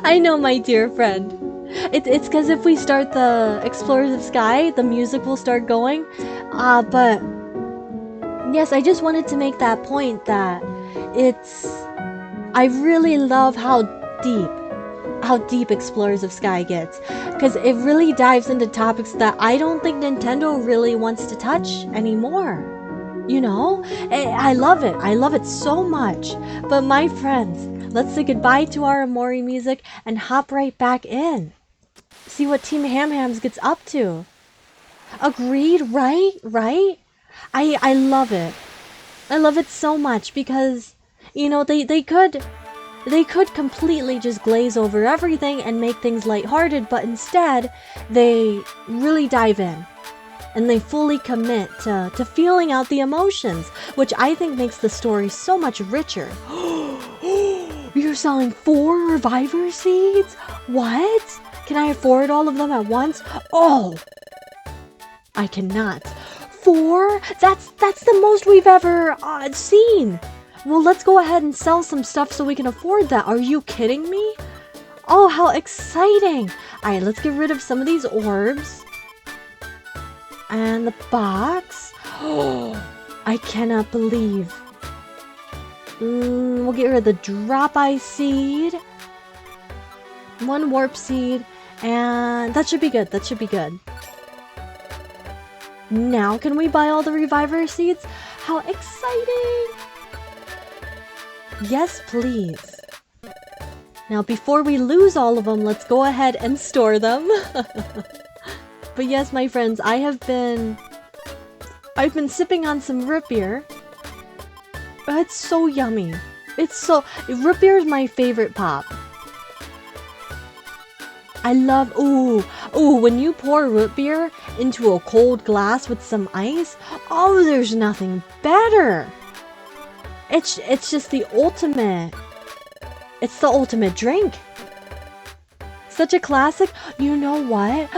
A: I know, my dear friend. It's because if we start the Explorers of Sky, the music will start going. But yes, I just wanted to make that point that I really love how deep Explorers of Sky gets, because it really dives into topics that I don't think Nintendo really wants to touch anymore. I love it so much. But my friends, let's say goodbye to our Amori music and hop right back in. See what Team HamHams gets up to. Agreed, right? I love it. I love it so much because, they could completely just glaze over everything and make things lighthearted, but instead, they really dive in. And they fully commit to feeling out the emotions, which I think makes the story so much richer. You're selling 4 Reviver Seeds? What? Can I afford all of them at once? Oh! I cannot. 4? That's the most we've ever seen! Well, let's go ahead and sell some stuff so we can afford that. Are you kidding me? Oh, how exciting! Alright, let's get rid of some of these orbs. And the box. Oh, I cannot believe. We'll get rid of the Drop Ice Seed. 1 Warp Seed. And that should be good. Now can we buy all the Reviver Seeds? How exciting! Yes, please. Now, before we lose all of them, let's go ahead and store them. But yes, my friends, I've been sipping on some root beer. It's so yummy. Root beer is my favorite pop. I love, when you pour root beer into a cold glass with some ice, there's nothing better. It's just the ultimate. It's the ultimate drink. Such a classic. You know what?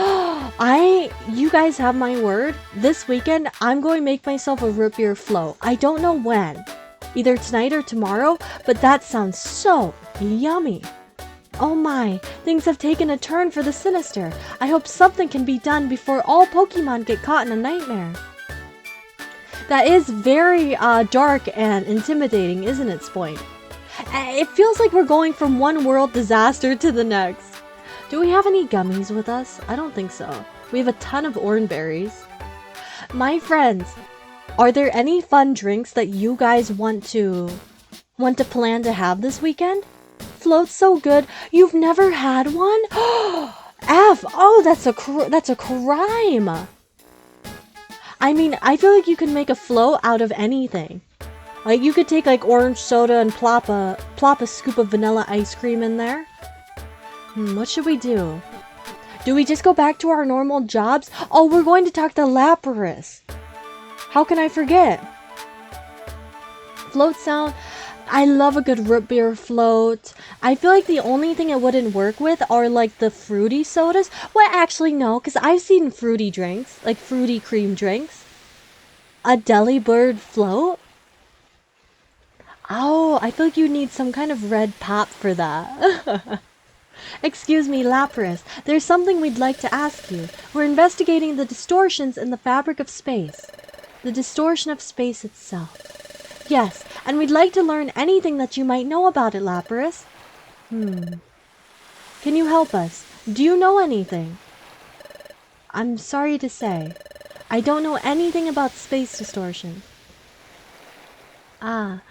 A: You guys have my word. This weekend, I'm going to make myself a root beer float. I don't know when. Either tonight or tomorrow, but that sounds so yummy. Oh my, things have taken a turn for the sinister. I hope something can be done before all Pokemon get caught in a nightmare. That is very dark and intimidating, isn't it, Spoint? It feels like we're going from one world disaster to the next. Do we have any gummies with us? I don't think so. We have a ton of orangeberries. My friends, are there any fun drinks that you guys want to plan to have this weekend? Float's so good. You've never had one? F! Oh, that's a crime! I mean, I feel like you can make a float out of anything. Like, you could take, like, orange soda and plop a scoop of vanilla ice cream in there. What should we do? Do we just go back to our normal jobs? Oh, we're going to talk to Lapras. How can I forget? Float sound. I love a good root beer float. I feel like the only thing it wouldn't work with are like the fruity sodas. Well, actually, no, because I've seen fruity drinks, like fruity cream drinks. A deli bird float? Oh, I feel like you need some kind of red pop for that. Excuse me, Lapras. There's something we'd like to ask you. We're investigating the distortions in the fabric of space. The distortion of space itself. Yes, and we'd like to learn anything that you might know about it, Lapras. Can you help us? Do you know anything? I'm sorry to say, I don't know anything about space distortion. Ah,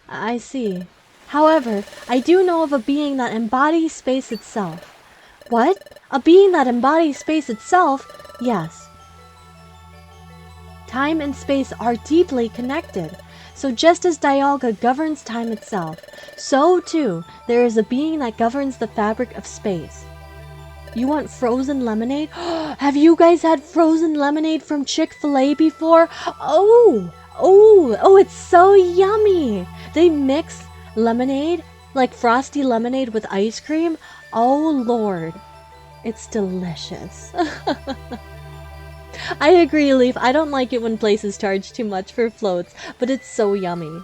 A: I see. However, I do know of a being that embodies space itself. What? A being that embodies space itself? Yes. Time and space are deeply connected. So just as Dialga governs time itself, so too there is a being that governs the fabric of space. You want frozen lemonade? Have you guys had frozen lemonade from Chick-fil-A before? Oh, it's so yummy. They mix lemonade, like frosty lemonade with ice cream. Oh Lord, it's delicious. I agree, Leaf. I don't like it when places charge too much for floats, but it's so yummy.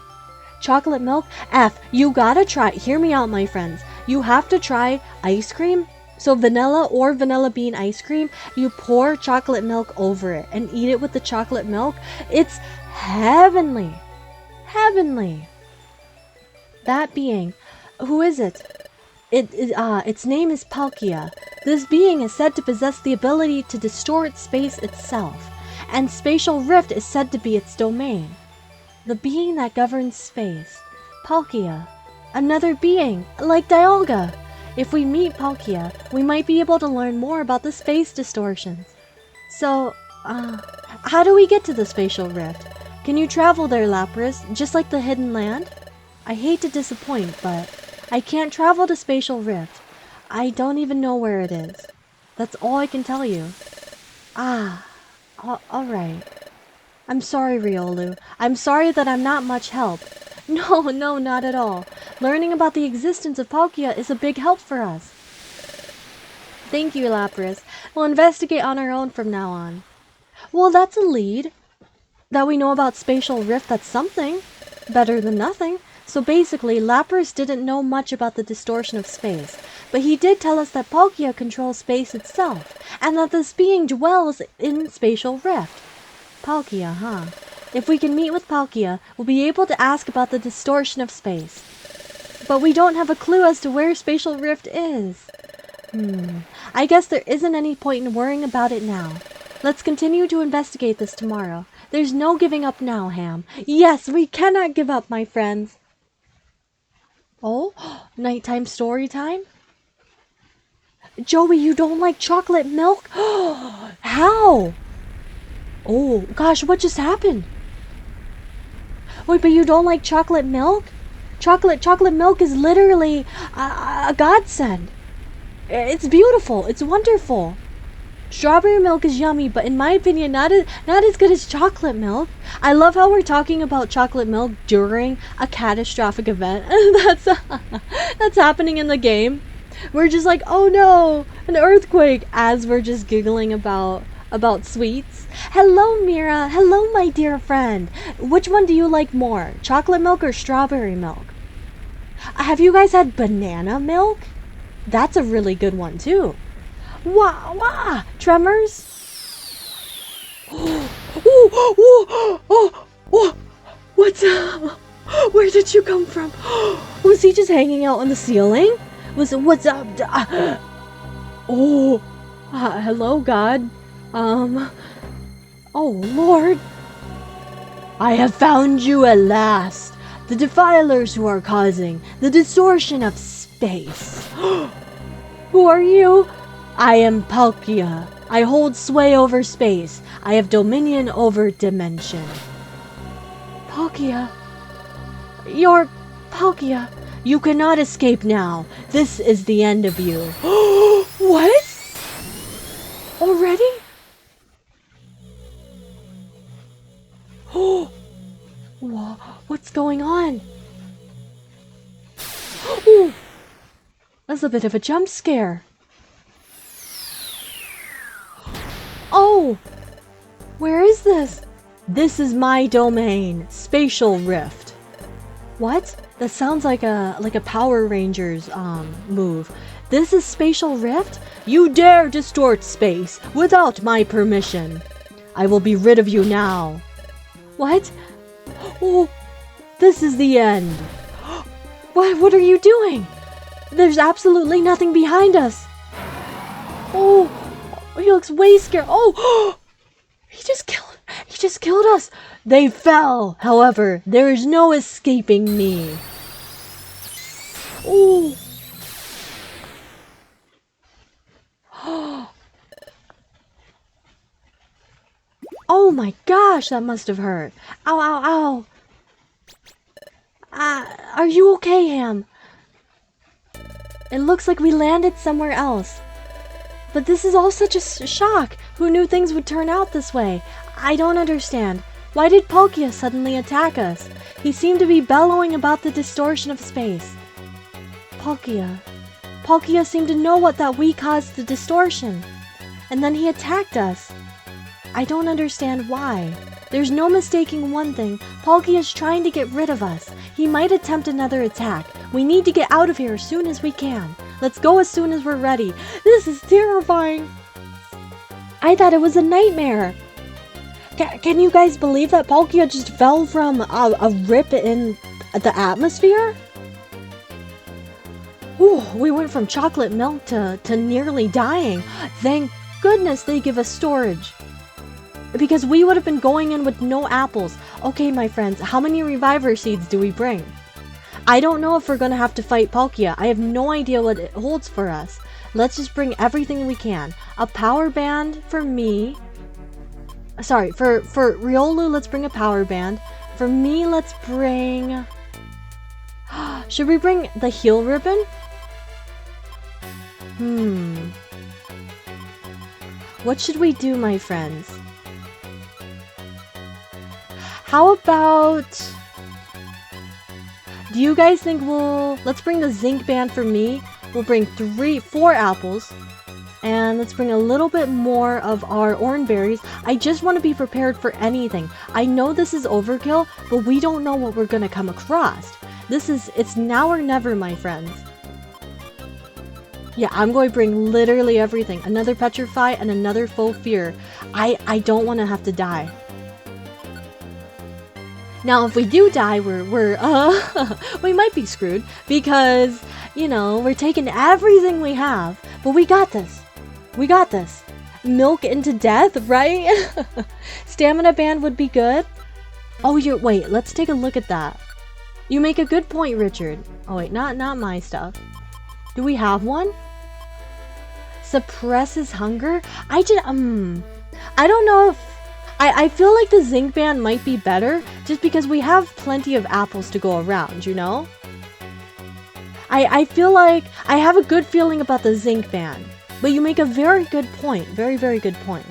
A: Chocolate milk? F, you gotta try. Hear me out, my friends. You have to try ice cream. So vanilla or vanilla bean ice cream, you pour chocolate milk over it and eat it with the chocolate milk. It's heavenly. Heavenly. That being, who is it? Its name is Palkia. This being is said to possess the ability to distort space itself, and spatial rift is said to be its domain. The being that governs space. Palkia. Another being, like Dialga. If we meet Palkia, we might be able to learn more about the space distortions. So, how do we get to the spatial rift? Can you travel there, Lapras, just like the Hidden Land? I hate to disappoint, but I can't travel to Spatial Rift. I don't even know where it is. That's all I can tell you. Alright. I'm sorry, Riolu. I'm sorry that I'm not much help. No, not at all. Learning about the existence of Palkia is a big help for us. Thank you, Lapras. We'll investigate on our own from now on. Well, that's a lead. That we know about Spatial Rift, that's something. Better than nothing. So basically, Lapras didn't know much about the distortion of space, but he did tell us that Palkia controls space itself, and that this being dwells in Spatial Rift. Palkia, huh? If we can meet with Palkia, we'll be able to ask about the distortion of space. But we don't have a clue as to where Spatial Rift is. I guess there isn't any point in worrying about it now. Let's continue to investigate this tomorrow. There's no giving up now, Ham. Yes, we cannot give up, my friends. Oh, nighttime story time? Joey, you don't like chocolate milk? How? Oh, gosh, what just happened? Wait, but you don't like chocolate milk? Chocolate milk is literally a godsend. It's beautiful. It's wonderful. Strawberry milk is yummy, but in my opinion, not as good as chocolate milk. I love how we're talking about chocolate milk during a catastrophic event. That's happening in the game. We're just like, oh no, an earthquake, as we're just giggling about sweets. Hello, Mira. Hello, my dear friend. Which one do you like more, chocolate milk or strawberry milk? Have you guys had banana milk? That's a really good one too. Wah! Tremors? What's up? Where did you come from? Was he just hanging out on the ceiling? What's up? Hello, God. Oh, Lord. I have found you at last. The defilers who are causing the distortion of space. Who are you? I am Palkia. I hold sway over space. I have dominion over dimension. Palkia? You're Palkia. You cannot escape now. This is the end of you. What? Already? What's going on? Ooh, that's a bit of a jump scare. Oh, where is this? This is my domain, Spatial Rift. What? That sounds like a Power Rangers move. This is Spatial Rift? You dare distort space without my permission. I will be rid of you now. What? Oh, this is the end. What are you doing? There's absolutely nothing behind us. Oh, he looks way scared. Oh, he just killed us. They fell. However, there is no escaping me. Oh. Oh my gosh, that must have hurt. Ow, ow, ow. Are you okay, Ham? It looks like we landed somewhere else. But this is all such a shock. Who knew things would turn out this way? I don't understand. Why did Palkia suddenly attack us? He seemed to be bellowing about the distortion of space. Palkia seemed to know that we caused the distortion. And then he attacked us. I don't understand why. There's no mistaking one thing. Palkia is trying to get rid of us. He might attempt another attack. We need to get out of here as soon as we can. Let's go as soon as we're ready. This is terrifying. I thought it was a nightmare. Can you guys believe that Palkia just fell from a rip in the atmosphere? Ooh, we went from chocolate milk to nearly dying. Thank goodness they give us storage. Because we would have been going in with no apples. Okay, my friends, how many reviver seeds do we bring? I don't know if we're gonna have to fight Palkia. I have no idea what it holds for us. Let's just bring everything we can. A power band for me. Sorry, for Riolu, let's bring a power band. For me, let's bring... Should we bring the heal ribbon? What should we do, my friends? How about... Do you guys think let's bring the zinc band for me. We'll bring 4 apples. And let's bring a little bit more of our orange berries. I just want to be prepared for anything. I know this is overkill, but we don't know what we're going to come across. It's now or never, my friends. Yeah, I'm going to bring literally everything. Another petrify and another faux fear. I don't want to have to die. Now, if we do die, we might be screwed because, you know, we're taking everything we have, but we got this. We got this. Milk into death, right? Stamina band would be good. Oh, wait, let's take a look at that. You make a good point, Richard. Oh, wait, not my stuff. Do we have one? Suppresses hunger? I don't know if... I feel like the zinc band might be better just because we have plenty of apples to go around, you know? I feel like I have a good feeling about the zinc band. But you make a very good point. Very, very good point.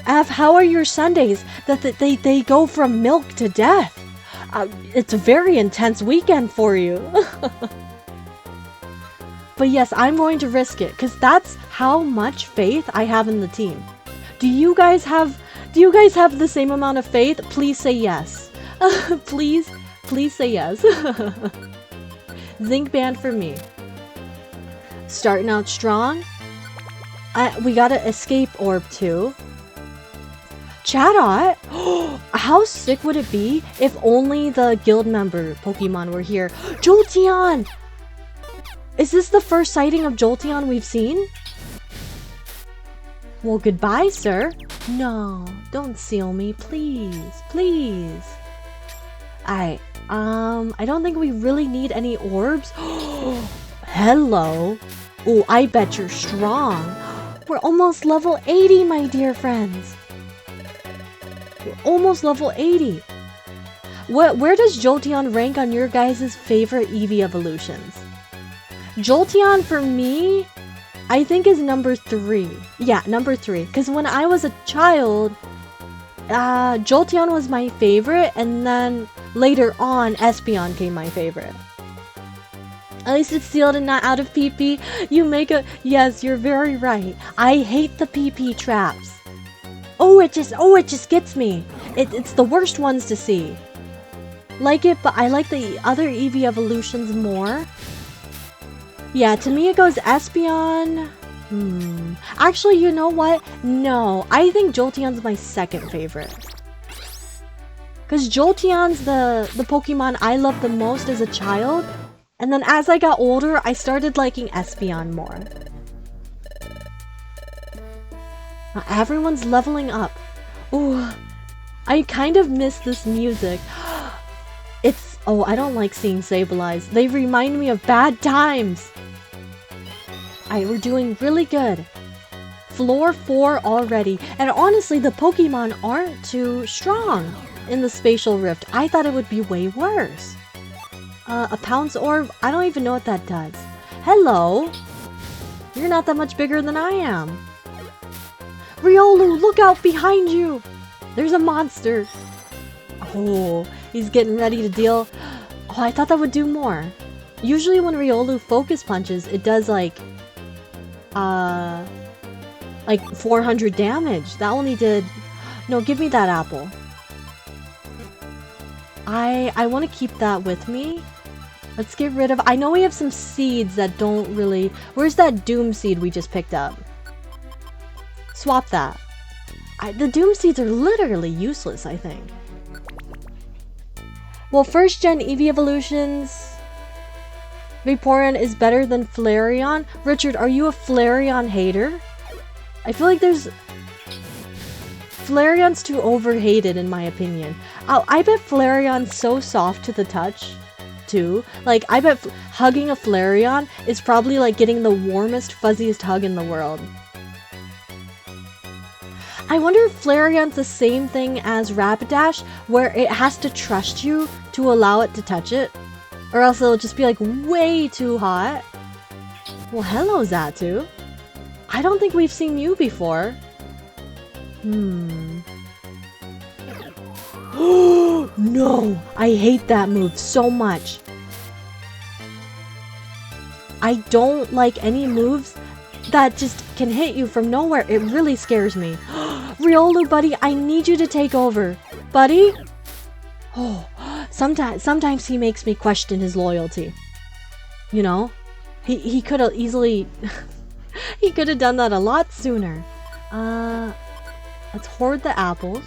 A: Av, how are your Sundays that they go from milk to death? It's a very intense weekend for you. But yes, I'm going to risk it because that's how much faith I have in the team. Do you guys have the same amount of faith? Please say yes. Please say yes. Zinc band for me. Starting out strong. We got an escape orb too. Chatot? How sick would it be if only the guild member Pokemon were here? Jolteon! Is this the first sighting of Jolteon we've seen? Well, goodbye, sir. No, don't seal me, please. Please. I don't think we really need any orbs. Hello. Oh, I bet you're strong. We're almost level 80, my dear friends. We're almost level 80. Where does Jolteon rank on your guys' favorite Eevee evolutions? Jolteon, for me, I think is number 3. Yeah, number 3. Because when I was a child, Jolteon was my favorite, and then later on, Espeon came my favorite. At least it's sealed and not out of PP. You make a... Yes, you're very right. I hate the PP traps. Oh, it just gets me. It's the worst ones to see. Like it, but I like the other Eevee evolutions more. Yeah, to me it goes Espeon. Actually, you know what? No, I think Jolteon's my second favorite. Because Jolteon's the Pokemon I loved the most as a child. And then as I got older, I started liking Espeon more. Everyone's leveling up. Ooh, I kind of miss this music. Oh, I don't like seeing Sableyes. They remind me of bad times. Alright, we're doing really good. Floor 4 already. And honestly, the Pokemon aren't too strong in the Spatial Rift. I thought it would be way worse. A Pounce Orb? I don't even know what that does. Hello! You're not that much bigger than I am. Riolu, look out behind you! There's a monster. Oh, he's getting ready to deal. Oh, I thought that would do more. Usually when Riolu focus punches, it does like 400 damage. That only did... No, give me that apple. I want to keep that with me. Let's get rid of... I know we have some seeds that don't really... Where's that Doom seed we just picked up? Swap that. The Doom seeds are literally useless, I think. Well, first gen Eevee evolutions... Vaporeon is better than Flareon. Richard, are you a Flareon hater? I feel like there's... Flareon's too overhated in my opinion. Oh, I bet Flareon's so soft to the touch, too. Like, I bet hugging a Flareon is probably like getting the warmest, fuzziest hug in the world. I wonder if Flareon's the same thing as Rapidash, where it has to trust you to allow it to touch it. Or else it'll just be like way too hot. Well, hello, Xatu. I don't think we've seen you before. No! I hate that move so much. I don't like any moves that just can hit you from nowhere. It really scares me. Riolu, buddy, I need you to take over. Buddy? Oh, sometimes he makes me question his loyalty. You know? He could have easily... he could have done that a lot sooner. Let's hoard the apples.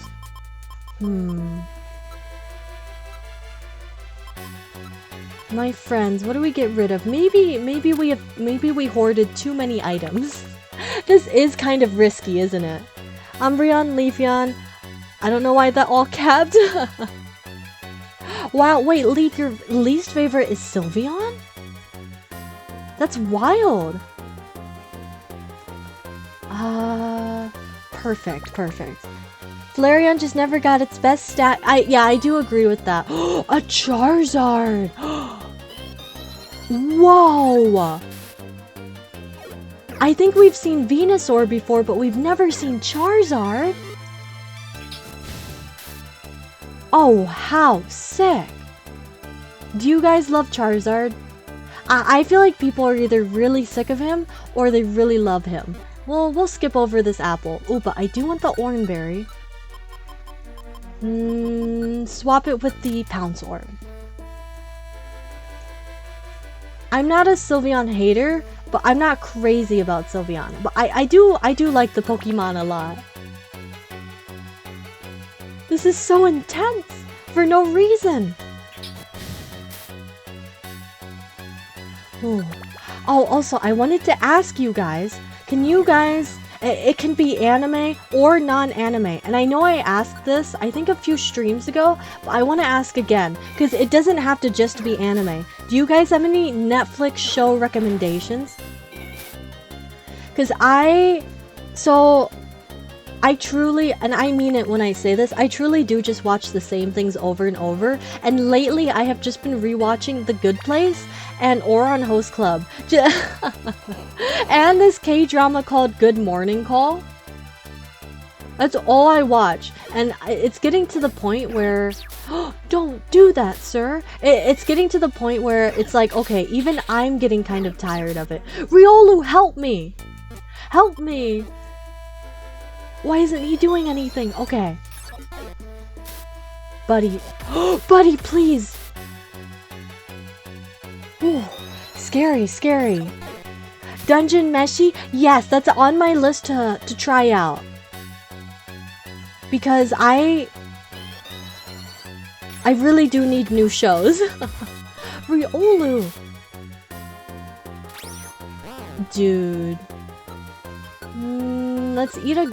A: My friends, what do we get rid of? Maybe we hoarded too many items. This is kind of risky, isn't it? Umbreon, Leafeon. I don't know why that all capped. Wow, wait, Leaf, your least favorite is Sylveon? That's wild. Perfect. Flareon just never got its best stat. Yeah, I do agree with that. A Charizard! Whoa! I think we've seen Venusaur before, but we've never seen Charizard. Oh, how sick! Do you guys love Charizard? I feel like people are either really sick of him, or they really love him. Well, we'll skip over this apple. Ooh, but I do want the Oranberry. Swap it with the Pounce Orb. I'm not a Sylveon hater, but I'm not crazy about Sylveon. But I do like the Pokemon a lot. This is so intense for no reason. Ooh. Oh, also, I wanted to ask you guys, can you guys... It can be anime or non-anime. And I know I asked this, I think a few streams ago, but I want to ask again, because it doesn't have to just be anime. Do you guys have any Netflix show recommendations? Because I truly, and I mean it when I say this, I truly do just watch the same things over and over. And lately, I have just been rewatching The Good Place and Ouran Host Club. And this K-drama called Good Morning Call. That's all I watch. And it's getting to the point where, don't do that, sir. It's getting to the point where it's like, okay, even I'm getting kind of tired of it. Riolu, help me! Help me! Why isn't he doing anything? Okay. Buddy. Buddy, please! Ooh, scary, scary. Dungeon Meshi? Yes, that's on my list to try out. Because I really do need new shows. Riolu! Dude. Let's eat a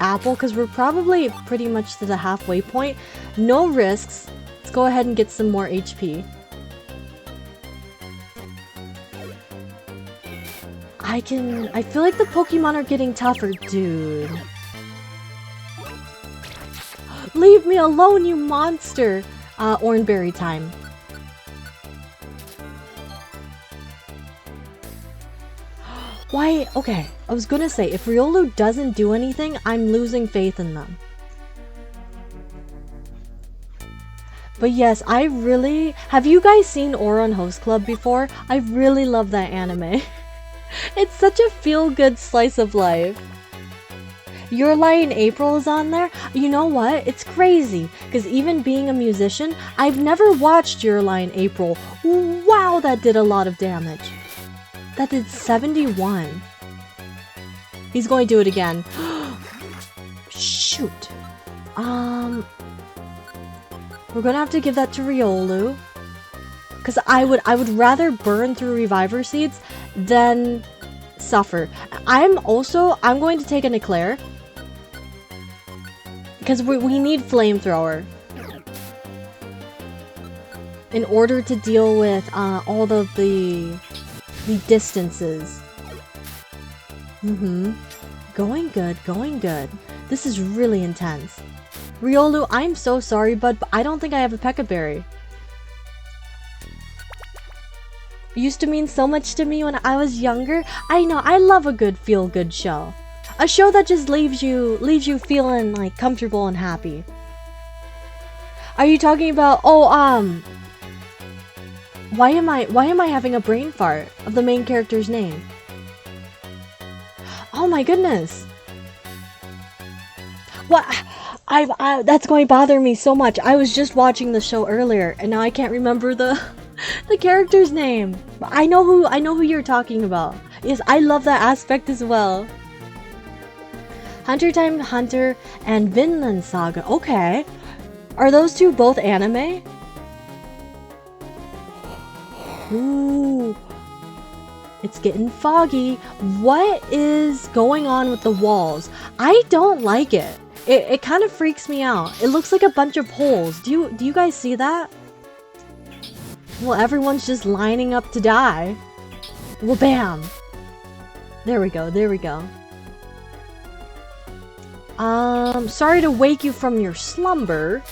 A: apple, because we're probably pretty much to the halfway point. No risks. Let's go ahead and get some more HP. I feel like the Pokemon are getting tougher, dude. Leave me alone, you monster! Oranberry time. Why? Okay, I was gonna say, if Riolu doesn't do anything, I'm losing faith in them. But yes, I really... Have you guys seen Ouran Host Club before? I really love that anime. It's such a feel-good slice of life. Your Lie April is on there? You know what? It's crazy, because even being a musician, I've never watched Your Lie April. Wow, that did a lot of damage. That did 71. He's going to do it again. Shoot. We're gonna have to give that to Riolu. Because I would rather burn through Reviver Seeds than suffer. I'm going to take an Eclair. Because we need Flamethrower. In order to deal with all of the distances. Going good, going good. This is really intense. Riolu, I'm so sorry, bud, but I don't think I have a P.E.K.K.A. Berry. Used to mean so much to me when I was younger. I know, I love a good feel-good show. A show that just leaves you feeling like comfortable and happy. Are you talking about why am I having a brain fart of the main character's name? Oh my goodness. What? That's going to bother me so much. I was just watching the show earlier and now I can't remember the character's name. I know who you're talking about. Yes, I love that aspect as well. Hunter x Hunter and Vinland Saga. Okay. Are those two both anime? Ooh. It's getting foggy. What is going on with the walls? I don't like it. It kind of freaks me out. It looks like a bunch of holes. Do you guys see that? Well, everyone's just lining up to die. Well, bam. There we go, there we go. Sorry to wake you from your slumber.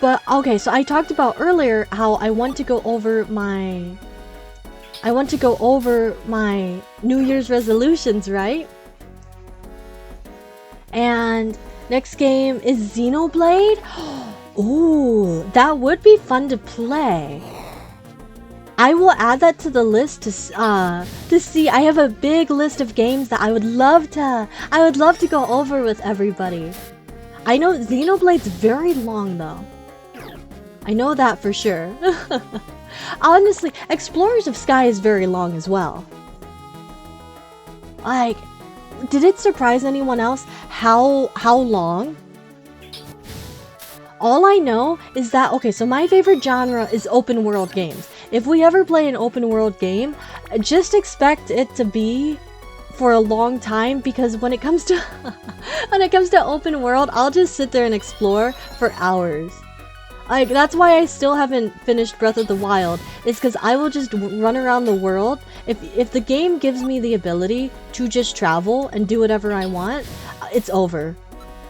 A: But, okay, so I talked about earlier how I want to go over my New Year's resolutions, right? And next game is Xenoblade. Ooh, that would be fun to play. I will add that to the list to see. I have a big list of games that I would love to go over with everybody. I know Xenoblade's very long though. I know that for sure. Honestly, Explorers of Sky is very long as well. Like, did it surprise anyone else how long? All I know is that, okay, so my favorite genre is open world games. If we ever play an open world game, just expect it to be for a long time, because when it comes to open world, I'll just sit there and explore for hours. Like, that's why I still haven't finished Breath of the Wild, is because I will just run around the world. If the game gives me the ability to just travel and do whatever I want, it's over.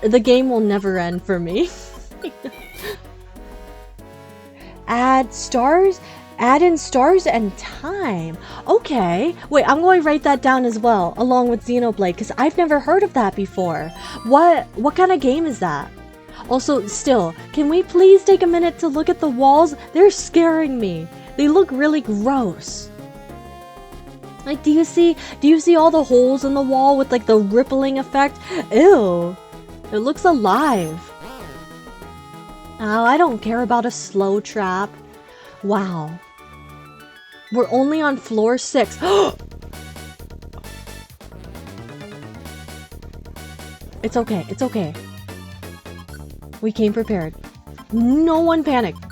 A: The game will never end for me. Add stars? Add in stars and time. Okay. Wait, I'm going to write that down as well, along with Xenoblade, because I've never heard of that before. What kind of game is that? Also, still, can we please take a minute to look at the walls? They're scaring me. They look really gross. Like, do you see all the holes in the wall with like the rippling effect? Ew. It looks alive. Oh, I don't care about a slow trap. Wow. We're only on floor 6. It's okay. It's okay. We came prepared. No one panicked.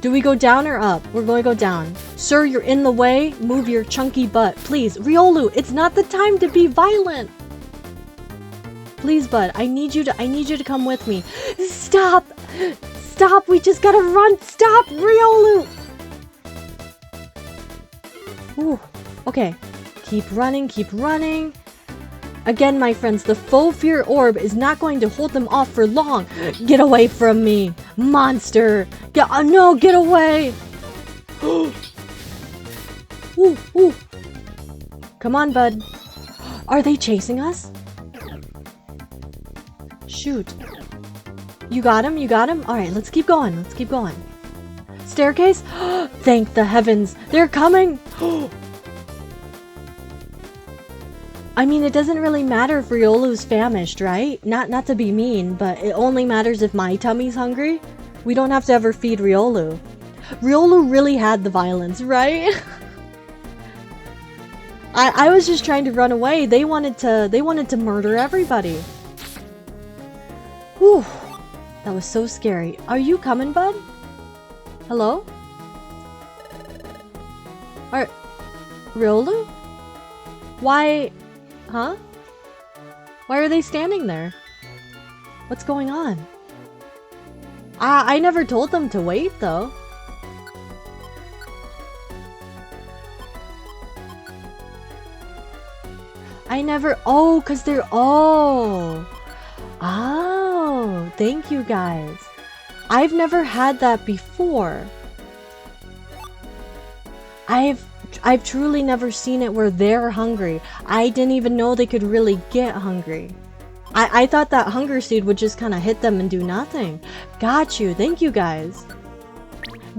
A: Do we go down or up? We're going to go down. Sir, you're in the way. Move your chunky butt. Please, Riolu, it's not the time to be violent. Please, bud, I need you to come with me. Stop! Stop! We just gotta run! Stop, Riolu! Ooh, okay. Keep running, keep running. Again, my friends, the faux fear orb is not going to hold them off for long. Get away from me, monster! No, get away! Ooh, ooh. Come on, bud. Are they chasing us? Shoot. You got him? You got him? Alright, let's keep going. Let's keep going. Staircase? Thank the heavens. They're coming! I mean, it doesn't really matter if Riolu's famished, right? Not to be mean, but it only matters if my tummy's hungry. We don't have to ever feed Riolu. Riolu really had the violence, right? I was just trying to run away. They wanted to murder everybody. Whew. That was so scary. Are you coming, bud? Hello? Riolu? Why? Huh? Why are they standing there? What's going on? I never told them to wait, though. Oh, because they're... Oh, thank you, guys. I've never had that before. I've truly never seen it where they're hungry. I didn't even know they could really get hungry. I thought that hunger seed would just kind of hit them and do nothing. Got you. Thank you, guys.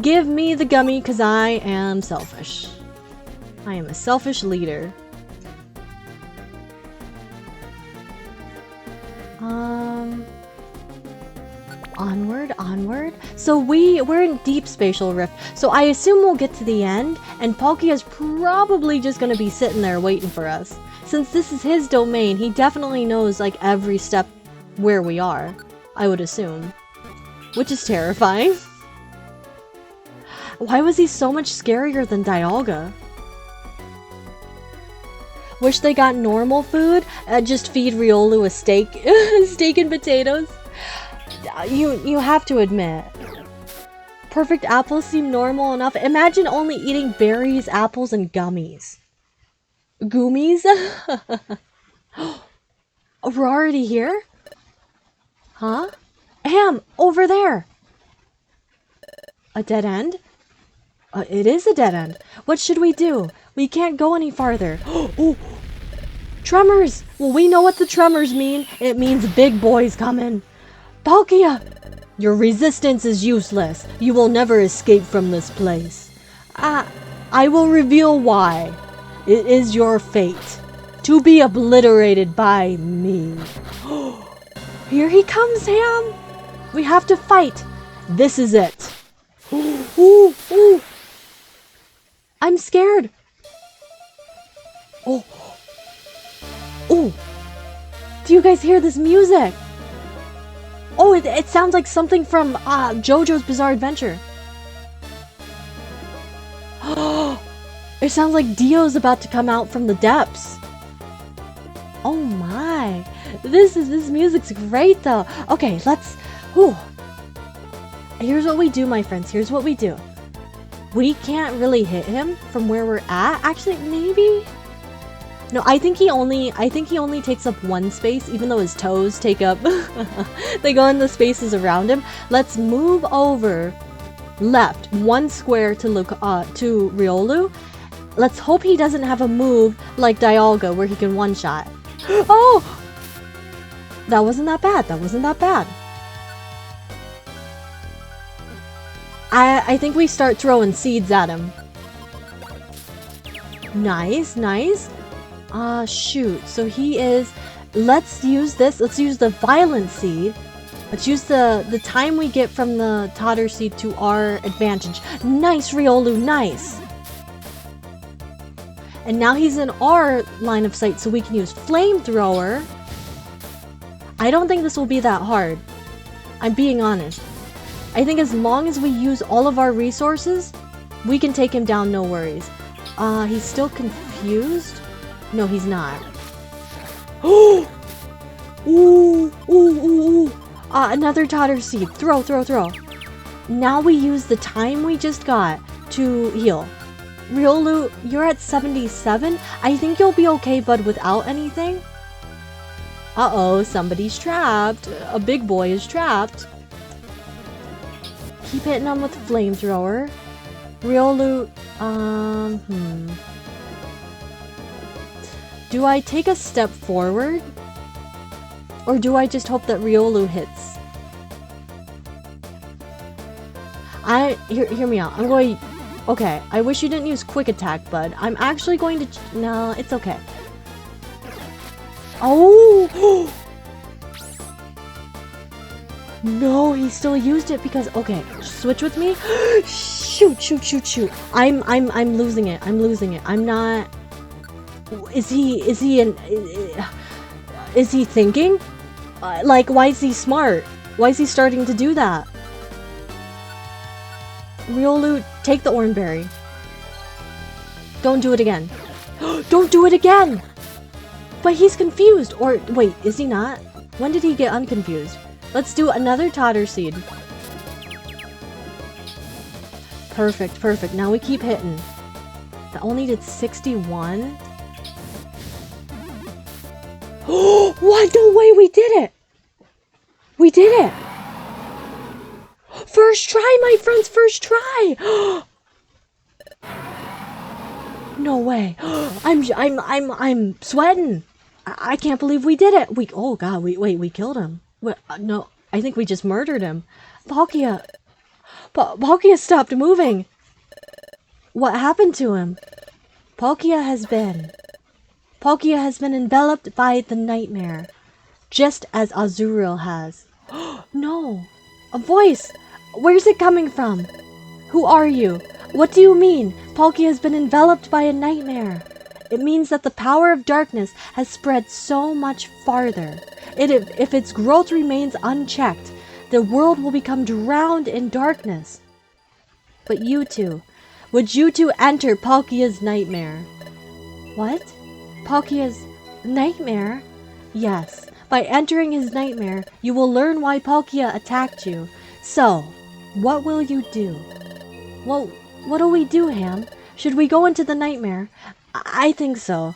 A: Give me the gummy because I am selfish. I am a selfish leader. Onward. So we're in Deep Spatial Rift. So I assume we'll get to the end, and Palkia's probably just gonna be sitting there waiting for us. Since this is his domain, he definitely knows like every step where we are, I would assume. Which is terrifying. Why was he so much scarier than Dialga? Wish they got normal food? Just feed Riolu a steak. Steak and potatoes? You have to admit. Perfect apples seem normal enough. Imagine only eating berries, apples, and gummies. Goomies? We're already here? Huh? Ham! Over there! A dead end? It is a dead end. What should we do? We can't go any farther. Oh! Tremors! Well, we know what the tremors mean. It means big boys coming. Palkia! Your resistance is useless. You will never escape from this place. I will reveal why. It is your fate to be obliterated by me. Here he comes, Ham! We have to fight. This is it. Ooh, ooh. I'm scared. Oh. Oh. Do you guys hear this music? Oh, it sounds like something from JoJo's Bizarre Adventure. It sounds like Dio's about to come out from the depths. Oh my. This music's great though. Okay, let's... Whew. Here's what we do, my friends. Here's what we do. We can't really hit him from where we're at. Actually, maybe... No, I think he only takes up one space, even though his toes take up they go in the spaces around him. Let's move over left 1 square to Riolu. Let's hope he doesn't have a move like Dialga where he can one-shot. Oh! That wasn't that bad. That wasn't that bad. I think we start throwing seeds at him. Nice, nice. Shoot. So he is... Let's use this. Let's use the Violent Seed. Let's use the time we get from the Totter Seed to our advantage. Nice, Riolu, nice. And now he's in our line of sight, so we can use Flamethrower. I don't think this will be that hard. I'm being honest. I think as long as we use all of our resources, we can take him down, no worries. He's still confused? No, he's not. Ooh, ooh, ooh. Another Totter Seed. Throw, throw, throw. Now we use the time we just got to heal. Riolu, you're at 77. I think you'll be okay, bud, without anything. Uh-oh, somebody's trapped. A big boy is trapped. Keep hitting him with Flamethrower. Riolu, Do I take a step forward? Or do I just hope that Riolu hits? Hear me out. I'm going... Okay, I wish you didn't use Quick Attack, bud. I'm actually going to... No, it's okay. Oh! No, he still used it because... Okay, switch with me. Shoot, shoot, shoot, shoot. I'm losing it. I'm losing it. I'm not... Is he thinking? Like, why is he smart? Why is he starting to do that? Riolu, take the Oranberry. Don't do it again. Don't do it again! But he's confused. Or, wait, is he not? When did he get unconfused? Let's do another Totter Seed. Perfect, perfect. Now we keep hitting. That only did 61. What? No way, we did it! We did it! First try, my friends, first try! No way. I'm sweating. I can't believe we did it. Oh god, we killed him. No, I think we just murdered him. Palkia stopped moving. What happened to him? Palkia has been enveloped by the nightmare, just as Azurill has. No, a voice. Where's it coming from? Who are you? What do you mean? Palkia has been enveloped by a nightmare. It means that the power of darkness has spread so much farther. If its growth remains unchecked, the world will become drowned in darkness. But you two, would you two enter Palkia's nightmare? What? Palkia's nightmare? Yes. By entering his nightmare, you will learn why Palkia attacked you. So, what will you do? Well, what do we do, Ham? Should we go into the nightmare? I think so.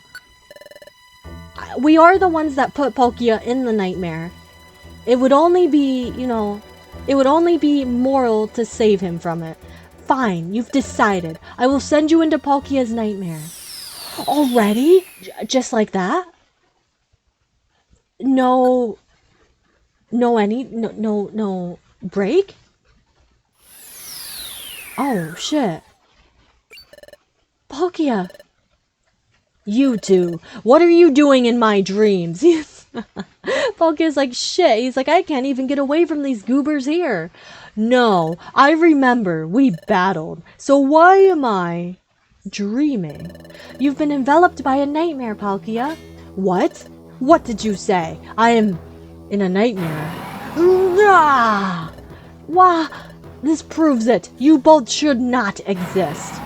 A: We are the ones that put Palkia in the nightmare. It would only be, it would only be moral to save him from it. Fine, you've decided. I will send you into Palkia's nightmare. Already? Just like that? No break? Oh, shit. Palkia. You two, what are you doing in my dreams? Palkia's like, shit. He's like, I can't even get away from these goobers here. No, I remember. We battled. So why am I dreaming? You've been enveloped by a nightmare, Palkia. What? What did you say? I am in a nightmare. Wah! This proves it. You both should not exist.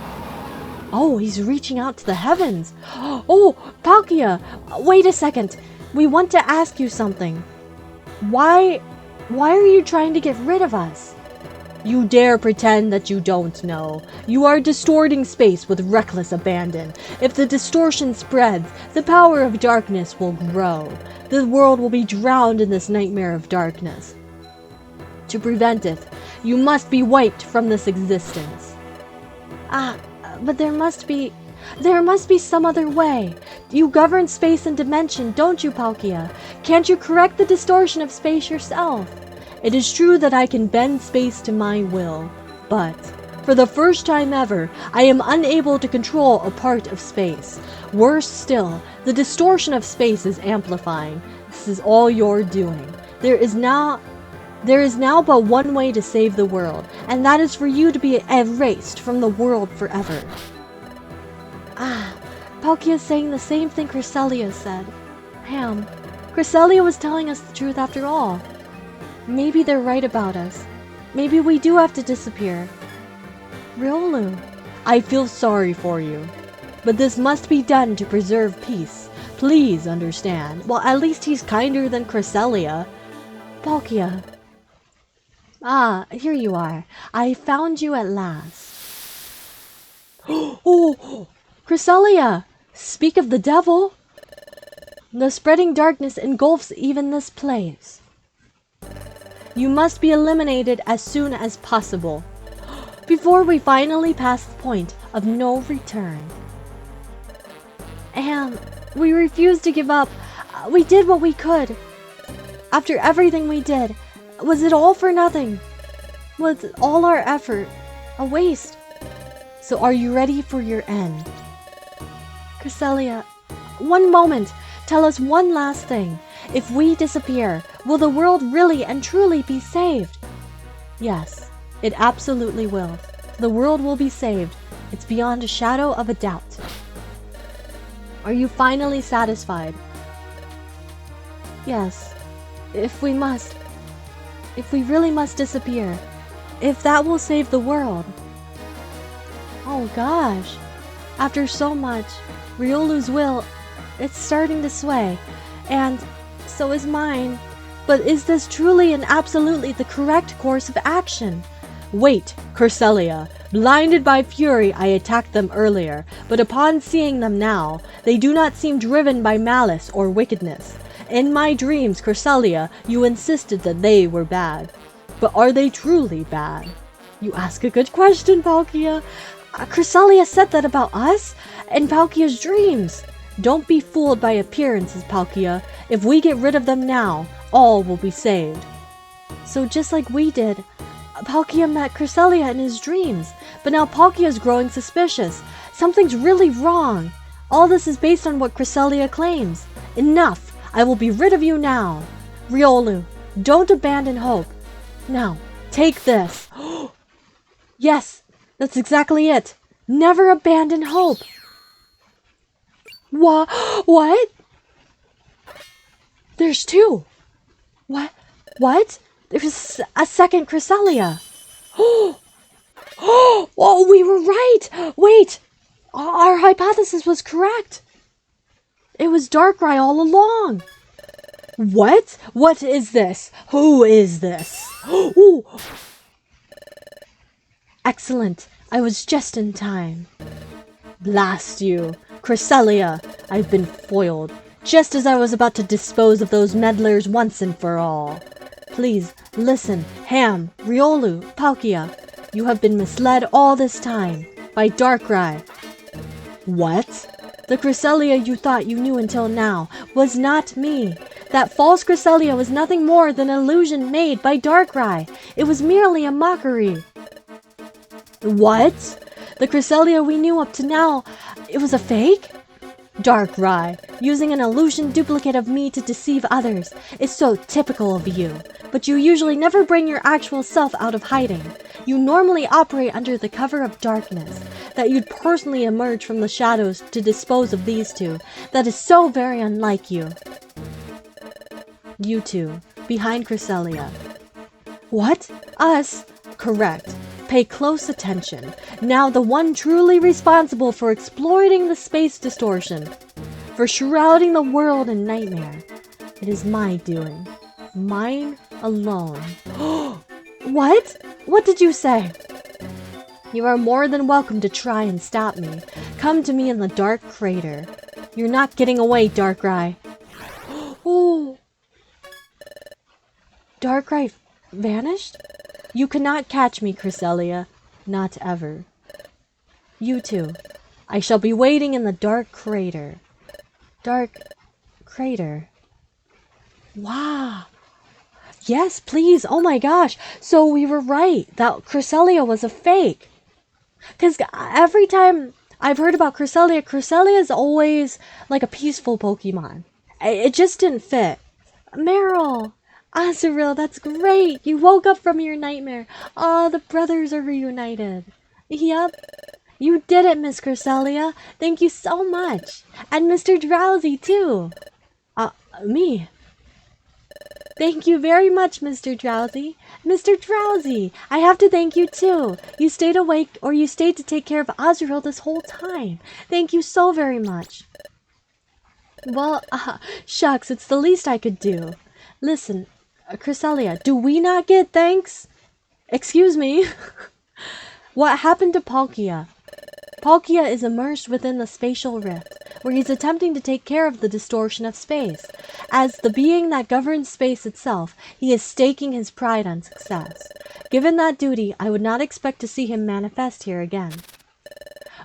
A: Oh, he's reaching out to the heavens. Oh, Palkia, wait a second. We want to ask you something. Why are you trying to get rid of us? You dare pretend that you don't know. You are distorting space with reckless abandon. If the distortion spreads, the power of darkness will grow. The world will be drowned in this nightmare of darkness. To prevent it, you must be wiped from this existence. But there must be some other way. You govern space and dimension, don't you, Palkia? Can't you correct the distortion of space yourself? It is true that I can bend space to my will, but for the first time ever, I am unable to control a part of space. Worse still, the distortion of space is amplifying. This is all your doing. There is now but one way to save the world, and that is for you to be erased from the world forever. Palkia is saying the same thing Cresselia said. Ham, Cresselia was telling us the truth after all. Maybe they're right about us. Maybe we do have to disappear. Riolu, I feel sorry for you, but this must be done to preserve peace. Please understand. Well, at least he's kinder than Cresselia. Palkia. Here you are. I found you at last. Oh, Cresselia! Speak of the devil! The spreading darkness engulfs even this place. You must be eliminated as soon as possible, before we finally pass the point of no return. And we refused to give up. We did what we could. After everything we did, was it all for nothing? Was all our effort a waste? So are you ready for your end? Cresselia, one moment. Tell us one last thing. If we disappear, will the world really and truly be saved? Yes, it absolutely will. The world will be saved. It's beyond a shadow of a doubt. Are you finally satisfied? Yes, if we really must disappear, if that will save the world. Oh gosh, after so much, Riolu's will, it's starting to sway, and so is mine. But is this truly and absolutely the correct course of action? Wait, Cresselia. Blinded by fury, I attacked them earlier, but upon seeing them now, they do not seem driven by malice or wickedness. In my dreams, Cresselia, you insisted that they were bad. But are they truly bad? You ask a good question, Palkia. Cresselia said that about us in Palkia's dreams. Don't be fooled by appearances, Palkia. If we get rid of them now, all will be saved. So just like we did, Palkia met Cresselia in his dreams, but now Palkia's growing suspicious. Something's really wrong. All this is based on what Cresselia claims. Enough! I will be rid of you now. Riolu, don't abandon hope. Now, take this. Yes, that's exactly it. Never abandon hope. What? There's two. What? There's a second Cresselia. Oh, we were right. Wait, our hypothesis was correct. It was Darkrai all along. What? What is this? Who is this? Ooh. Excellent. I was just in time. Blast you. Cresselia, I've been foiled, just as I was about to dispose of those meddlers once and for all. Please, listen, Ham, Riolu, Palkia. You have been misled all this time by Darkrai. What? The Cresselia you thought you knew until now was not me. That false Cresselia was nothing more than an illusion made by Darkrai. It was merely a mockery. What? The Cresselia we knew up to now, it was a fake? Darkrai, using an illusion duplicate of me to deceive others is so typical of you. But you usually never bring your actual self out of hiding. You normally operate under the cover of darkness. That you'd personally emerge from the shadows to dispose of these two. That is so very unlike you. You two, behind Cresselia. What? Us? Correct. Pay close attention. Now the one truly responsible for exploiting the space distortion, for shrouding the world in nightmare. It is my doing. Mine alone. What? What did you say? You are more than welcome to try and stop me. Come to me in the dark crater. You're not getting away, Darkrai. Oh! Darkrai vanished? You cannot catch me, Cresselia. Not ever. You too. I shall be waiting in the dark crater. Dark crater. Wow. Yes, please. Oh my gosh. So we were right. That Cresselia was a fake. Because every time I've heard about Cresselia, Cresselia is always like a peaceful Pokemon. It just didn't fit. Meryl. Azurill, that's great. You woke up from your nightmare. Oh, the brothers are reunited. Yep. You did it, Miss Cresselia. Thank you so much. And Mr. Drowsy, too. Me. Thank you very much, Mr. Drowsy. Mr. Drowsy, I have to thank you, too. You stayed awake, or you stayed to take care of Azurill this whole time. Thank you so very much. Well, shucks, it's the least I could do. Listen, Cresselia, do we not get thanks? Excuse me. What happened to Palkia? Palkia is immersed within the spatial rift, where he's attempting to take care of the distortion of space. As the being that governs space itself, he is staking his pride on success. Given that duty, I would not expect to see him manifest here again.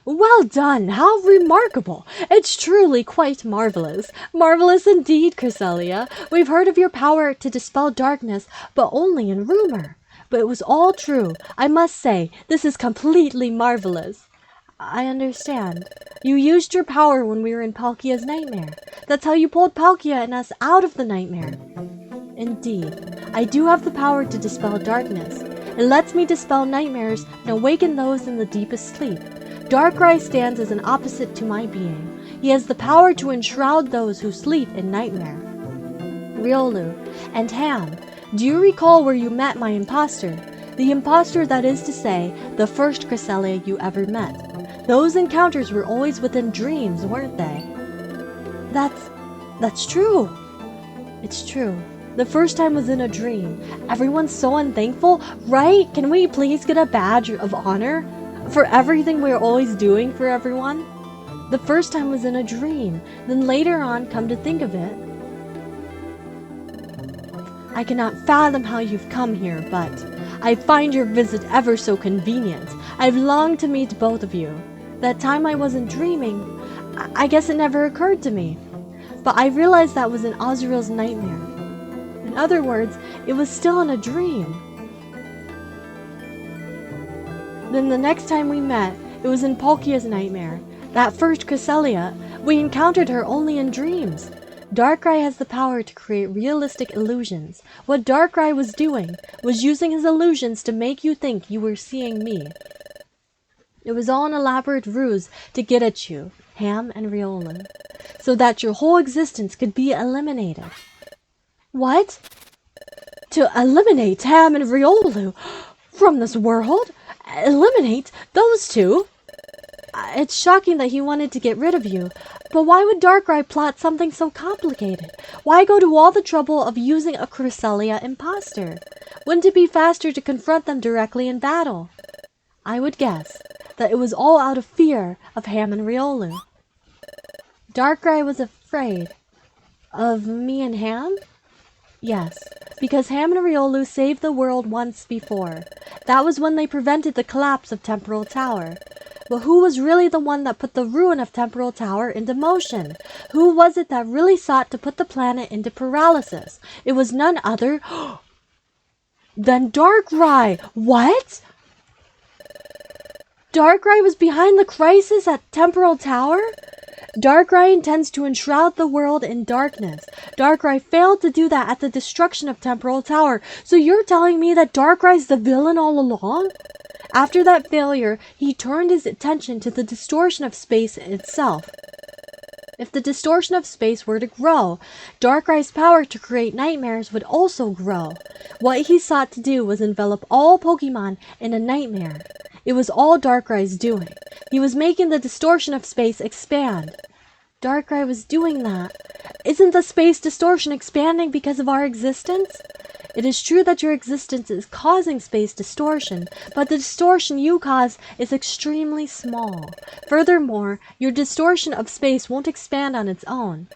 A: Well done! How remarkable! It's truly quite marvelous. Marvelous indeed, Cresselia. We've heard of your power to dispel darkness, but only in rumor. But it was all true. I must say, this is completely marvelous. I understand. You used your power when we were in Palkia's nightmare. That's how you pulled Palkia and us out of the nightmare. Indeed. I do have the power to dispel darkness. It lets me dispel nightmares and awaken those in the deepest sleep. Darkrai stands as an opposite to my being. He has the power to enshroud those who sleep in nightmare. Riolu and Ham, do you recall where you met my imposter? The imposter, that is to say, the first Cresselia you ever met. Those encounters were always within dreams, weren't they? That's true. It's true. The first time was in a dream. Everyone's so unthankful, right? Can we please get a badge of honor for everything we're always doing for everyone? The first time was in a dream. Then later on, come to think of it, I cannot fathom how you've come here, but I find your visit ever so convenient. I've longed to meet both of you. That time I wasn't dreaming. I guess it never occurred to me. But I realized that was in Azurill's nightmare. In other words, it was still in a dream. Then the next time we met, it was in Palkia's nightmare. That first Cresselia, we encountered her only in dreams. Darkrai has the power to create realistic illusions. What Darkrai was doing was using his illusions to make you think you were seeing me. It was all an elaborate ruse to get at you, Ham and Riolu, so that your whole existence could be eliminated. What? To eliminate Ham and Riolu from this world? Eliminate those two? It's shocking that he wanted to get rid of you, but why would Darkrai plot something so complicated? Why go to all the trouble of using a Cresselia imposter? Wouldn't it be faster to confront them directly in battle? I would guess that it was all out of fear of Ham and Riolu. Darkrai was afraid of me and Ham? Yes, because Ham and Riolu saved the world once before. That was when they prevented the collapse of Temporal Tower. But who was really the one that put the ruin of Temporal Tower into motion? Who was it that really sought to put the planet into paralysis? It was none other than Darkrai. What? Darkrai was behind the crisis at Temporal Tower? Darkrai intends to enshroud the world in darkness. Darkrai failed to do that at the destruction of Temporal Tower. So you're telling me that Darkrai's the villain all along? After that failure, he turned his attention to the distortion of space itself. If the distortion of space were to grow, Darkrai's power to create nightmares would also grow. What he sought to do was envelop all Pokemon in a nightmare. It was all Darkrai's doing. He was making the distortion of space expand. Darkrai was doing that. Isn't the space distortion expanding because of our existence? It is true that your existence is causing space distortion, but the distortion you cause is extremely small. Furthermore, your distortion of space won't expand on its own.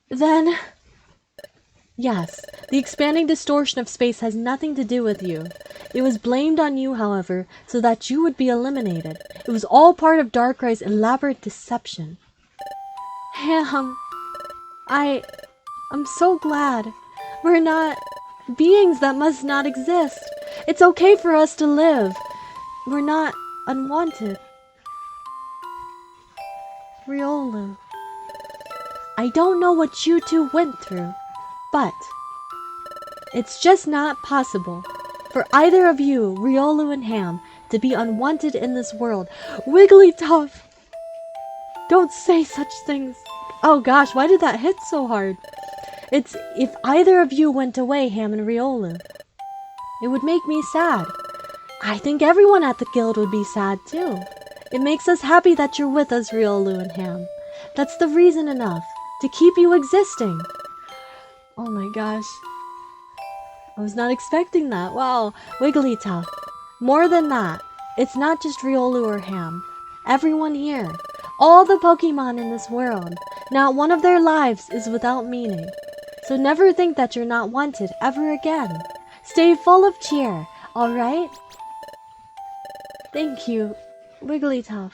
A: Then, yes, the expanding distortion of space has nothing to do with you. It was blamed on you, however, so that you would be eliminated. It was all part of Darkrai's elaborate deception. I'm so glad. We're not beings that must not exist. It's okay for us to live. We're not unwanted. Riolu. I don't know what you two went through, but it's just not possible for either of you, Riolu and Ham, to be unwanted in this world. Wigglytuff! Don't say such things. Oh gosh, why did that hit so hard? It's if either of you went away, Ham and Riolu. It would make me sad. I think everyone at the guild would be sad too. It makes us happy that you're with us, Riolu and Ham. That's the reason enough to keep you existing. Oh my gosh. I was not expecting that. Wow, Wigglytuff. More than that, it's not just Riolu or Ham. Everyone here, all the Pokemon in this world, not one of their lives is without meaning. So never think that you're not wanted ever again. Stay full of cheer, alright? Thank you, Wigglytuff.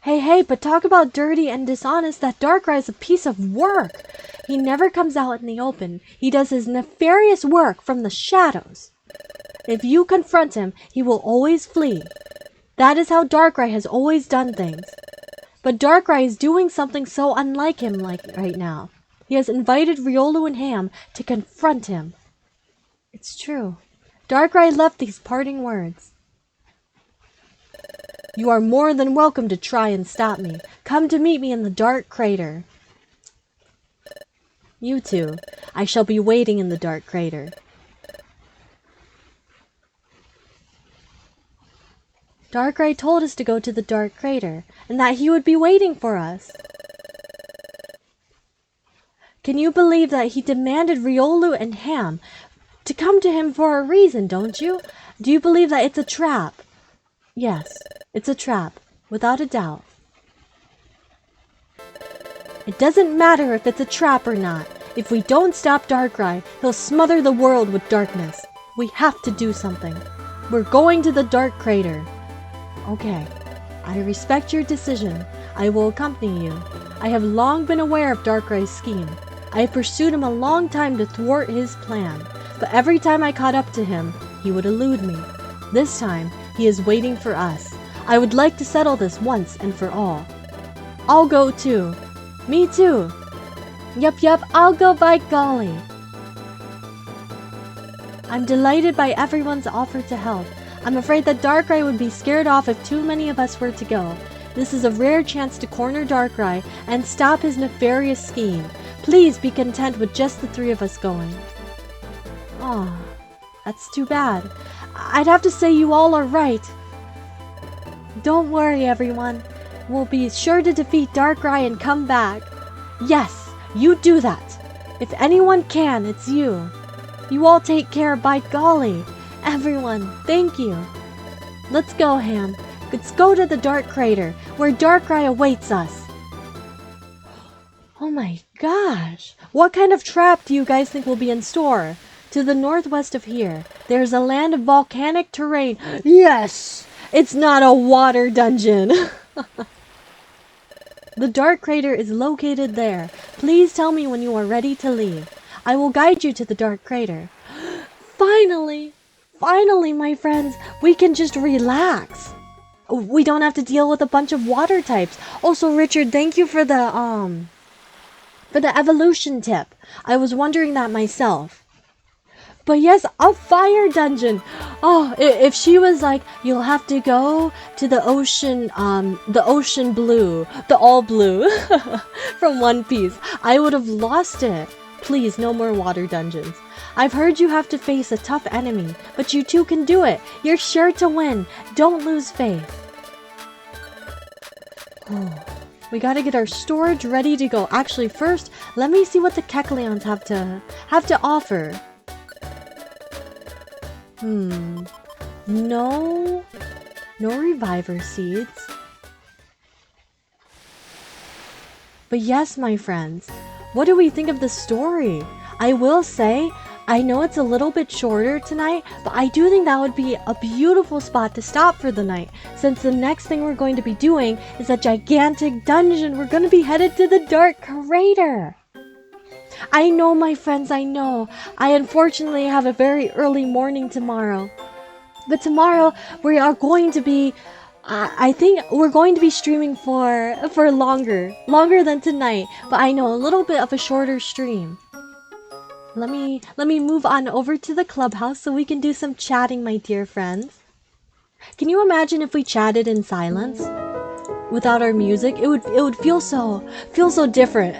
A: Hey, but talk about dirty and dishonest. That Darkrai's a piece of work. He never comes out in the open. He does his nefarious work from the shadows. If you confront him, he will always flee. That is how Darkrai has always done things. But Darkrai is doing something so unlike him right now. He has invited Riolu and Ham to confront him. It's true. Darkrai left these parting words. You are more than welcome to try and stop me. Come to meet me in the Dark Crater. You two, I shall be waiting in the Dark Crater. Darkrai told us to go to the Dark Crater, and that he would be waiting for us. Can you believe that he demanded Riolu and Ham to come to him for a reason, don't you? Do you believe that it's a trap? Yes, it's a trap, without a doubt. It doesn't matter if it's a trap or not. If we don't stop Darkrai, he'll smother the world with darkness. We have to do something. We're going to the Dark Crater. Okay, I respect your decision. I will accompany you. I have long been aware of Darkrai's scheme. I have pursued him a long time to thwart his plan. But every time I caught up to him, he would elude me. This time, he is waiting for us. I would like to settle this once and for all. I'll go too. Me too. Yup, I'll go by golly. I'm delighted by everyone's offer to help. I'm afraid that Darkrai would be scared off if too many of us were to go. This is a rare chance to corner Darkrai and stop his nefarious scheme. Please be content with just the three of us going. Aw, that's too bad. I'd have to say you all are right. Don't worry, everyone. We'll be sure to defeat Darkrai and come back. Yes, you do that. If anyone can, it's you. You all take care, by golly. Everyone, thank you. Let's go, Ham. Let's go to the Dark Crater, where Darkrai awaits us. Oh my gosh. What kind of trap do you guys think will be in store? To the northwest of here, there's a land of volcanic terrain. Yes! It's not a water dungeon. The Dark Crater is located there. Please tell me when you are ready to leave. I will guide you to the Dark Crater. Finally! Finally, my friends, we can just relax. We don't have to deal with a bunch of water types. Also, Richard, thank you for the evolution tip. I was wondering that myself. But yes, a fire dungeon. Oh, if she was like, you'll have to go to the ocean blue, the all blue from One Piece, I would have lost it. Please, no more water dungeons. I've heard you have to face a tough enemy, but you two can do it. You're sure to win. Don't lose faith. We gotta get our storage ready to go. Actually, first, let me see what the Kecleons have to offer. No reviver seeds. But yes, my friends, what do we think of the story? I will say, I know it's a little bit shorter tonight, but I do think that would be a beautiful spot to stop for the night, since the next thing we're going to be doing is a gigantic dungeon. We're going to be headed to the Dark Crater. I know, my friends, I know. I unfortunately have a very early morning tomorrow. But tomorrow we are going to be I think we're going to be streaming for longer than tonight, but I know a little bit of a shorter stream. Let me move on over to the clubhouse so we can do some chatting, my dear friends. Can you imagine if we chatted in silence without our music? It would feel so different.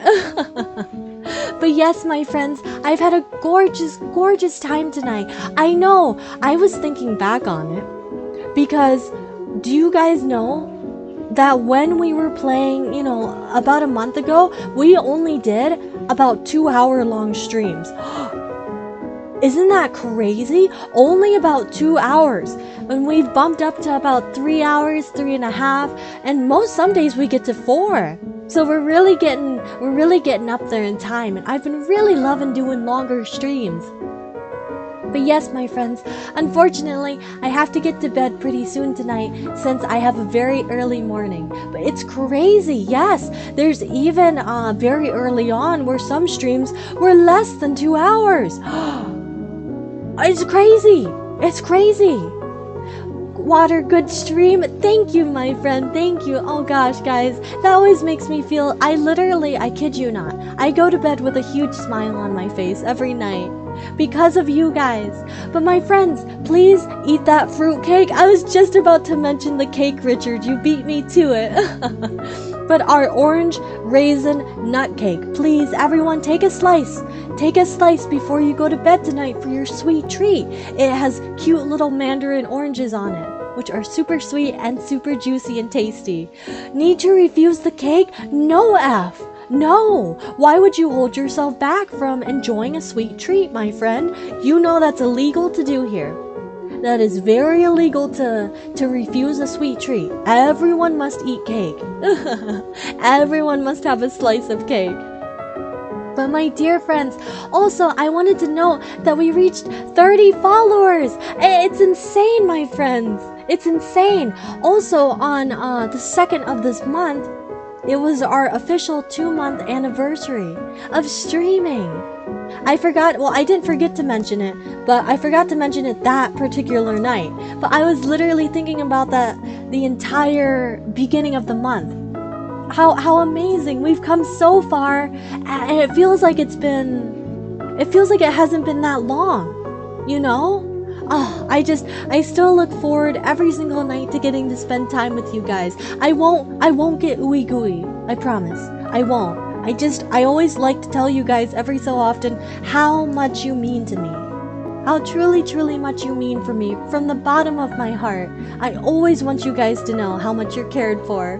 A: But yes, my friends, I've had a gorgeous time tonight. I know, I was thinking back on it because do you guys know that when we were playing, about a month ago, we only did about 2-hour long streams. Isn't that crazy? Only about 2 hours. And we've bumped up to about 3 hours, 3.5, and some days we get to 4. So we're really getting up there in time, and I've been really loving doing longer streams. But yes, my friends, unfortunately, I have to get to bed pretty soon tonight since I have a very early morning. But it's crazy, yes. There's even very early on where some streams were less than 2 hours. It's crazy. It's crazy. Water, good stream. Thank you, my friend. Thank you. Oh gosh, guys, that always makes me feel, I kid you not, I go to bed with a huge smile on my face every night because of you guys. But my friends, please eat that fruit cake. I was just about to mention the cake, Richard. You beat me to it. But our orange raisin nut cake. Please, everyone, take a slice. Take a slice before you go to bed tonight for your sweet treat. It has cute little mandarin oranges on it, which are super sweet and super juicy and tasty. Need to refuse the cake? No, F. No! Why would you hold yourself back from enjoying a sweet treat, my friend? You know that's illegal to do here. That is very illegal to refuse a sweet treat. Everyone must eat cake. Everyone must have a slice of cake. But my dear friends, also I wanted to know that we reached 30 followers. It's insane, my friends. It's insane. Also on the 2nd of this month, it was our official 2-month anniversary of streaming. I didn't forget to mention it, but I forgot to mention it that particular night. But I was literally thinking about that the entire beginning of the month. How amazing. We've come so far, and it feels like it hasn't been that long, you know? Oh, I still look forward every single night to getting to spend time with you guys. I won't get ooey gooey. I promise. I won't. I always like to tell you guys every so often how much you mean to me. How truly much you mean for me from the bottom of my heart. I always want you guys to know how much you're cared for.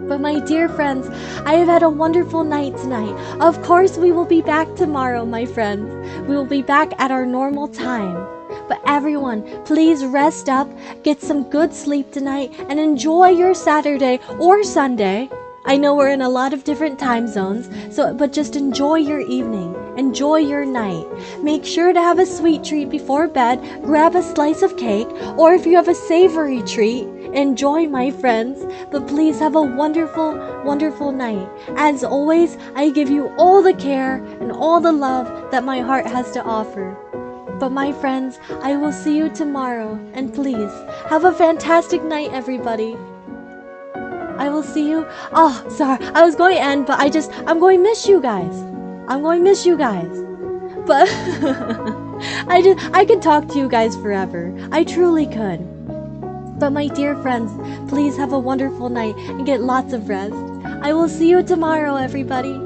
A: But my dear friends, I have had a wonderful night tonight. Of course, we will be back tomorrow, my friends. We will be back at our normal time. But everyone, please rest up, get some good sleep tonight, and enjoy your Saturday or Sunday. I know we're in a lot of different time zones, but just enjoy your evening. Enjoy your night. Make sure to have a sweet treat before bed. Grab a slice of cake, or if you have a savory treat, enjoy, my friends. But please have a wonderful, wonderful night. As always, I give you all the care and all the love that my heart has to offer. But my friends, I will see you tomorrow, and please, have a fantastic night, everybody. I will see you. Oh, sorry, I was going to end, but I'm going to miss you guys. I'm going to miss you guys. But I could talk to you guys forever. I truly could. But my dear friends, please have a wonderful night and get lots of rest. I will see you tomorrow, everybody.